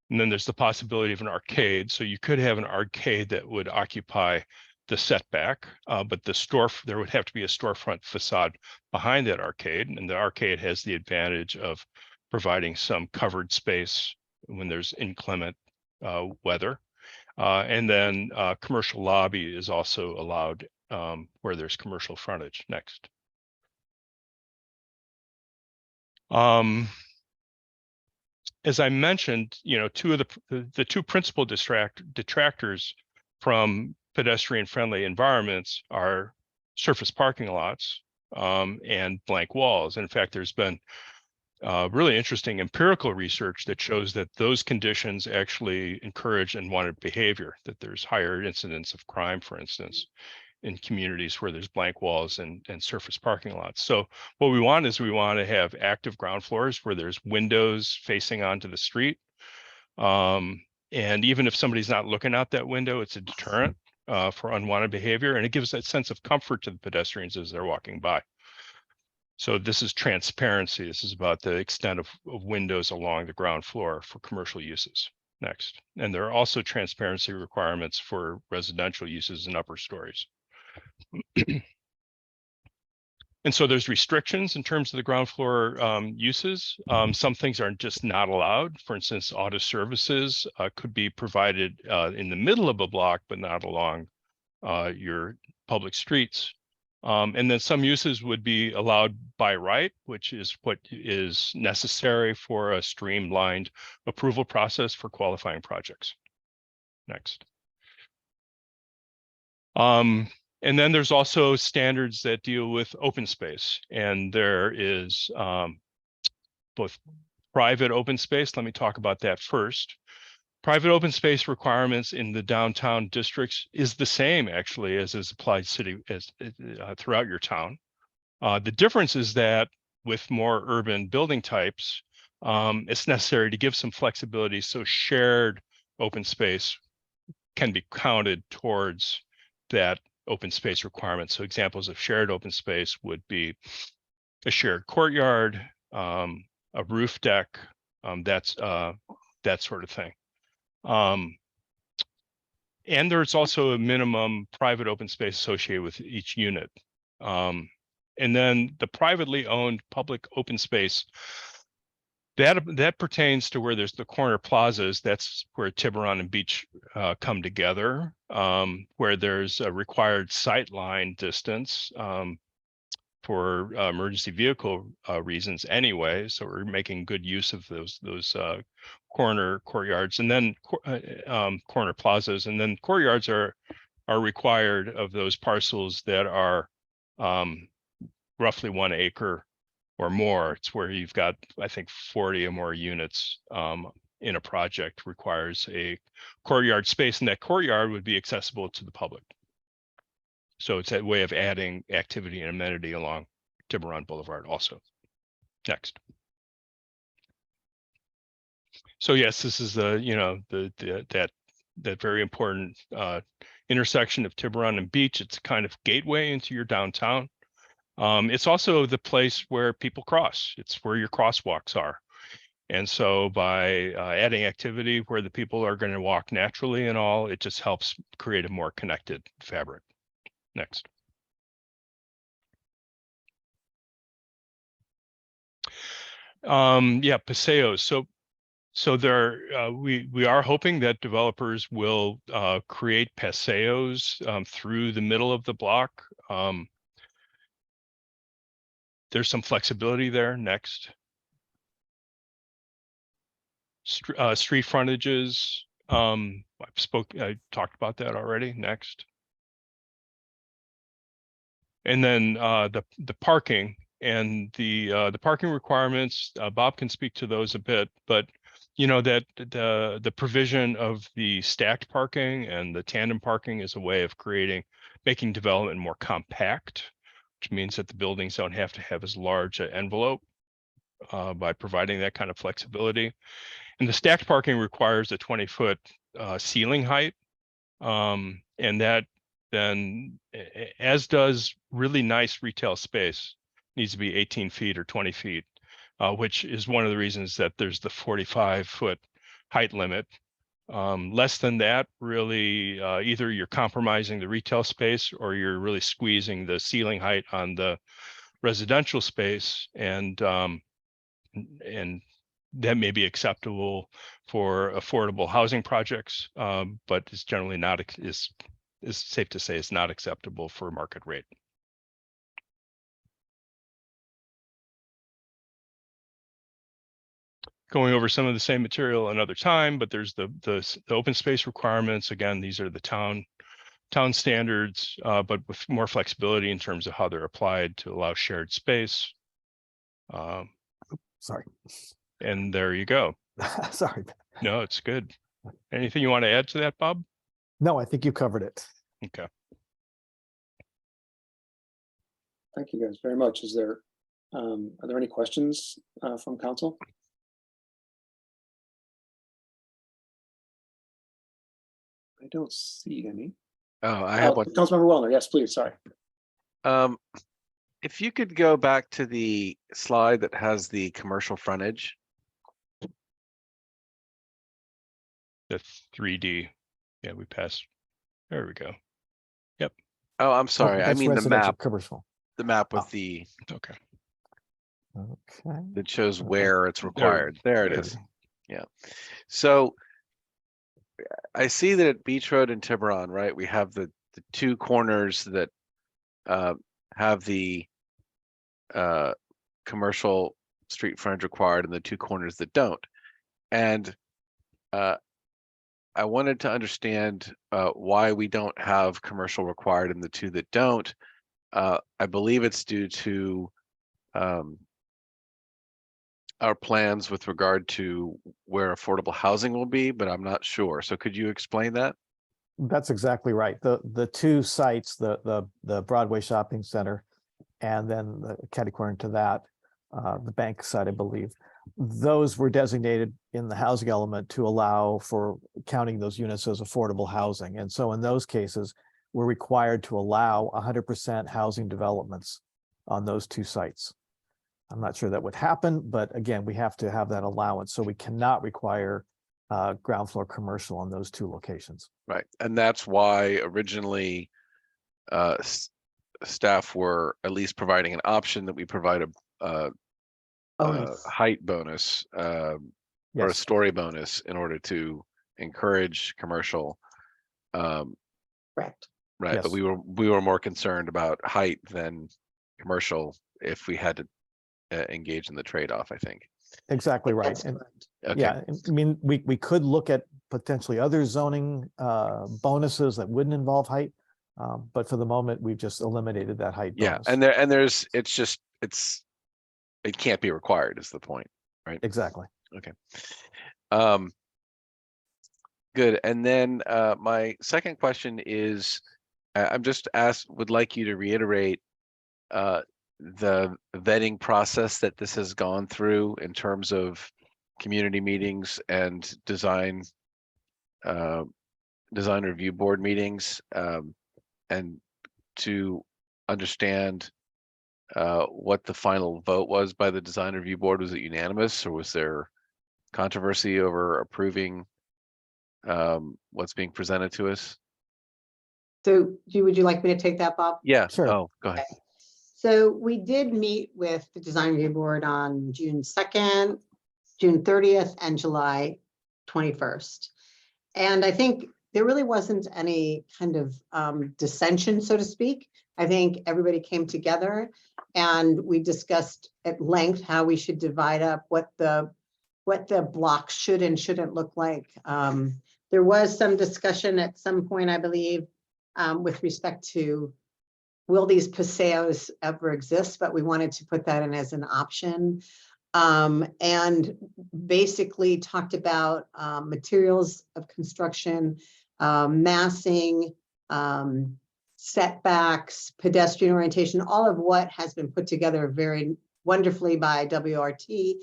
And then there's the possibility of an arcade. So you could have an arcade that would occupy the setback, but there would have to be a storefront facade behind that arcade. And the arcade has the advantage of providing some covered space when there's inclement weather. And then commercial lobby is also allowed where there's commercial frontage. Next. As I mentioned, two of the two principal detractors from pedestrian-friendly environments are surface parking lots and blank walls. And in fact, there's been really interesting empirical research that shows that those conditions actually encourage unwanted behavior, that there's higher incidence of crime, for instance, in communities where there's blank walls and surface parking lots. So what we want to have active ground floors where there's windows facing onto the street. And even if somebody's not looking out that window, it's a deterrent for unwanted behavior. And it gives that sense of comfort to the pedestrians as they're walking by. So this is transparency. This is about the extent of windows along the ground floor for commercial uses. Next. And there are also transparency requirements for residential uses in upper stories. And so there's restrictions in terms of the ground floor uses. Some things are just not allowed. For instance, auto services could be provided in the middle of a block, but not along your public streets. And then some uses would be allowed by right, which is what is necessary for a streamlined approval process for qualifying projects. Next. And then there's also standards that deal with open space, and there is both private open space. Let me talk about that first. Private open space requirements in the downtown districts is the same actually as is applied throughout your town. The difference is that with more urban building types, it's necessary to give some flexibility so shared open space can be counted towards that open space requirement. So examples of shared open space would be a shared courtyard, a roof deck, that sort of thing. And there's also a minimum private open space associated with each unit. And then the privately owned public open space, that pertains to where there's the corner plazas. That's where Tiburon and Beach come together, where there's a required sight line distance for emergency vehicle reasons anyway. So we're making good use of those corner courtyards, and then corner plazas, and then courtyards are required of those parcels that are roughly 1 acre or more. It's where you've got, I think, 40 or more units in a project requires a courtyard space, and that courtyard would be accessible to the public. So it's a way of adding activity and amenity along Tiburon Boulevard also. Next. So yes, this is the, you know, that very important intersection of Tiburon and Beach. It's kind of gateway into your downtown. It's also the place where people cross. It's where your crosswalks are. And so by adding activity where the people are going to walk naturally and all, it just helps create a more connected fabric. Next. Yeah, paseos. So there, we are hoping that developers will create paseos through the middle of the block. There's some flexibility there. Next. Street frontages. I talked about that already. Next. And then the parking and the parking requirements. Bob can speak to those a bit, but you know that the provision of the stacked parking and the tandem parking is a way of making development more compact, which means that the buildings don't have to have as large an envelope by providing that kind of flexibility. And the stacked parking requires a 20-foot ceiling height, and that then, as does really nice retail space, needs to be 18 feet or 20 feet, which is one of the reasons that there's the 45-foot height limit. Less than that, really, either you're compromising the retail space or you're really squeezing the ceiling height on the residential space, and that may be acceptable for affordable housing projects, but it's generally not, is safe to say it's not acceptable for market rate. Going over some of the same material another time, but there's the open space requirements. Again, these are the town standards, but with more flexibility in terms of how they're applied to allow shared space. Sorry. And there you go. Sorry. No, it's good. Anything you want to add to that, Bob? No, I think you covered it. Okay. Thank you guys very much. Are there any questions from council? I don't see any. Oh, I have one. Councilmember Wellner, yes, please, sorry. If you could go back to the slide that has the commercial frontage. The 3D. Yeah, we passed. There we go. Yep. Oh, I'm sorry. I mean the map. Commercial. The map with the. Okay. Okay. That shows where it's required. There it is. Yeah. So I see that at Beach Road and Tiburon, right, we have the two corners that have the commercial street frontage required and the two corners that don't. And I wanted to understand why we don't have commercial required in the two that don't. I believe it's due to our plans with regard to where affordable housing will be, but I'm not sure. So could you explain that? That's exactly right. The two sites, the Broadway Shopping Center and then the catty corner to that, the bank site, I believe, those were designated in the housing element to allow for counting those units as affordable housing. And so in those cases, we're required to allow 100% housing developments on those two sites. I'm not sure that would happen, but again, we have to have that allowance. So we cannot require ground floor commercial on those two locations. Right, and that's why originally staff were at least providing an option that we provide a height bonus or a Yes. story bonus in order to encourage commercial. Correct. Right, Yes. but we were more concerned about height than commercial if we had to engage in the trade-off, I think. Exactly right. That's And correct. Okay. yeah, I mean, we could look at potentially other zoning bonuses that wouldn't involve height. But for the moment, we've just eliminated that height Yeah, bonus. it can't be required is the point, right? Exactly. Okay. Good. And then my second question is, would like you to reiterate the vetting process that this has gone through in terms of community meetings and design review board meetings, and to understand what the final vote was by the design review board. Was it unanimous, or was there controversy over approving what's being presented to us? So would you like me to take that, Bob? Yeah. Sure. Oh, go ahead. Okay. So we did meet with the design review board on June 2nd, June 30th, and July 21st. And I think there really wasn't any kind of dissension, so to speak. I think everybody came together and we discussed at length how we should divide up what the blocks should and shouldn't look like. There was some discussion at some point, I believe, with respect to will these paseos ever exist, but we wanted to put that in as an option. And basically talked about materials of construction, massing, setbacks, pedestrian orientation, all of what has been put together very wonderfully by WRT.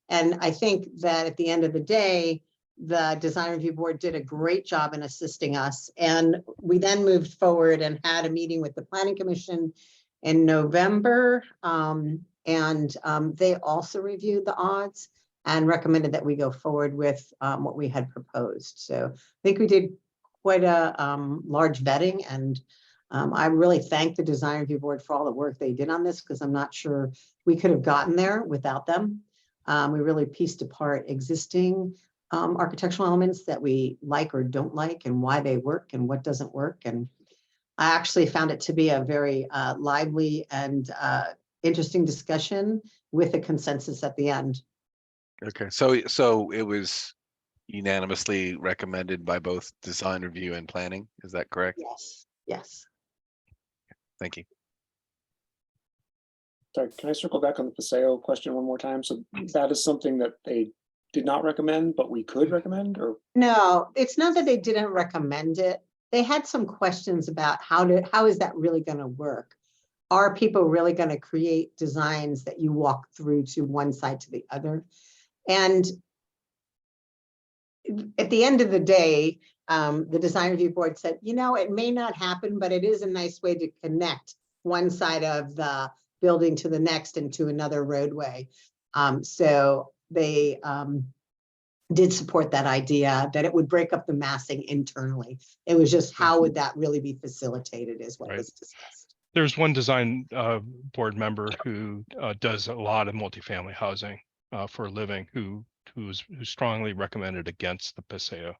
And I think that at the end of the day, the design review board did a great job in assisting us. And we then moved forward and had a meeting with the planning commission in November. They also reviewed the odds and recommended that we go forward with what we had proposed. So I think we did quite a large vetting, and I really thank the design review board for all the work they did on this, because I'm not sure we could have gotten there without them. We really pieced apart existing architectural elements that we like or don't like, and why they work and what doesn't work. And I actually found it to be a very lively and interesting discussion with a consensus at the end. Okay, so it was unanimously recommended by both design review and planning. Is that correct? Yes. Yes. Thank you. Sorry, can I circle back on the Paseo question one more time? So that is something that they did not recommend, but we could recommend, or? No, it's not that they didn't recommend it. They had some questions about how is that really going to work? Are people really going to create designs that you walk through to one side to the other? And at the end of the day, the design review board said, it may not happen, but it is a nice way to connect one side of the building to the next and to another roadway. So they did support that idea that it would break up the massing internally. It was just how would that really be facilitated is what was discussed. There's one design board member who does a lot of multifamily housing for a living who strongly recommended against the Paseo.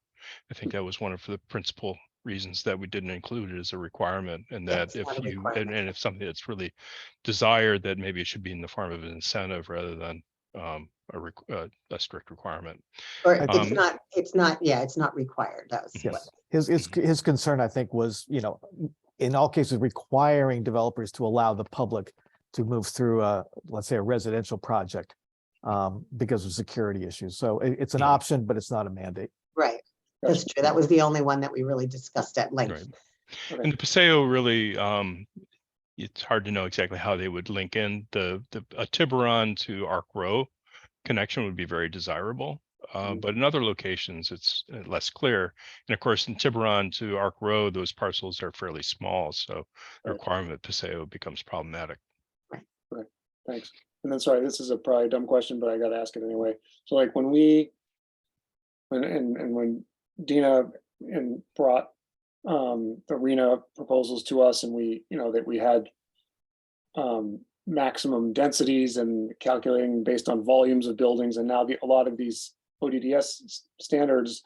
I think that was one of the principal reasons that we didn't include it as a requirement, and that if something that's really desired, that maybe it should be in the form of an incentive rather than a strict requirement. Or it's not required. That was Yes. His concern, I think, was, in all cases, requiring developers to allow the public to move through let's say a residential project. because of security issues. So it's an Yeah. option, but it's not a mandate. Right. That's true. That was the only one that we really discussed at length. Right. Okay. And the Paseo really, it's hard to know exactly how they would link in. A Tiburon to Arc Row connection would be very desirable. But in other locations, it's less clear. And of course, in Tiburon to Arc Row, those parcels are fairly small. So the requirement of Paseo becomes problematic. Right, thanks. And then, sorry, this is a probably dumb question, but I gotta ask it anyway. So like when when Dina brought the arena proposals to us, and we, that we had maximum densities and calculating based on volumes of buildings, and now a lot of these ODDS standards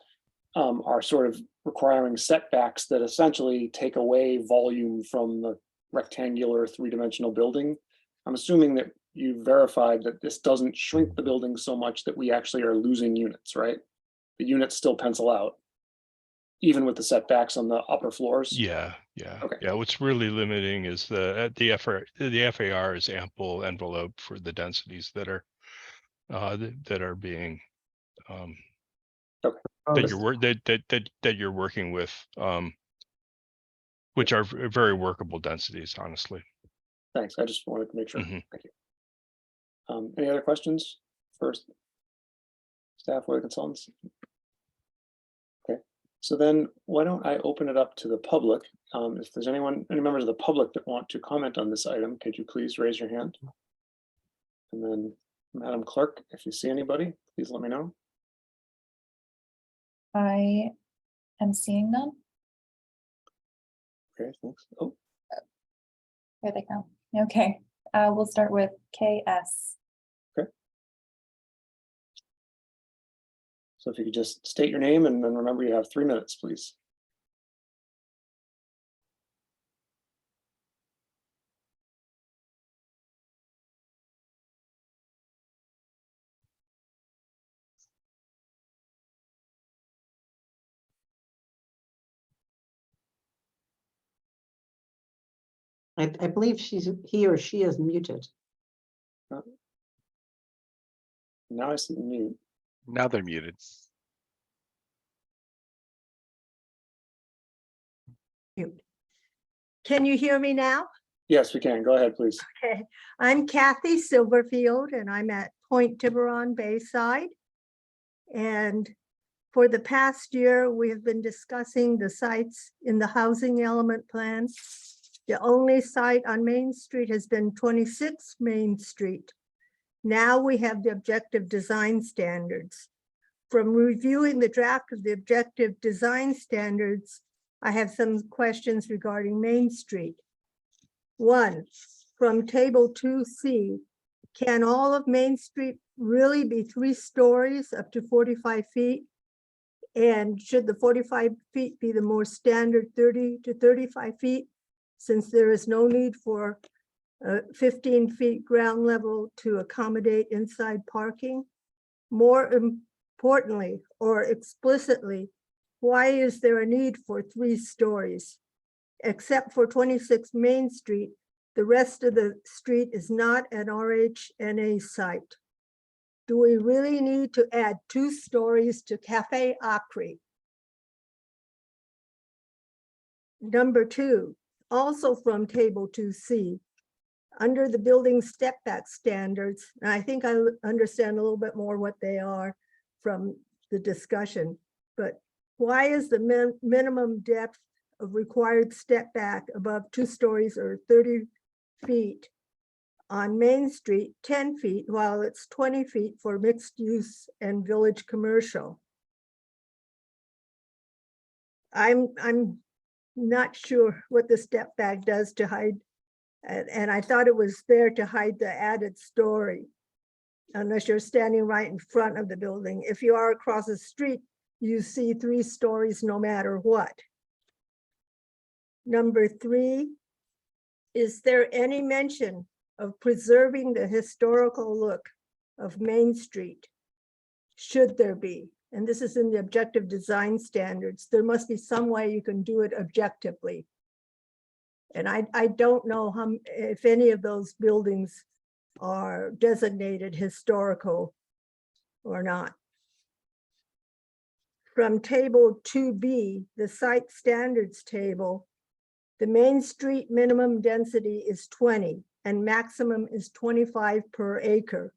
are sort of requiring setbacks that essentially take away volume from the rectangular three-dimensional building. I'm assuming that you verified that this doesn't shrink the building so much that we actually are losing units, right? The units still pencil out, even with the setbacks on the upper floors? Yeah, yeah. Okay. Yeah, what's really limiting is the FAR is ample envelope for the densities that are being that you're working with, which are very workable densities, honestly. Thanks. I just wanted to make sure. Mhm. Thank you. Any other questions first? Staff or the consultants? Okay. So then why don't I open it up to the public? If there's any members of the public that want to comment on this item, could you please raise your hand? And then Madam Clerk, if you see anybody, please let me know. I am seeing none. Okay, thanks. Oh, Here they come. Okay, we'll start with KS. so if you could just state your name and then remember you have 3 minutes, please. I believe he or she is muted. Now I see the mute. Now they're muted. Can you hear me now? Yes, we can. Go ahead, please. Okay, I'm Kathy Silverfield and I'm at Point Tiburon Bayside. And for the past year, we have been discussing the sites in the housing element plan. The only site on Main Street has been 26 Main Street. Now we have the objective design standards. From reviewing the draft of the objective design standards, I have some questions regarding Main Street. 1, from table 2C, can all of Main Street really be 3 stories up to 45 feet? And should the 45 feet be the more standard 30 to 35 feet, since there is no need for 15 feet ground level to accommodate inside parking? More importantly, or explicitly, why is there a need for 3 stories? Except for 26 Main Street, the rest of the street is not an RHNA site. Do we really need to add 2 stories to Cafe Acre? Number 2, also from table 2C, under the building step back standards, and I think I understand a little bit more what they are from the discussion, but why is the minimum depth of required step back above 2 stories or 30 feet on Main Street 10 feet, while it's 20 feet for mixed use and village commercial? I'm not sure what the step back does to hide, and I thought it was there to hide the added story, unless you're standing right in front of the building. If you are across the street, you see 3 stories no matter what. Number 3, is there any mention of preserving the historical look of Main Street? Should there be? And this is in the objective design standards. There must be some way you can do it objectively. And I don't know if any of those buildings are designated historical or not. From table 2B, the site standards table, the Main Street minimum density is 20 and maximum is 25 per acre.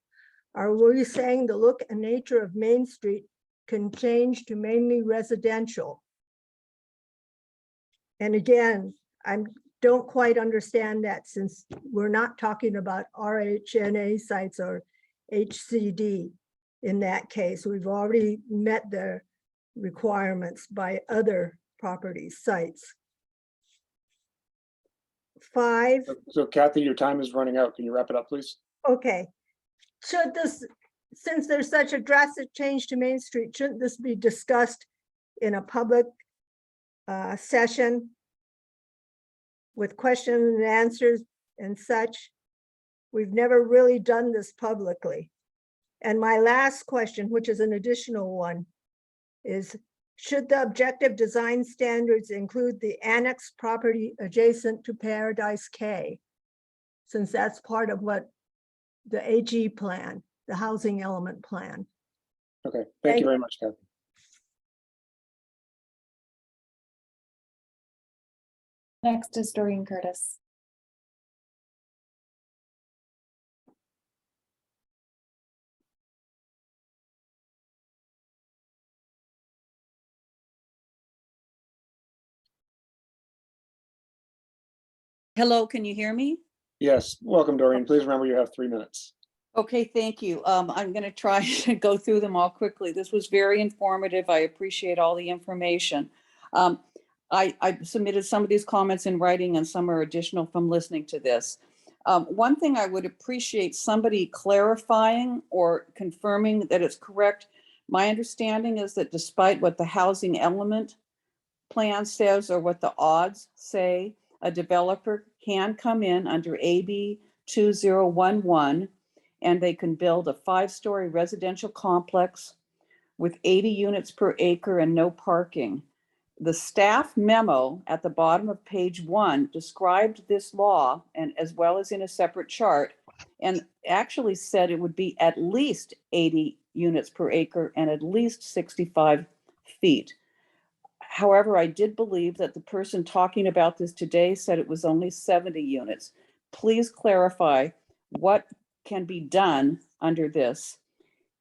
Are we saying the look and nature of Main Street can change to mainly residential? And again, I don't quite understand that, since we're not talking about RHNA sites or HCD. In that case, we've already met the requirements by other property sites. 5. So Kathy, your time is running out. Can you wrap it up, please? Okay. Should this, since there's such a drastic change to Main Street, shouldn't this be discussed in a public session with questions and answers and such? We've never really done this publicly. And my last question, which is an additional one, is should the objective design standards include the annexed property adjacent to Paradise K? Since that's part of what the AG plan, the housing element plan. Okay, thank you very much, Kathy. Next is Doreen Curtis. Hello, can you hear me? Yes, welcome, Doreen. Please remember you have 3 minutes. Okay, thank you. I'm going to try to go through them all quickly. This was very informative. I appreciate all the information. I submitted some of these comments in writing and some are additional from listening to this. One thing I would appreciate somebody clarifying or confirming that it's correct. My understanding is that despite what the housing element plan says or what the odds say, a developer can come in under AB 2011 and they can build a 5-story residential complex with 80 units per acre and no parking. The staff memo at the bottom of page 1 described this law, and as well as in a separate chart, and actually said it would be at least 80 units per acre and at least 65 feet. However, I did believe that the person talking about this today said it was only 70 units. Please clarify what can be done under this.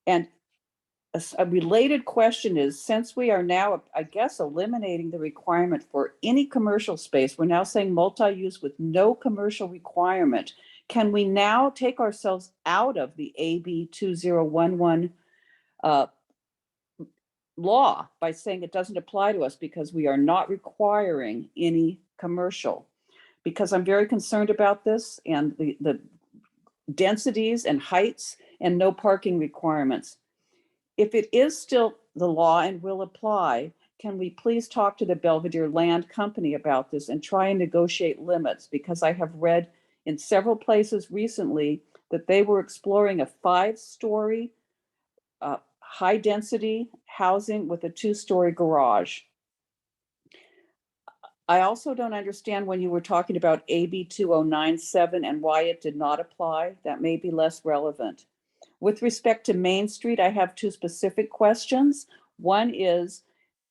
And a related question is, since we are now, I guess, eliminating the requirement for any commercial space, we're now saying multi-use with no commercial requirement. Can we now take ourselves out of the AB 2011 law by saying it doesn't apply to us because we are not requiring any commercial? Because I'm very concerned about this and the densities and heights and no parking requirements. If it is still the law and will apply, can we please talk to the Belvedere Land Company about this and try and negotiate limits? Because I have read in several places recently that they were exploring a 5-story high density housing with a 2-story garage. I also don't understand when you were talking about AB 2097 and why it did not apply. That may be less relevant. With respect to Main Street, I have 2 specific questions. One is,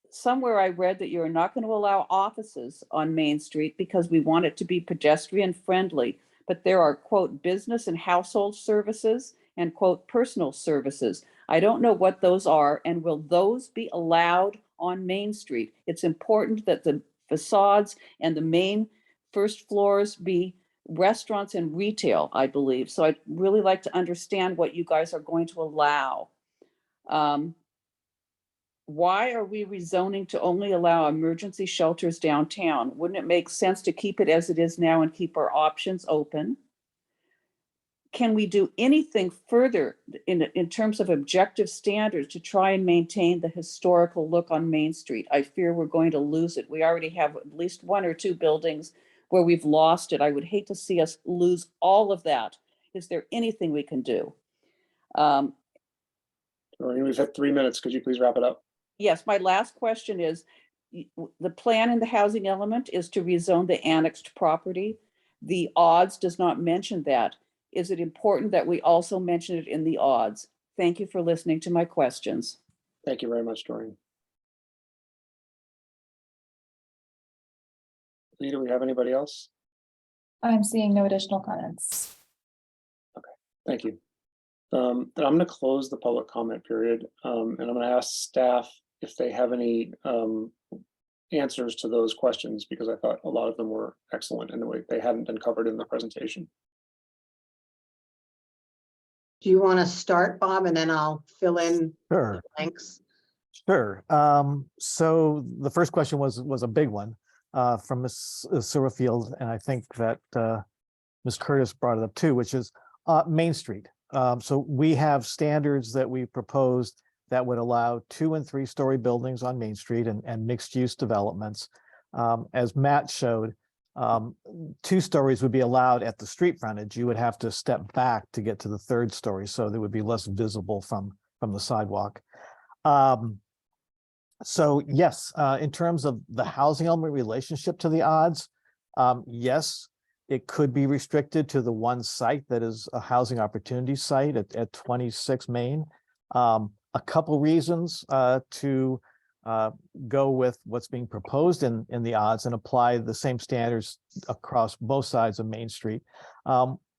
somewhere I read that you're not going to allow offices on Main Street because we want it to be pedestrian friendly, but there are, quote, business and household services and, quote, personal services. I don't know what those are, and will those be allowed on Main Street? It's important that the facades and the main first floors be restaurants and retail, I believe. So I'd really like to understand what you guys are going to allow. Why are we rezoning to only allow emergency shelters downtown? Wouldn't it make sense to keep it as it is now and keep our options open? Can we do anything further in terms of objective standards to try and maintain the historical look on Main Street? I fear we're going to lose it. We already have at least 1 or 2 buildings where we've lost it. I would hate to see us lose all of that. Is there anything we can do? We've had 3 minutes. Could you please wrap it up? Yes, my last question is, the plan in the housing element is to rezone the annexed property. The odds does not mention that. is it important that we also mention it in the odds? Thank you for listening to my questions. Thank you very much, Doreen. Lee, do we have anybody else? I'm seeing no additional comments. Thank you. Then I'm going to close the public comment period, and I'm going to ask staff if they have any answers to those questions, because I thought a lot of them were excellent in the way they hadn't been covered in the presentation. Do you want to start, Bob, and then I'll fill in Sure. blanks? Sure. So the first question was a big one from Ms. Silverfield, and I think that Ms. Curtis brought it up too, which is Main Street. So we have standards that we proposed that would allow 2- and 3-story buildings on Main Street and mixed-use developments. As Matt showed, 2 stories would be allowed at the street frontage. You would have to step back to get to the 3rd story, so they would be less visible from the sidewalk. So yes, in terms of the housing element relationship to the odds, yes, it could be restricted to the one site that is a housing opportunity site at 26 Main. A couple reasons to go with what's being proposed in the odds and apply the same standards across both sides of Main Street.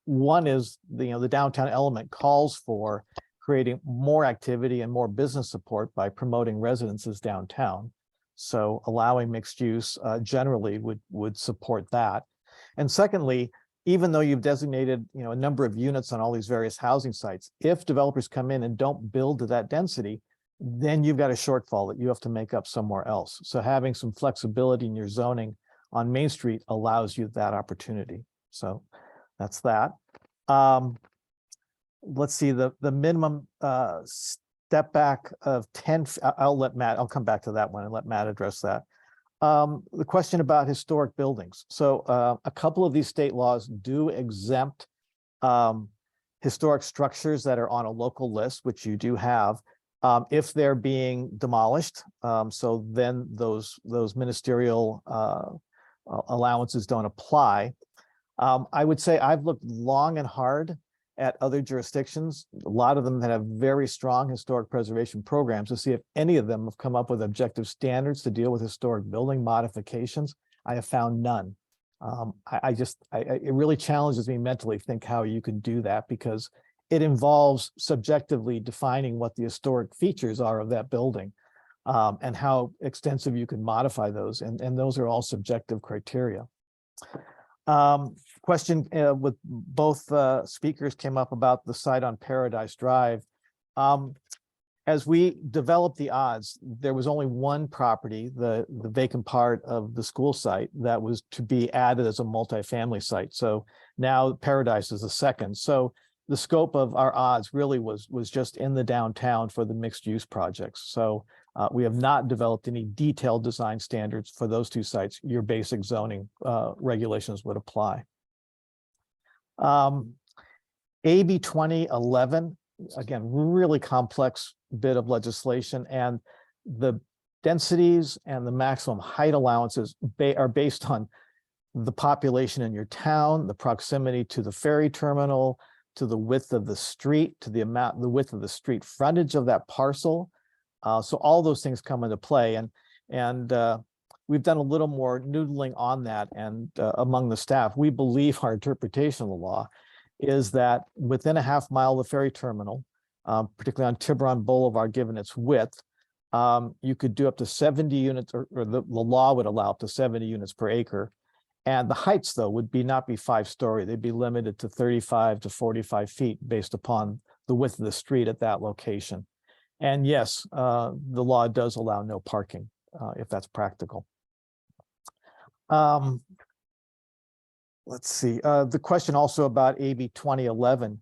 One is the downtown element calls for creating more activity and more business support by promoting residences downtown. So allowing mixed use generally would support that. And secondly, even though you've designated a number of units on all these various housing sites, if developers come in and don't build to that density, then you've got a shortfall that you have to make up somewhere else. So having some flexibility in your zoning on Main Street allows you that opportunity. So that's that. Let's see, the minimum step back of 10, I'll come back to that one and let Matt address that. The question about historic buildings. So a couple of these state laws do exempt historic structures that are on a local list, which you do have, if they're being demolished. So then those ministerial allowances don't apply. I would say I've looked long and hard at other jurisdictions, a lot of them that have very strong historic preservation programs, to see if any of them have come up with objective standards to deal with historic building modifications. I have found none. It really challenges me mentally to think how you can do that, because it involves subjectively defining what the historic features are of that building, and how extensive you can modify those. And those are all subjective criteria. Question with both speakers came up about the site on Paradise Drive. As we developed the odds, there was only one property, the vacant part of the school site, that was to be added as a multifamily site. So now Paradise is the second. So the scope of our odds really was just in the downtown for the mixed use projects. So we have not developed any detailed design standards for those 2 sites. Your basic zoning regulations would apply. AB 2011, again, really complex bit of legislation, and the densities and the maximum height allowances are based on the population in your town, the proximity to the ferry terminal, to the width of the street, to the width of the street frontage of that parcel. So all those things come into play, and we've done a little more noodling on that. And among the staff, we believe our interpretation of the law is that within a half mile of the ferry terminal, particularly on Tiburon Boulevard, given its width, you could do up to 70 units, or the law would allow up to 70 units per acre. And the heights, though, would not be 5-story. They'd be limited to 35 to 45 feet based upon the width of the street at that location. And yes, the law does allow no parking if that's practical. Let's see, the question also about AB 2011,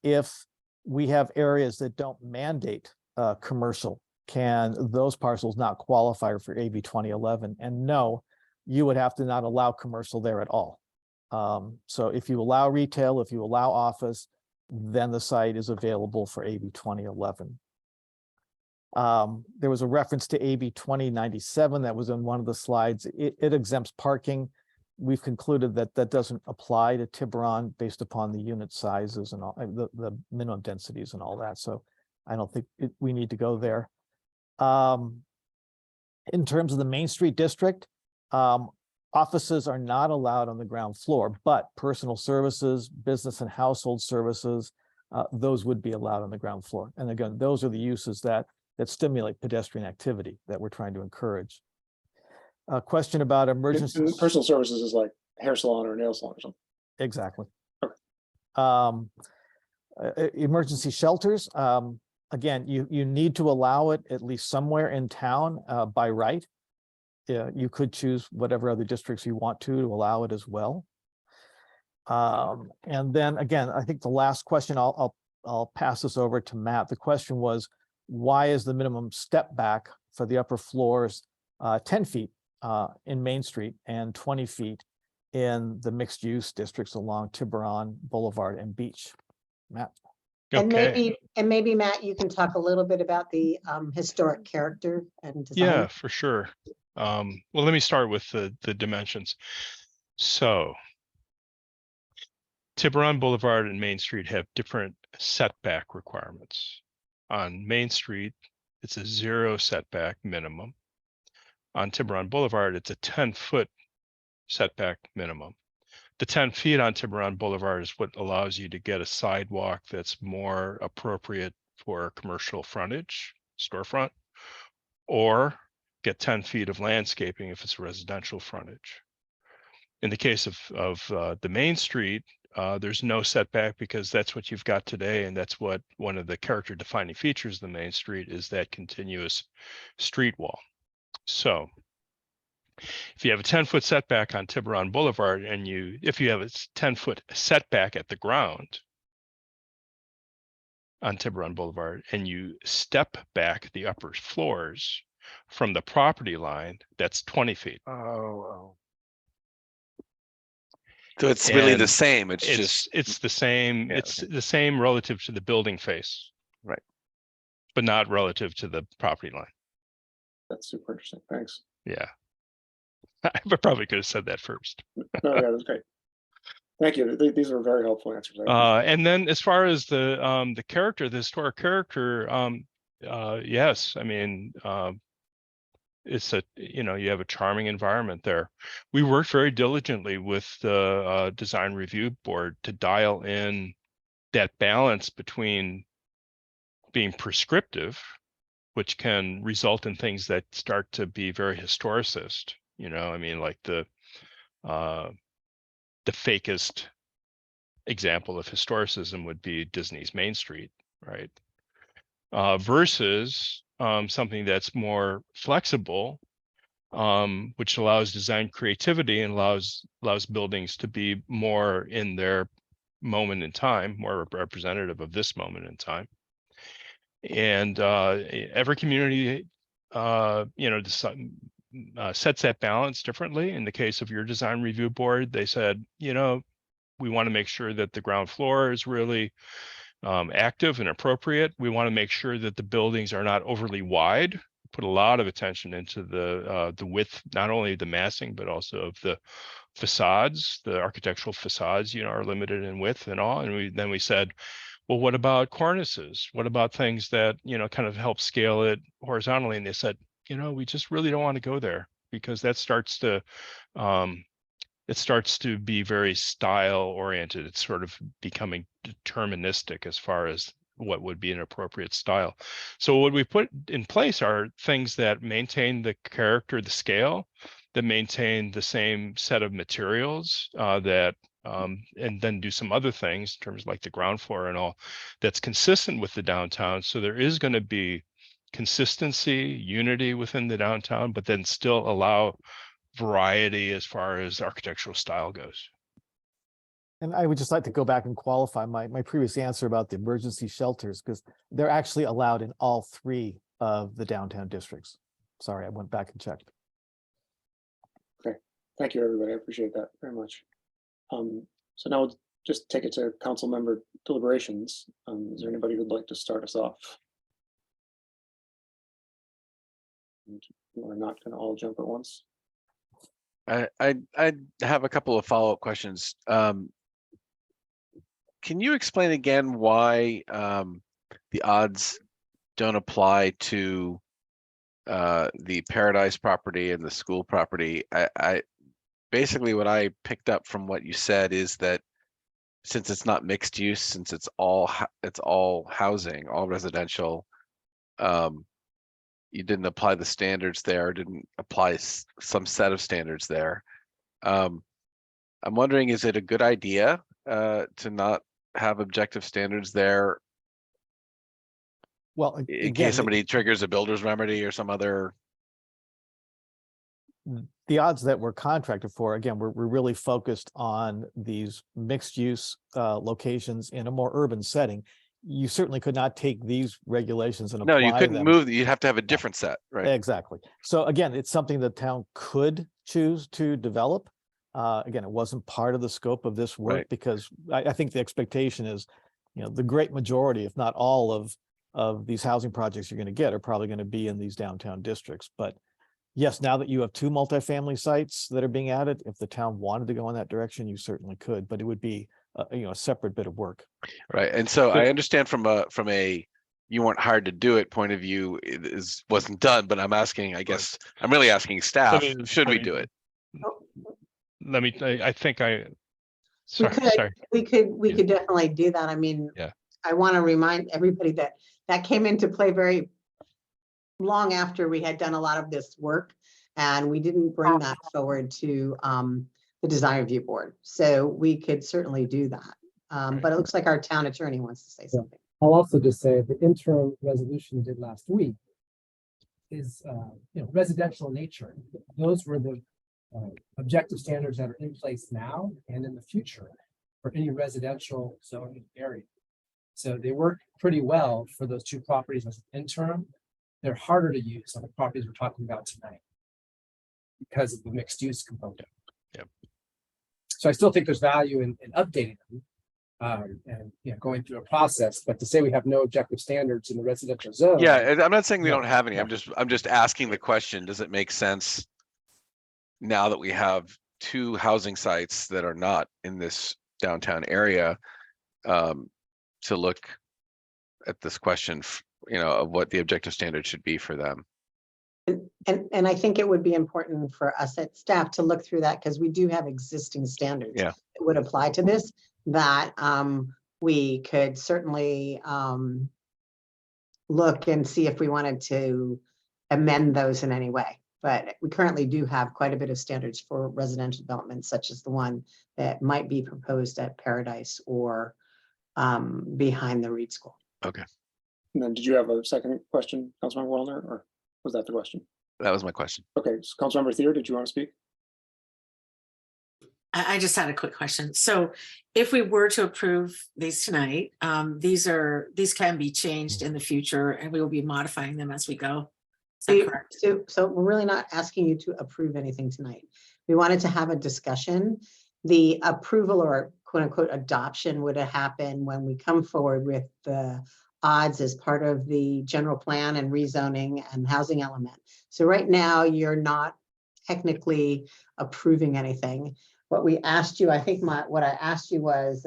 if we have areas that don't mandate commercial, can those parcels not qualify for AB 2011? And no, you would have to not allow commercial there at all. So if you allow retail, if you allow office, then the site is available for AB 2011. There was a reference to AB 2097 that was in one of the slides. It exempts parking. we've concluded that that doesn't apply to Tiburon based upon the unit sizes and all the minimum densities and all that. So I don't think we need to go there. In terms of the Main Street district, offices are not allowed on the ground floor, but personal services, business and household services, those would be allowed on the ground floor. And again, those are the uses that stimulate pedestrian activity that we're trying to encourage. A question about emergency. And personal services is like hair salon or nail salon or something. Exactly. Okay. Emergency shelters. Again, you need to allow it at least somewhere in town by right. You could choose whatever other districts you want to allow it as well. And then again, I think the last question, I'll pass this over to Matt. The question was, why is the minimum step back for the upper floors 10 feet in Main Street and 20 feet in the mixed use districts along Tiburon Boulevard and Beach? Matt. And Okay. maybe Matt, you can talk a little bit about the historic character and design. Yeah, for sure. Well, let me start with the dimensions. So Tiburon Boulevard and Main Street have different setback requirements. On Main Street, it's a 0 setback minimum. On Tiburon Boulevard, it's a 10-foot setback minimum. The 10 feet on Tiburon Boulevard is what allows you to get a sidewalk that's more appropriate for commercial frontage, storefront, or get 10 feet of landscaping if it's residential frontage. In the case of the Main Street, there's no setback because that's what you've got today, and that's what one of the character defining features of the Main Street is, that continuous street wall. So if you have a 10-foot setback on Tiburon Boulevard, and if you have a 10-foot setback at the ground on Tiburon Boulevard, and you step back the upper floors from the property line, that's 20 feet. So it's really the same. It's the same. Yeah, it's the same relative to the building face, right, but not relative to the property line. That's super interesting. Thanks. Yeah. I probably could have said that first. No, yeah, that's great. Thank you. These are very helpful answers. And then as far as the character, the historic character, yes, I mean, it's you have a charming environment there. We worked very diligently with the design review board to dial in that balance between being prescriptive, which can result in things that start to be very historicist. I mean, like the fakest example of historicism would be Disney's Main Street, right? Versus something that's more flexible, which allows design creativity and allows buildings to be more in their moment in time, more representative of this moment in time. And every community, sets that balance differently. In the case of your design review board, they said, we want to make sure that the ground floor is really active and appropriate. We want to make sure that the buildings are not overly wide. Put a lot of attention into the width, not only the massing, but also of the facades. The architectural facades, are limited in width and all. And then we said, well, what about cornices? What about things that, kind of help scale it horizontally? And they said, we just really don't want to go there, because that starts to be very style oriented. It's sort of becoming deterministic as far as what would be an appropriate style. So what we put in place are things that maintain the character, the scale, that maintain the same set of materials, and then do some other things in terms of like the ground floor and all, that's consistent with the downtown. So there is going to be consistency, unity within the downtown, but then still allow variety as far as architectural style goes. And I would just like to go back and qualify my previous answer about the emergency shelters, because they're actually allowed in all 3 of the downtown districts. Sorry, I went back and checked. Okay, thank you, everybody. I appreciate that very much. So now we'll just take it to council member deliberations. Is there anybody who'd like to start us off? And we're not going to all jump at once. I have a couple of follow-up questions. Can you explain again why the odds don't apply to the Paradise property and the school property? I basically what I picked up from what you said is that since it's not mixed use, since it's all housing, all residential, you didn't apply the standards there, didn't apply some set of standards there. I'm wondering, is it a good idea to not have objective standards there? Well, In again, case somebody triggers a builder's remedy or some other. the odds that we're contracted for, again, we're really focused on these mixed use locations in a more urban setting. You certainly could not take these regulations and No, apply you couldn't them. move. You'd have to have a different set, right? Exactly. So again, it's something the town could choose to develop. Again, it wasn't part of the scope of this work Right. because I think the expectation is, the great majority, if not all of these housing projects you're going to get are probably going to be in these downtown districts. But yes, now that you have 2 multifamily sites that are being added, if the town wanted to go in that direction, you certainly could, but it would be a separate bit of work. Right. And so I understand from a you weren't hired to do it point of view, wasn't done, but I'm asking, I guess, I'm really asking staff, should we do it? I think We sorry. could definitely do that. I mean, Yeah. I want to remind everybody that came into play very long after we had done a lot of this work, and we didn't bring that forward to the design review board. So we could certainly do that. But it looks like our town attorney wants to say something. I'll also just say the interim resolution we did last week is, residential in nature. Those were the objective standards that are in place now and in the future for any residential zoning area. So they work pretty well for those 2 properties as an interim. They're harder to use on the properties we're talking about tonight because of the mixed use component. Yeah. So I still think there's value in updating them and going through a process, but to say we have no objective standards in the residential zone. Yeah, I'm not saying we No, don't have any. no. I'm just asking the question, does it make sense now that we have 2 housing sites that are not in this downtown area to look at this question, of what the objective standard should be for them? And I think it would be important for us at staff to look through that because we do have existing standards Yeah. that would apply to this, that we could certainly look and see if we wanted to amend those in any way. But we currently do have quite a bit of standards for residential development, such as the one that might be proposed at Paradise or behind the Reed School. Okay. And then did you have a second question, Councilmember Wellner, or was that the question? That was my question. Okay, so Councilmember Thier, did you want to speak? I just had a quick question. So if we were to approve these tonight, these can be changed in the future and we will be modifying them as we go. Is that correct? So we're really not asking you to approve anything tonight. We wanted to have a discussion. The approval or quote unquote adoption would have happened when we come forward with the odds as part of the general plan and rezoning and housing element. So right now you're not technically approving anything. What we asked you, I think what I asked you was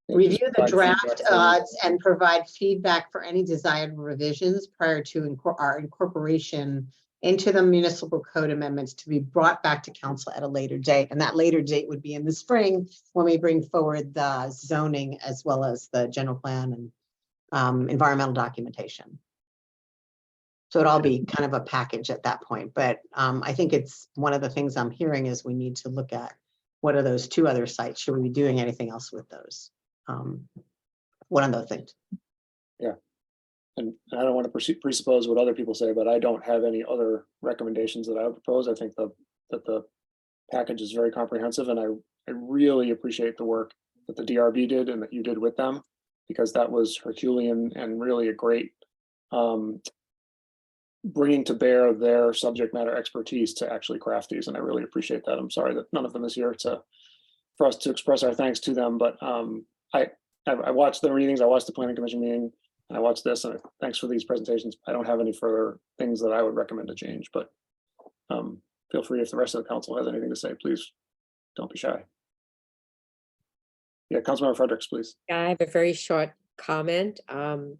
review the draft odds and provide feedback for any desired revisions prior to our incorporation into the municipal code amendments to be brought back to council at a later date. And that later date would be in the spring when we bring forward the zoning as well as the general plan and environmental documentation. So it'd all be kind of a package at that point. But I think it's one of the things I'm hearing is we need to look at what are those 2 other sites? Should we be doing anything else with those? One of those things. Yeah. And I don't want to presuppose what other people say, but I don't have any other recommendations that I would propose. I think that the package is very comprehensive, and I really appreciate the work that the DRB did and that you did with them, because that was Herculean and really a great bringing to bear their subject matter expertise to actually craft these, and I really appreciate that. I'm sorry that none of them is here for us to express our thanks to them, but I watched the readings, I watched the planning commission meeting, and I watched this, and thanks for these presentations. I don't have any further things that I would recommend to change, but Feel free if the rest of the council has anything to say, please don't be shy. Yeah, Councilmember Fredericks, please. I have a very short comment on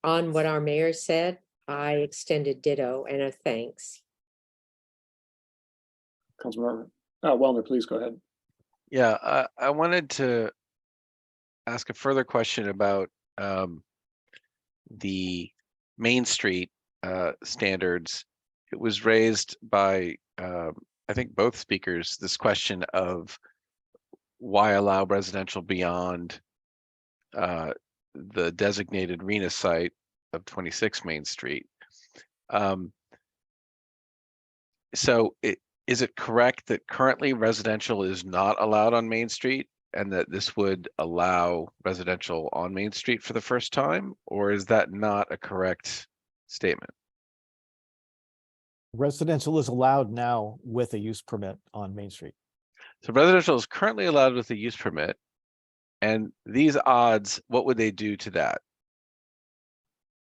what our mayor said. I extended ditto and a thanks. Councilmember Wellner, please go ahead. Yeah, I wanted to ask a further question about the Main Street standards. It was raised by, I think, both speakers, this question of why allow residential beyond the designated RENA site of 26 Main Street. Is it correct that currently residential is not allowed on Main Street and that this would allow residential on Main Street for the first time? Or is that not a correct statement? Residential is allowed now with a use permit on Main Street. So residential is currently allowed with a use permit. And these odds, what would they do to that?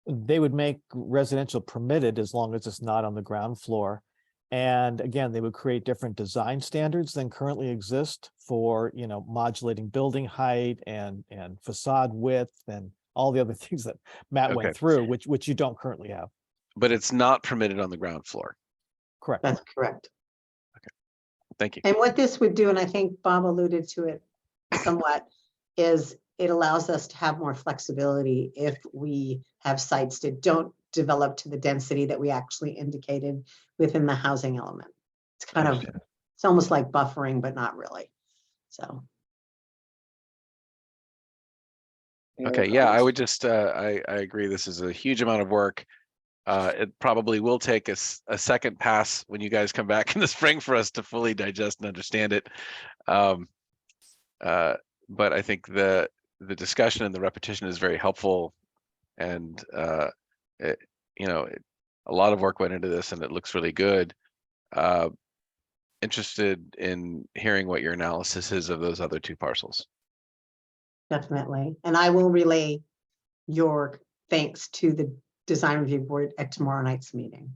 They would make residential permitted as long as it's not on the ground floor. And again, they would create different design standards than currently exist for, you know, modulating building height and facade width and all the other things that Matt went through, which you don't currently have. But it's not permitted on the ground floor. Correct. That's correct. Okay, thank you. And what this would do, and I think Bob alluded to it somewhat, is it allows us to have more flexibility if we have sites that don't develop to the density that we actually indicated within the housing element. It's kind of, it's almost like buffering, but not really. So. Okay, yeah, I would just, I agree. This is a huge amount of work. It probably will take us a second pass when you guys come back in the spring for us to fully digest and understand it. But I think the discussion and the repetition is very helpful, and you know, a lot of work went into this, and it looks really good. Interested in hearing what your analysis is of those other two parcels. Definitely. And I will relay your thanks to the design review board at tomorrow night's meeting.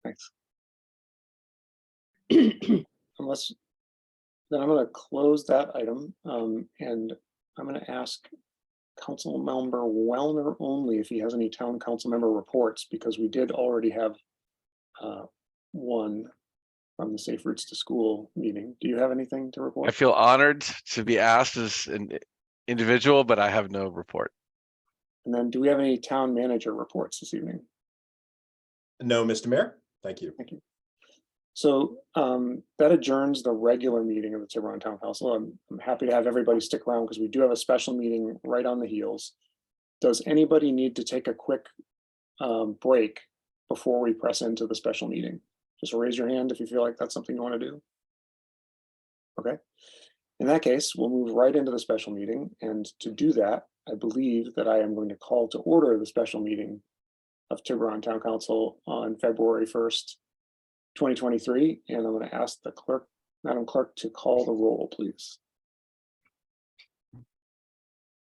Thanks. Unless, then I'm going to close that item, and I'm going to ask Councilmember Wellner only if he has any town council member reports, because we did already have one from the Safe Routes to School meeting. Do you have anything to report? I feel honored to be asked as an individual, but I have no report. And then do we have any town manager reports this evening? No, Mr. Mayor. Thank you. Thank you. So that adjourns the regular meeting of the Tiburon Town Council. I'm happy to have everybody stick around because we do have a special meeting right on the heels. Does anybody need to take a quick break before we press into the special meeting? Just raise your hand if you feel like that's something you want to do. Okay. In that case, we'll move right into the special meeting. And to do that, I believe that I am going to call to order the special meeting of Tiburon Town Council on February 1st, 2023. And I'm going to ask the clerk, Madam Clerk, to call the roll, please.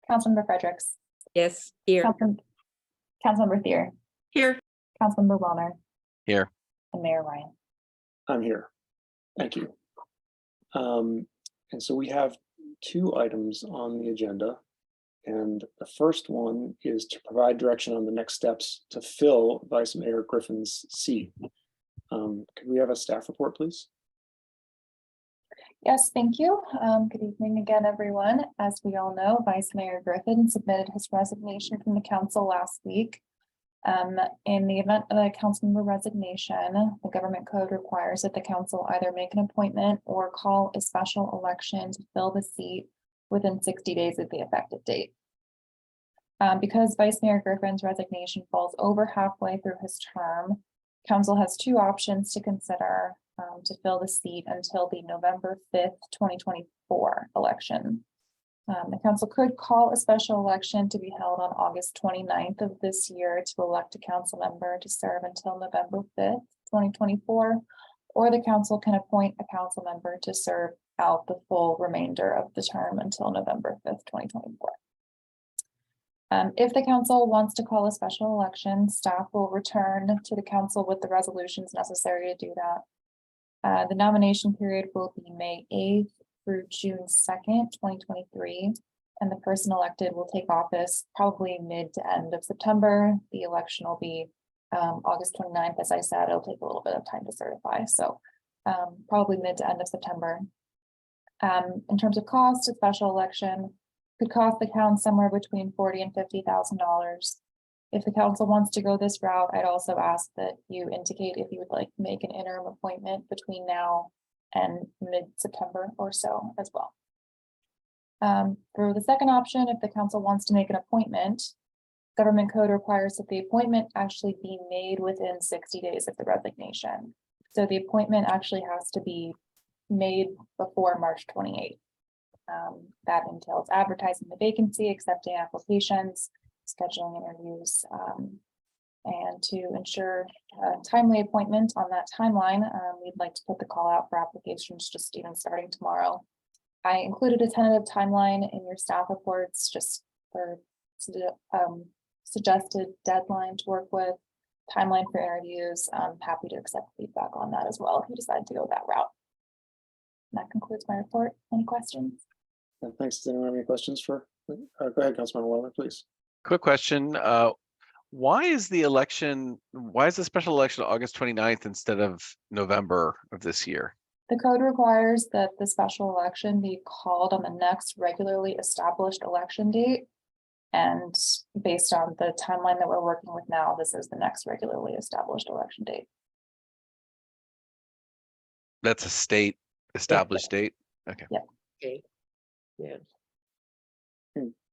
Councilmember Fredericks. Yes, here. Councilmember Thier. Here. Councilmember Wellner. Here. And Mayor Ryan. I'm here. Thank you. And so we have two items on the agenda. And the first one is to provide direction on the next steps to fill Vice Mayor Griffin's seat. Could we have a staff report, please? Yes, thank you. Good evening again, everyone. As we all know, Vice Mayor Griffin submitted his resignation from the council last week. In the event of a council member resignation, the government code requires that the council either make an appointment or call a special election to fill the seat within 60 days of the effective date. Because Vice Mayor Griffin's resignation falls over halfway through his term, council has two options to consider to fill the seat until the November 5th, 2024 election. The council could call a special election to be held on August 29th of this year to elect a council member to serve until November 5th, 2024, or the council can appoint a council member to serve out the full remainder of the term until November 5th, 2024. If the council wants to call a special election, staff will return to the council with the resolutions necessary to do that. The nomination period will be May 8th through June 2nd, 2023. And the person elected will take office probably mid to end of September. The election will be August 29th. As I said, it'll take a little bit of time to certify. So probably mid to end of September. In terms of cost, a special election could cost the town somewhere between $40,000 and $50,000. If the council wants to go this route, I'd also ask that you indicate if you would like to make an interim appointment between now and mid-September or so as well. For the second option, if the council wants to make an appointment, government code requires that the appointment actually be made within 60 days of the resignation. So the appointment actually has to be made before March 28th. That entails advertising the vacancy, accepting applications, scheduling interviews, and to ensure a timely appointment on that timeline, we'd like to put the call out for applications just even starting tomorrow. I included a tentative timeline in your staff reports just for suggested deadline to work with, timeline for interviews. I'm happy to accept feedback on that as well if you decide to go that route. And that concludes my report. Any questions? Thanks. Does anyone have any questions for? Go ahead, Councilmember Wellner, please. Quick question. Why is the special election August 29th instead of November of this year? The code requires that the special election be called on the next regularly established election date. And based on the timeline that we're working with now, this is the next regularly established election date. That's a state established date? Okay. Yep. Okay. Yeah.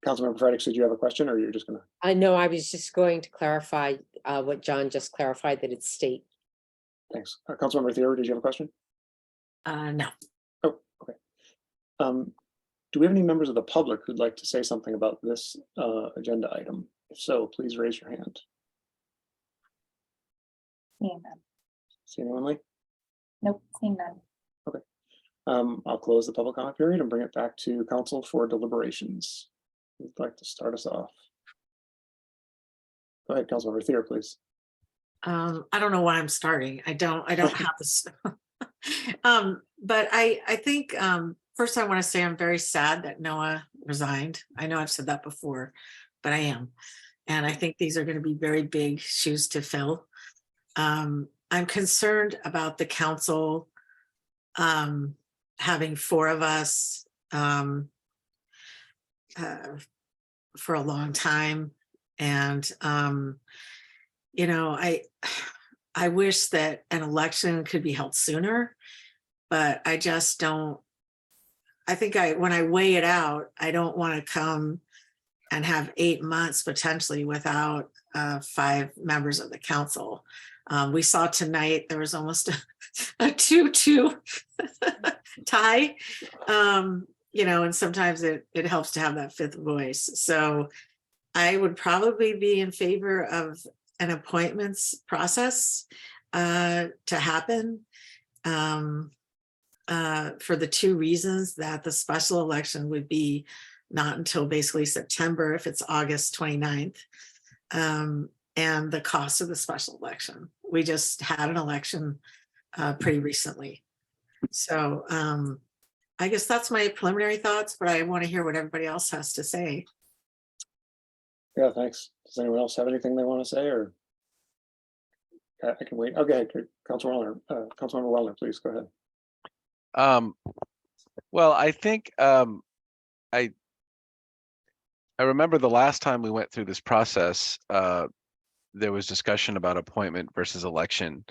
Councilmember Fredericks, did you have a question or you're just gonna? I know, I was just going to clarify what John just clarified, that it's state. Thanks. Councilmember Thier, did you have a question? No. Oh, okay. Do we have any members of the public who'd like to say something about this agenda item? If so, please raise your hand. Seeing none. See anyone, Lee? Nope, seeing none. Okay. I'll close the public comment period and bring it back to council for deliberations. Who'd like to start us off? Go ahead, Councilmember Thier, please. I don't know why I'm starting. I don't have this. But I think first I want to say I'm very sad that Noah resigned. I know I've said that before, but I am. And I think these are going to be very big shoes to fill. I'm concerned about the council having four of us for a long time. And, you know, I wish that an election could be held sooner, but I just don't, I think when I weigh it out, I don't want to come and have 8 months potentially without 5 members of the council. We saw tonight, there was almost a 2-2 tie, you know, and sometimes it helps to have that fifth voice. So I would probably be in favor of an appointments process to happen for the 2 reasons that the special election would be not until basically September if it's August 29th, and the cost of the special election. We just had an election pretty recently. So I guess that's my preliminary thoughts, but I want to hear what everybody else has to say. Yeah, thanks. Does anyone else have anything they want to say, or I can wait? Okay, Councilmember Wellner, please go ahead. Well, I think I remember the last time we went through this process, there was discussion about appointment versus election,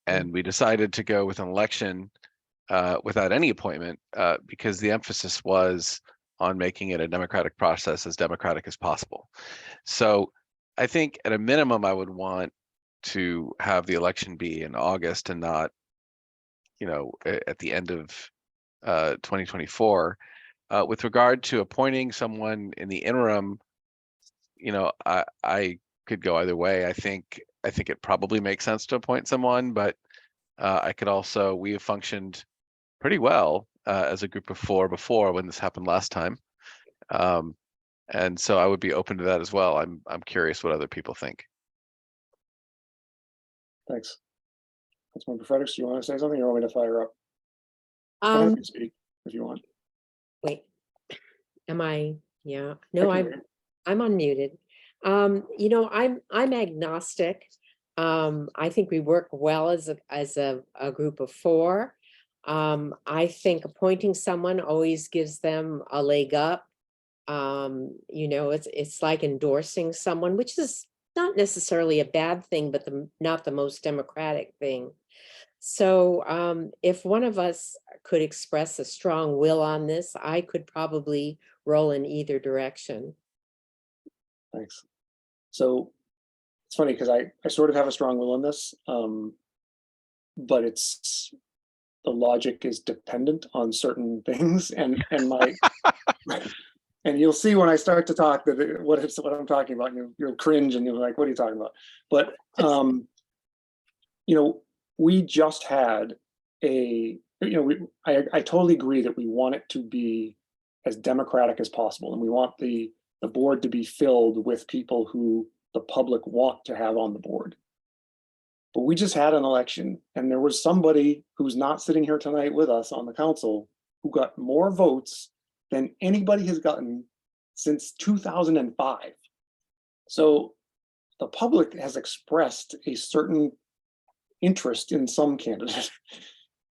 and we decided to go with an election without any appointment because the emphasis was on making it a democratic process, as democratic as possible. So I think at a minimum, I would want to have the election be in August and not, you know, at the end of 2024. With regard to appointing someone in the interim, you know, I could go either way. I think it probably makes sense to appoint someone, but I could also, we have functioned pretty well as a group of 4 before when this happened last time. And so I would be open to that as well. I'm curious what other people think. Thanks. Councilmember Fredericks, do you want to say something or want me to fire up? Go ahead and speak if you want. Wait, am I? Yeah, I no, can hear you. I'm unmuted. You know, I'm agnostic. I think we work well as a group of four. I think appointing someone always gives them a leg up. You know, it's like endorsing someone, which is not necessarily a bad thing, but not the most democratic thing. So if one of us could express a strong will on this, I could probably roll in either direction. Thanks. So it's funny because I sort of have a strong will in this, but it's the logic is dependent on certain things, and my and you'll see when I start to talk that what I'm talking about. You'll cringe and you're like, "What are you talking about?" But you know, we just had I totally agree that we want it to be as democratic as possible, and we want the board to be filled with people who the public want to have on the board. But we just had an election, and there was somebody who's not sitting here tonight with us on the council who got more votes than anybody has gotten since 2005. So the public has expressed a certain interest in some candidate.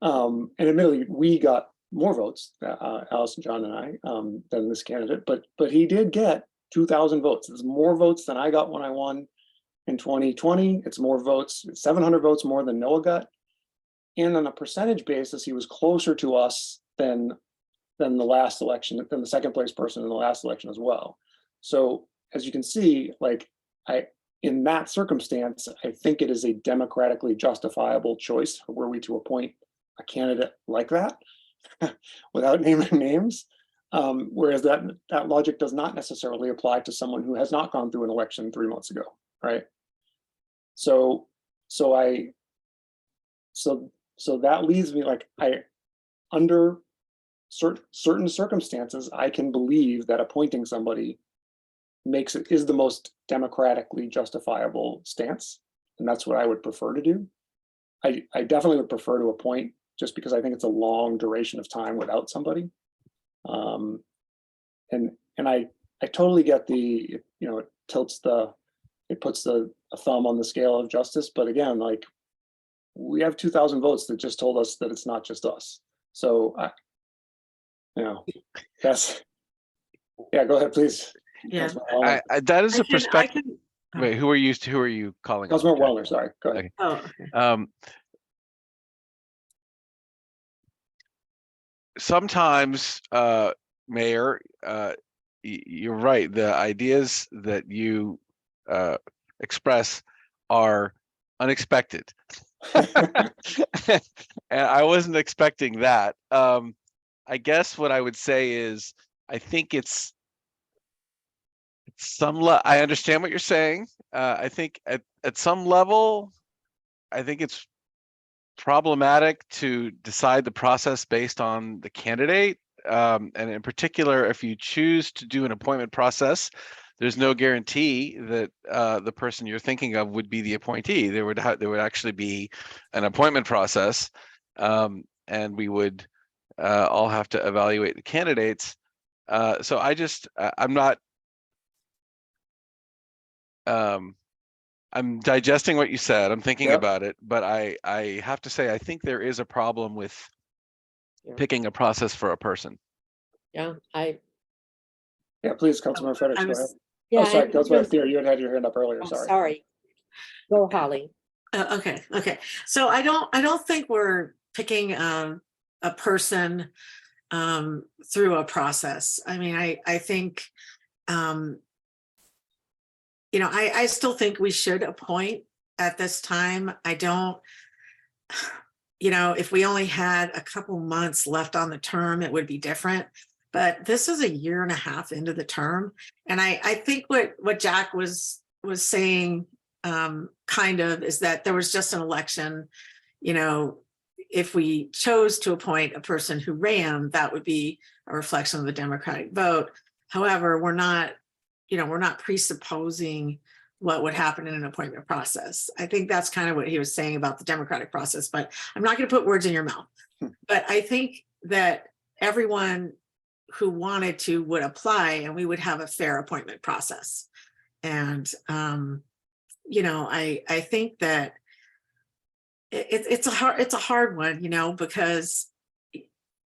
And admittedly, we got more votes, Allison, John, and I, than this candidate, but he did get 2,000 votes. It's more votes than I got when I won in 2020. It's more votes, 700 votes more than Noah got. And on a percentage basis, he was closer to us than the last election, than the second place person in the last election as well. So as you can see, like in that circumstance, I think it is a democratically justifiable choice were we to appoint a candidate like that without naming names. Whereas that logic does not necessarily apply to someone who has not gone through an election 3 months ago, right? So that leaves me like under certain circumstances, I can believe that appointing somebody is the most democratically justifiable stance, and that's what I would prefer to do. I definitely would prefer to appoint, just because I think it's a long duration of time without somebody. And I totally get the, it puts a thumb on the scale of justice, but again, like we have 2,000 votes that just told us that it's not just us. So that's, yeah, go ahead, please. Yeah, that is a perspective. Wait, who are you calling? Councilmember Wellner, sorry, go ahead. Okay. Oh, okay. Sometimes, Mayor, you're right. The ideas that you express are unexpected. And I wasn't expecting that. I guess what I would say is, I think it's I understand what you're saying. I think at some level, I think it's problematic to decide the process based on the candidate. And in particular, if you choose to do an appointment process, there's no guarantee that the person you're thinking of would be the appointee. There would actually be an appointment process, and we would all have to evaluate the candidates. So I'm digesting what you said. I'm thinking about it, but I have to say, I think there is a problem with picking a process for a person. Yeah, please, Councilmember Fredericks, go ahead. Yeah, sorry, Councilmember Thier, you had your hand up earlier. Sorry. Go, Holly. Okay. So I don't think we're picking a person through a process. I mean, I think, I still think we should appoint at this time. I don't, if we only had a couple months left on the term, it would be different. But this is 1.5 years into the term. And I think what Jack was saying kind of is that there was just an election. If we chose to appoint a person who ran, that would be a reflection of the Democratic vote. However, we're not we're not presupposing what would happen in an appointment process. I think that's kind of what he was saying about the democratic process, but I'm not going to put words in your mouth. But I think that everyone who wanted to would apply, and we would have a fair appointment process. And, I think that it's a hard one, because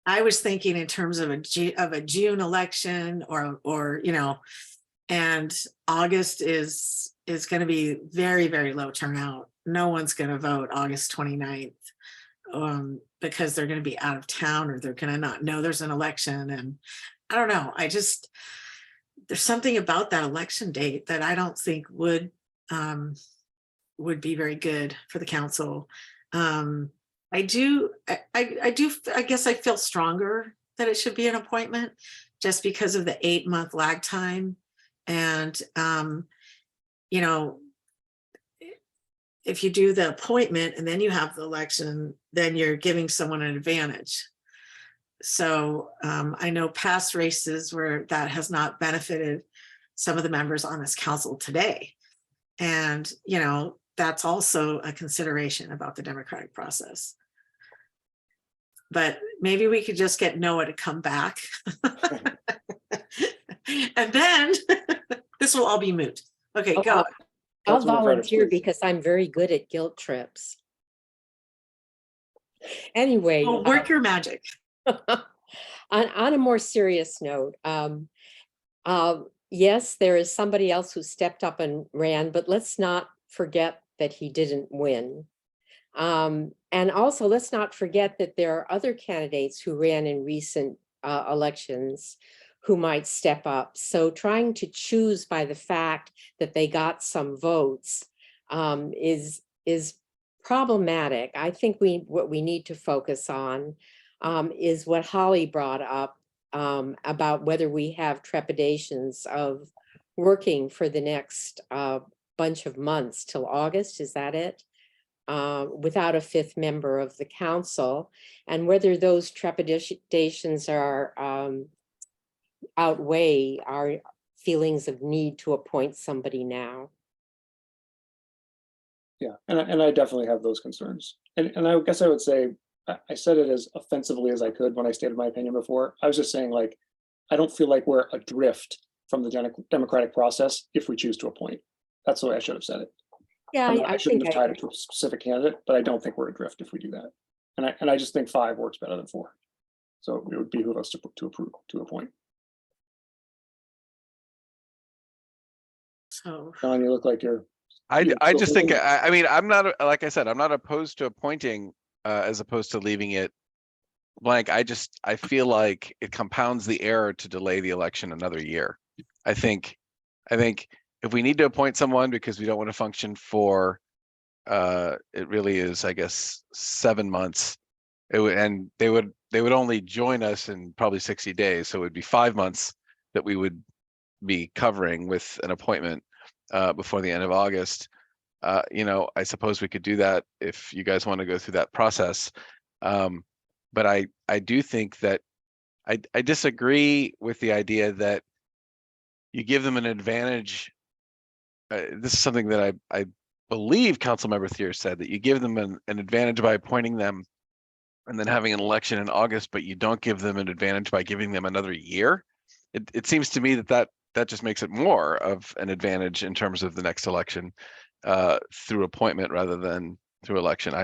I was thinking in terms of a June election or and August is going to be very, very low turnout. No one's going to vote August 29th because they're going to be out of town, or they're going to not know there's an election. And I don't know. There's something about that election date that I don't think would be very good for the council. I guess I feel stronger that it should be an appointment just because of the 8-month lag time. And, if you do the appointment and then you have the election, then you're giving someone an advantage. So I know past races where that has not benefited some of the members on this council today. And, that's also a consideration about the democratic process. But maybe we could just get Noah to come back. And then this will all be moot. Okay, go. I'll volunteer because I'm very good at guilt trips. Anyway. Work your magic. On a more serious note, yes, there is somebody else who stepped up and ran, but let's not forget that he didn't win. And also, let's not forget that there are other candidates who ran in recent elections who might step up. So trying to choose by the fact that they got some votes is problematic. I think what we need to focus on is what Holly brought up about whether we have trepidations of working for the next bunch of months till August, is that it? Without a 5th member of the council, and whether those trepidations are outweigh our feelings of need to appoint somebody now. Yeah, and I definitely have those concerns. And I guess I would say, I said it as offensively as I could when I stated my opinion before. I was just saying, like, I don't feel like we're adrift from the democratic process if we choose to appoint. That's the way I should have said it. Yeah, I shouldn't have tied it to a specific candidate, but I don't think we're adrift if we do that. And I just think 5 works better than 4. So it would behoove us to appoint. So John, you look like you're. I just think, I mean, I'm not, like I said, I'm not opposed to appointing as opposed to leaving it blank. I feel like it compounds the error to delay the election another year. I think if we need to appoint someone because we don't want to function for, it really is, I guess, 7 months. And they would only join us in probably 60 days. So it would be 5 months that we would be covering with an appointment before the end of August. I suppose we could do that if you guys want to go through that process. But I do think that I disagree with the idea that you give them an advantage. This is something that I believe Councilmember Thier said, that you give them an advantage by appointing them and then having an election in August, but you don't give them an advantage by giving them another year. It seems to me that just makes it more of an advantage in terms of the next election through appointment rather than through election.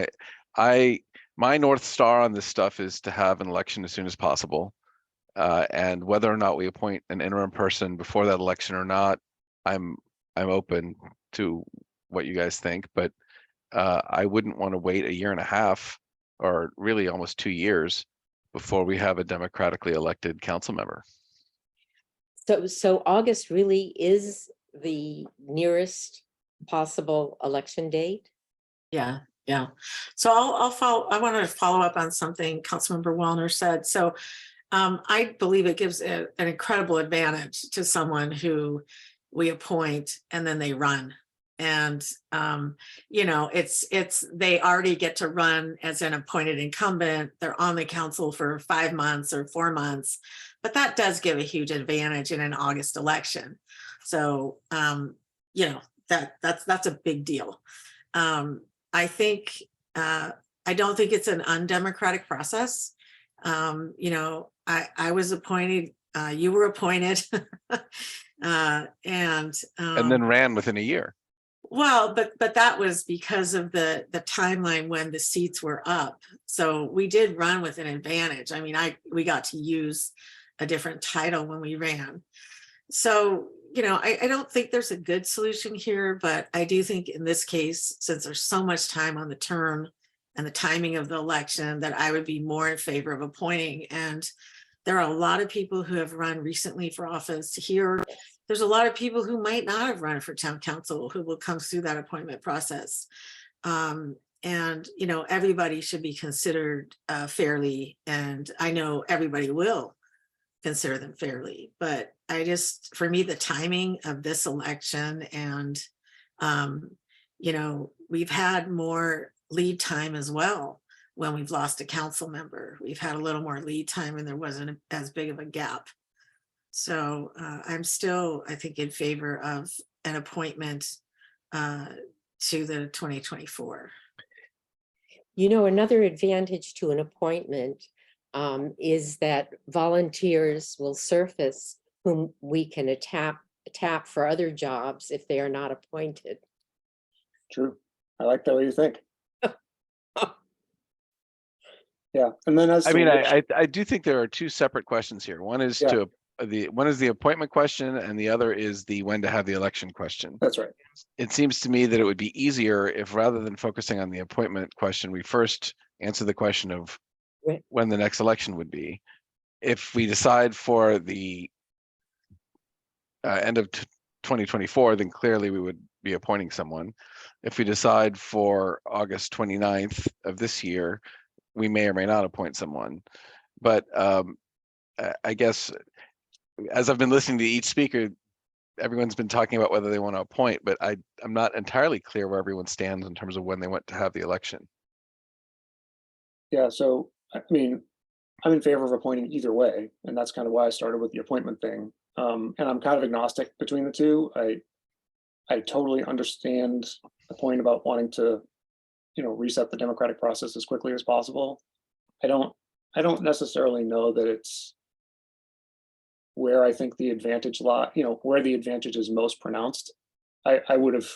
My North Star on this stuff is to have an election as soon as possible. And whether or not we appoint an interim person before that election or not, I'm open to what you guys think, but I wouldn't want to wait a year and a half or really almost 2 years before we have a democratically elected council member. So August really is the nearest possible election date? Yeah. So I wanted to follow up on something Councilmember Wellner said. So I believe it gives an incredible advantage to someone who we appoint and then they run. And they already get to run as an appointed incumbent. They're on the council for 5 months or 4 months, but that does give a huge advantage in an August election. So, you know, that's a big deal. I think, I don't think it's an undemocratic process. You know, I was appointed, you were appointed. And then ran within a year. well, but that was because of the timeline when the seats were up. So we did run with an advantage. I mean, we got to use a different title when we ran. So, you know, I don't think there's a good solution here, but I do think in this case, since there's so much time on the term and the timing of the election, that I would be more in favor of appointing. And there are a lot of people who have run recently for office here. There's a lot of people who might not have run for town council who will come through that appointment process. And, you know, everybody should be considered fairly. And I know everybody will consider them fairly, but I just, for me, the timing of this election and, you know, we've had more lead time as well. When we've lost a council member, we've had a little more lead time and there wasn't as big of a gap. So I'm still, I think, in favor of an appointment to the 2024. You know, another advantage to an appointment is that volunteers will surface whom we can tap for other jobs if they are not appointed. True. I like the way you think. Yeah, and then as I mean, I do think there are two separate questions here. One is one is the appointment question, and the other is the when to have the election question. That's right. It seems to me that it would be easier if, rather than focusing on the appointment question, we first answer the question of when the next election would be. If we decide for the end of 2024, then clearly we would be appointing someone. If we decide for August 29th of this year, we may or may not appoint someone. But I guess as I've been listening to each speaker, everyone's been talking about whether they want to appoint, but I'm not entirely clear where everyone stands in terms of when they want to have the election. Yeah, so I mean, I'm in favor of appointing either way, and that's kind of why I started with the appointment thing. And I'm kind of agnostic between the two. I totally understand the point about wanting to, you know, reset the democratic process as quickly as possible. I don't necessarily know that it's where I think the advantage you know, where the advantage is most pronounced. I would have,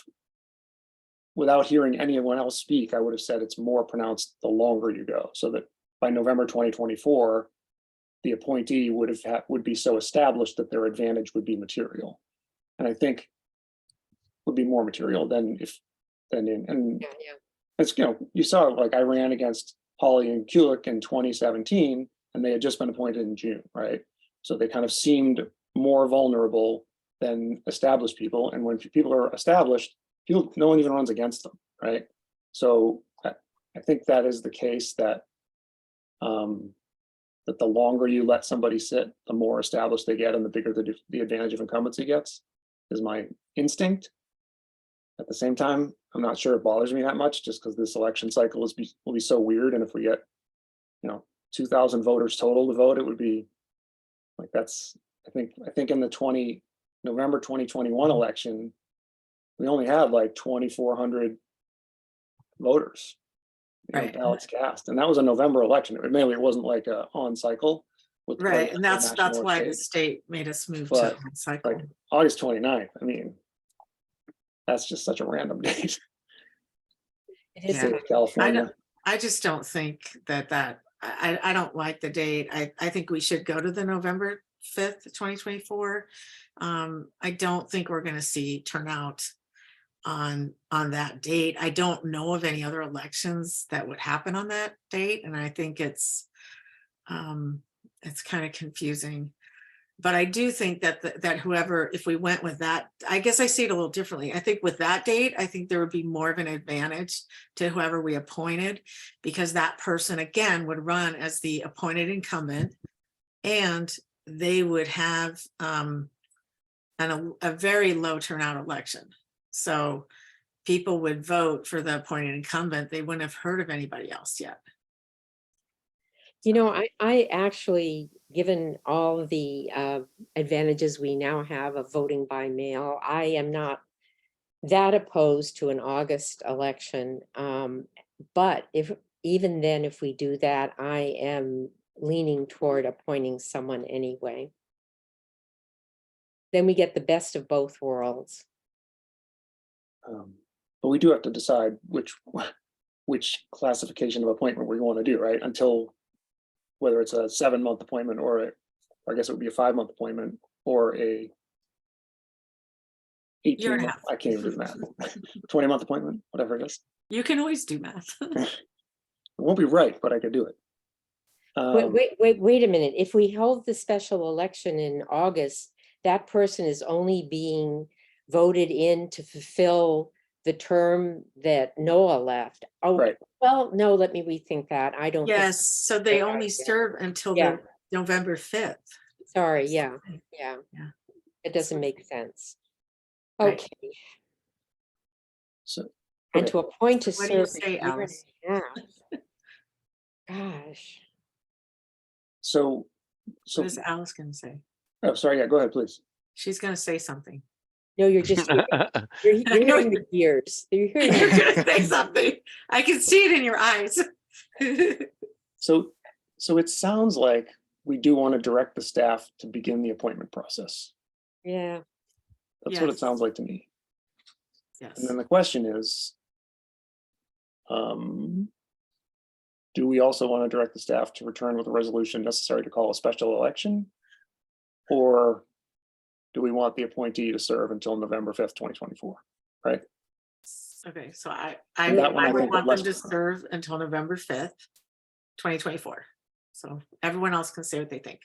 without hearing anyone else speak, I would have said it's more pronounced the longer you go, so that by November 2024, the appointee would be so established that their advantage would be material, and I think would be more material than it's, you know, you saw, like, I ran against Hawley and Kulik in 2017, and they had just been appointed in June, right? So they kind of seemed more vulnerable than established people. And when people are established, no one even runs against them, right? So I think that is the case, that that the longer you let somebody sit, the more established they get and the bigger the advantage of incumbency gets, is my instinct. At the same time, I'm not sure it bothers me that much, just because this election cycle will be so weird. And if we get, you know, 2,000 voters total to vote, it would be like, that's, I think in the November 2021 election, we only had like 2,400 voters, ballots cast, and that was a November election. Maybe it wasn't like a on cycle. Right, and that's why the state made us move to on cycle. Like August 29th, I mean, that's just such a random date. It is California. I just don't think that I don't like the date. I think we should go to the November 5th, 2024. I don't think we're going to see turnout on that date. I don't know of any other elections that would happen on that date, and I think it's kind of confusing. But I do think that whoever, if we went with that, I guess I see it a little differently. I think with that date, I think there would be more of an advantage to whoever we appointed, because that person, again, would run as the appointed incumbent, and they would have a very low turnout election. So people would vote for the appointed incumbent. They wouldn't have heard of anybody else yet. You know, I actually, given all of the advantages we now have of voting by mail, I am not that opposed to an August election. But even then, if we do that, I am leaning toward appointing someone anyway. Then we get the best of both worlds. But we do have to decide which classification of appointment we want to do, right? Until whether it's a 7-month appointment or I guess it would be a 5-month appointment or a 18-month, I can't even do the math. 20-month appointment, whatever it is. You can always do math. It won't be right, but I could do it. Wait a minute. If we hold the special election in August, that person is only being voted in to fulfill the term that Noah left. Oh, right. Well, no, let me rethink that. I don't. Yes, so they only serve until the November 5th. Sorry, yeah. It doesn't make sense. Okay. So, and to appoint to What do you serve say, a year Alice? and a half. Gosh. So What is Alice going to say? Oh, sorry. Yeah, go ahead, please. She's going to say something. No, you're just you're hearing the gears. You're hearing You're going to say something. I can see it in your eyes. So it sounds like we do want to direct the staff to begin the appointment process. Yeah. That's what it sounds like to me. Yes. And then the question is, do we also want to direct the staff to return with a resolution necessary to call a special election? Or do we want the appointee to serve until November 5th, 2024, right? Okay, so I would want them to serve until November 5th, 2024. So everyone else can say what they think.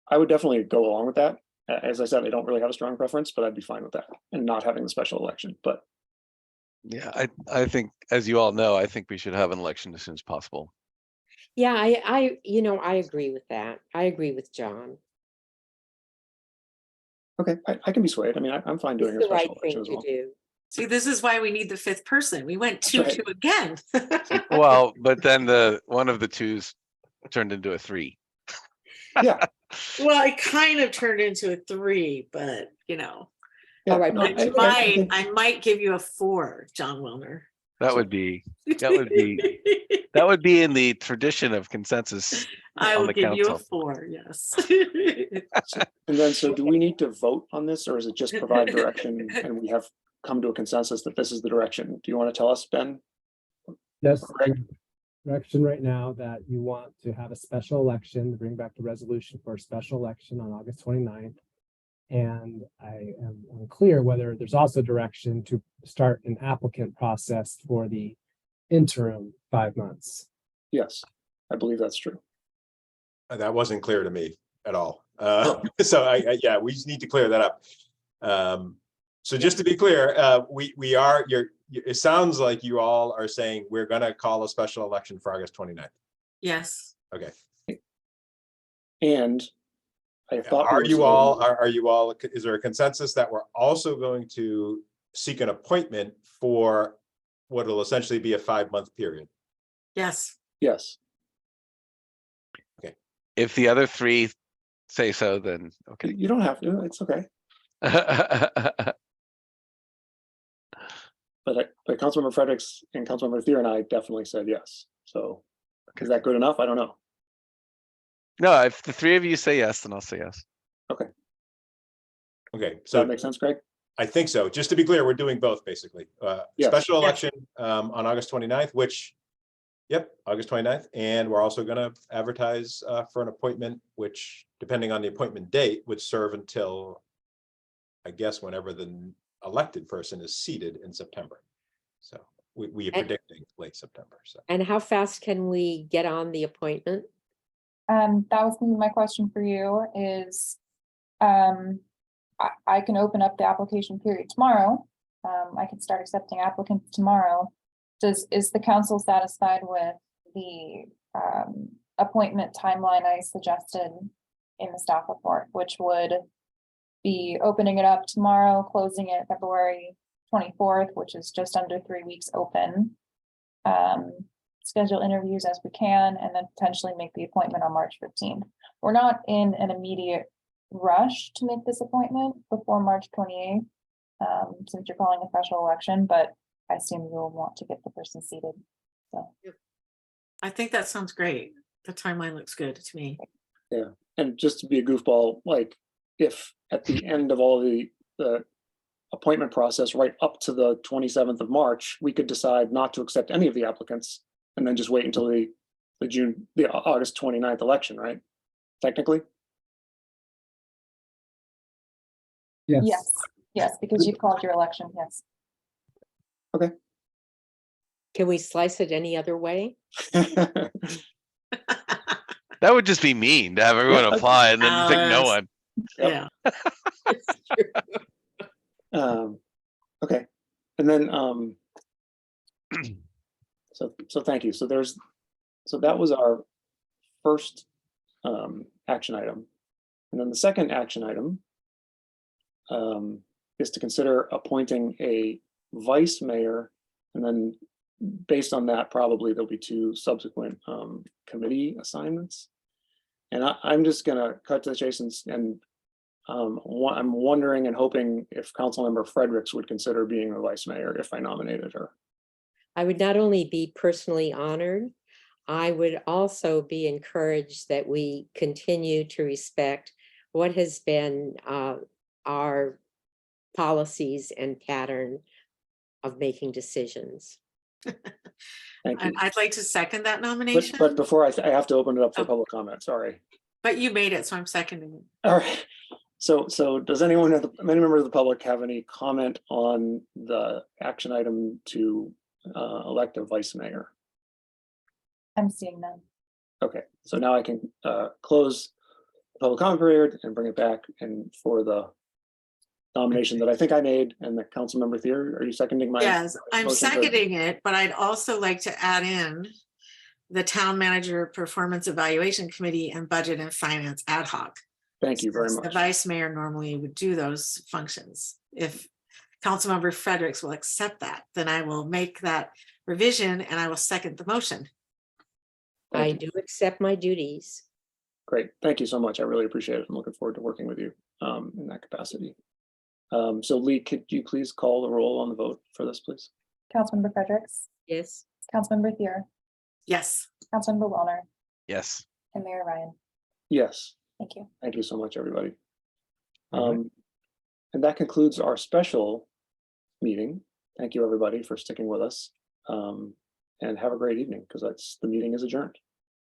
I would definitely go along with that. As I said, I don't really have a strong preference, but I'd be fine with that and not having the special election. But yeah, I think, as you all know, I think we should have an election as soon as possible. Yeah, I agree with that. I agree with John. okay, I can be swayed. I mean, I'm fine doing a It's the special right election thing as to well. do. See, this is why we need the 5th person. We went 2-2 right. again. Well, but then one of the twos turned into a 3. Yeah. Well, it kind of turned into a 3, but Yeah, all right, no, I might give you a 4, John Wilner. That would be in the tradition of consensus. I on will the give you a council. 4, yes. And then, so do we need to vote on this, or is it just provide direction and we have come to a consensus that this is the direction? Do you want to tell us, Ben? Yes, direction right now that you want to have a special election, to bring back the resolution for a special election on August 29th. And I am unclear whether there's also direction to start an applicant process for the interim 5 months. Yes, I believe that's true. That wasn't clear to me at all. So yeah, we just need to clear that up. So just to be clear, we are, it sounds like you all are saying we're going to call a special election for August 29th. Yes. Okay. And I thought are you all, is there a consensus that we're also going to seek an appointment for what will essentially be a 5-month period? Yes. Yes. Okay. If the other 3 say so, then okay. You don't have to, it's okay. But Councilmember Fredericks and Councilmember Thier and I definitely said yes. So is that good enough? I don't know. No, if the 3 of you say yes, then I'll say yes. Okay. Okay. Does So that make sense, Greg? I think so. Just to be clear, we're doing both basically. Yes. Special election on August 29th, which, yep, August 29th. And we're also going to advertise for an appointment, which depending on the appointment date would serve until, I guess, whenever the elected person is seated in September. So we are predicting late September. So. And how fast can we get on the appointment? That was gonna be my question for you is, I can open up the application period tomorrow. I can start accepting applicants tomorrow. Is the council satisfied with the appointment timeline I suggested in the staff report, which would be opening it up tomorrow, closing it February 24th, which is just under 3 weeks open. schedule interviews as we can, and then potentially make the appointment on March 15th. We're not in an immediate rush to make this appointment before March 28th, since you're calling a special election, but I assume you'll want to get the person seated. So I think that sounds great. The timeline looks good to me. Yeah, and just to be a goofball, like if at the end of all the appointment process, right up to the 27th of March, we could decide not to accept any of the applicants and then just wait until the August 29th election, right? Technically? yes, because you've called your election, yes. Okay. Can we slice it any other way? That would just be mean to have everyone apply and then pick no one. Yeah. Okay, and then so thank you. So that was our first action item, and then the second action item is to consider appointing a vice mayor, and then based on that, probably there'll be two subsequent committee assignments. And I'm just gonna cut to the chase and I'm wondering and hoping if Councilmember Fredericks would consider being the vice mayor if I nominated her. I would not only be personally honored, I would also be encouraged that we continue to respect what has been our policies and pattern of making decisions. Thank you. And I'd like to second that nomination. But before I have to open it up for public comment, sorry. But you made it, so I'm seconding it. All right. So does any member of the public have any comment on the action item to elect a vice mayor? I'm seeing none. Okay, so now I can close the public comment period and bring it back and for the nomination that I think I made, and the Councilmember Thier, are you seconding my? Yes, I'm motion to- seconding it, but I'd also like to add in the town manager performance evaluation committee and budget and finance ad hoc. Thank you very Since much. The vice mayor normally would do those functions. If Councilmember Fredericks will accept that, then I will make that revision and I will second the motion. I do accept my duties. Great, thank you so much. I really appreciate it. I'm looking forward to working with you in that capacity. So Lee, could you please call the roll on the vote for this, please? Councilmember Fredericks, Yes. Councilmember Thier, Yes. Councilmember Wellner, Yes. and Mayor Ryan. Yes. Thank you. Thank you so much, everybody. All right. And that concludes our special meeting. Thank you, everybody, for sticking with us. And have a great evening, because the meeting is adjourned.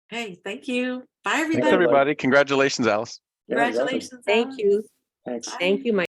Hey, thank you. Bye, Thanks, everybody. everybody. Congratulations, Alice. Yeah, exactly. Congratulations. Thank Alice. you. Thanks. Thank you, my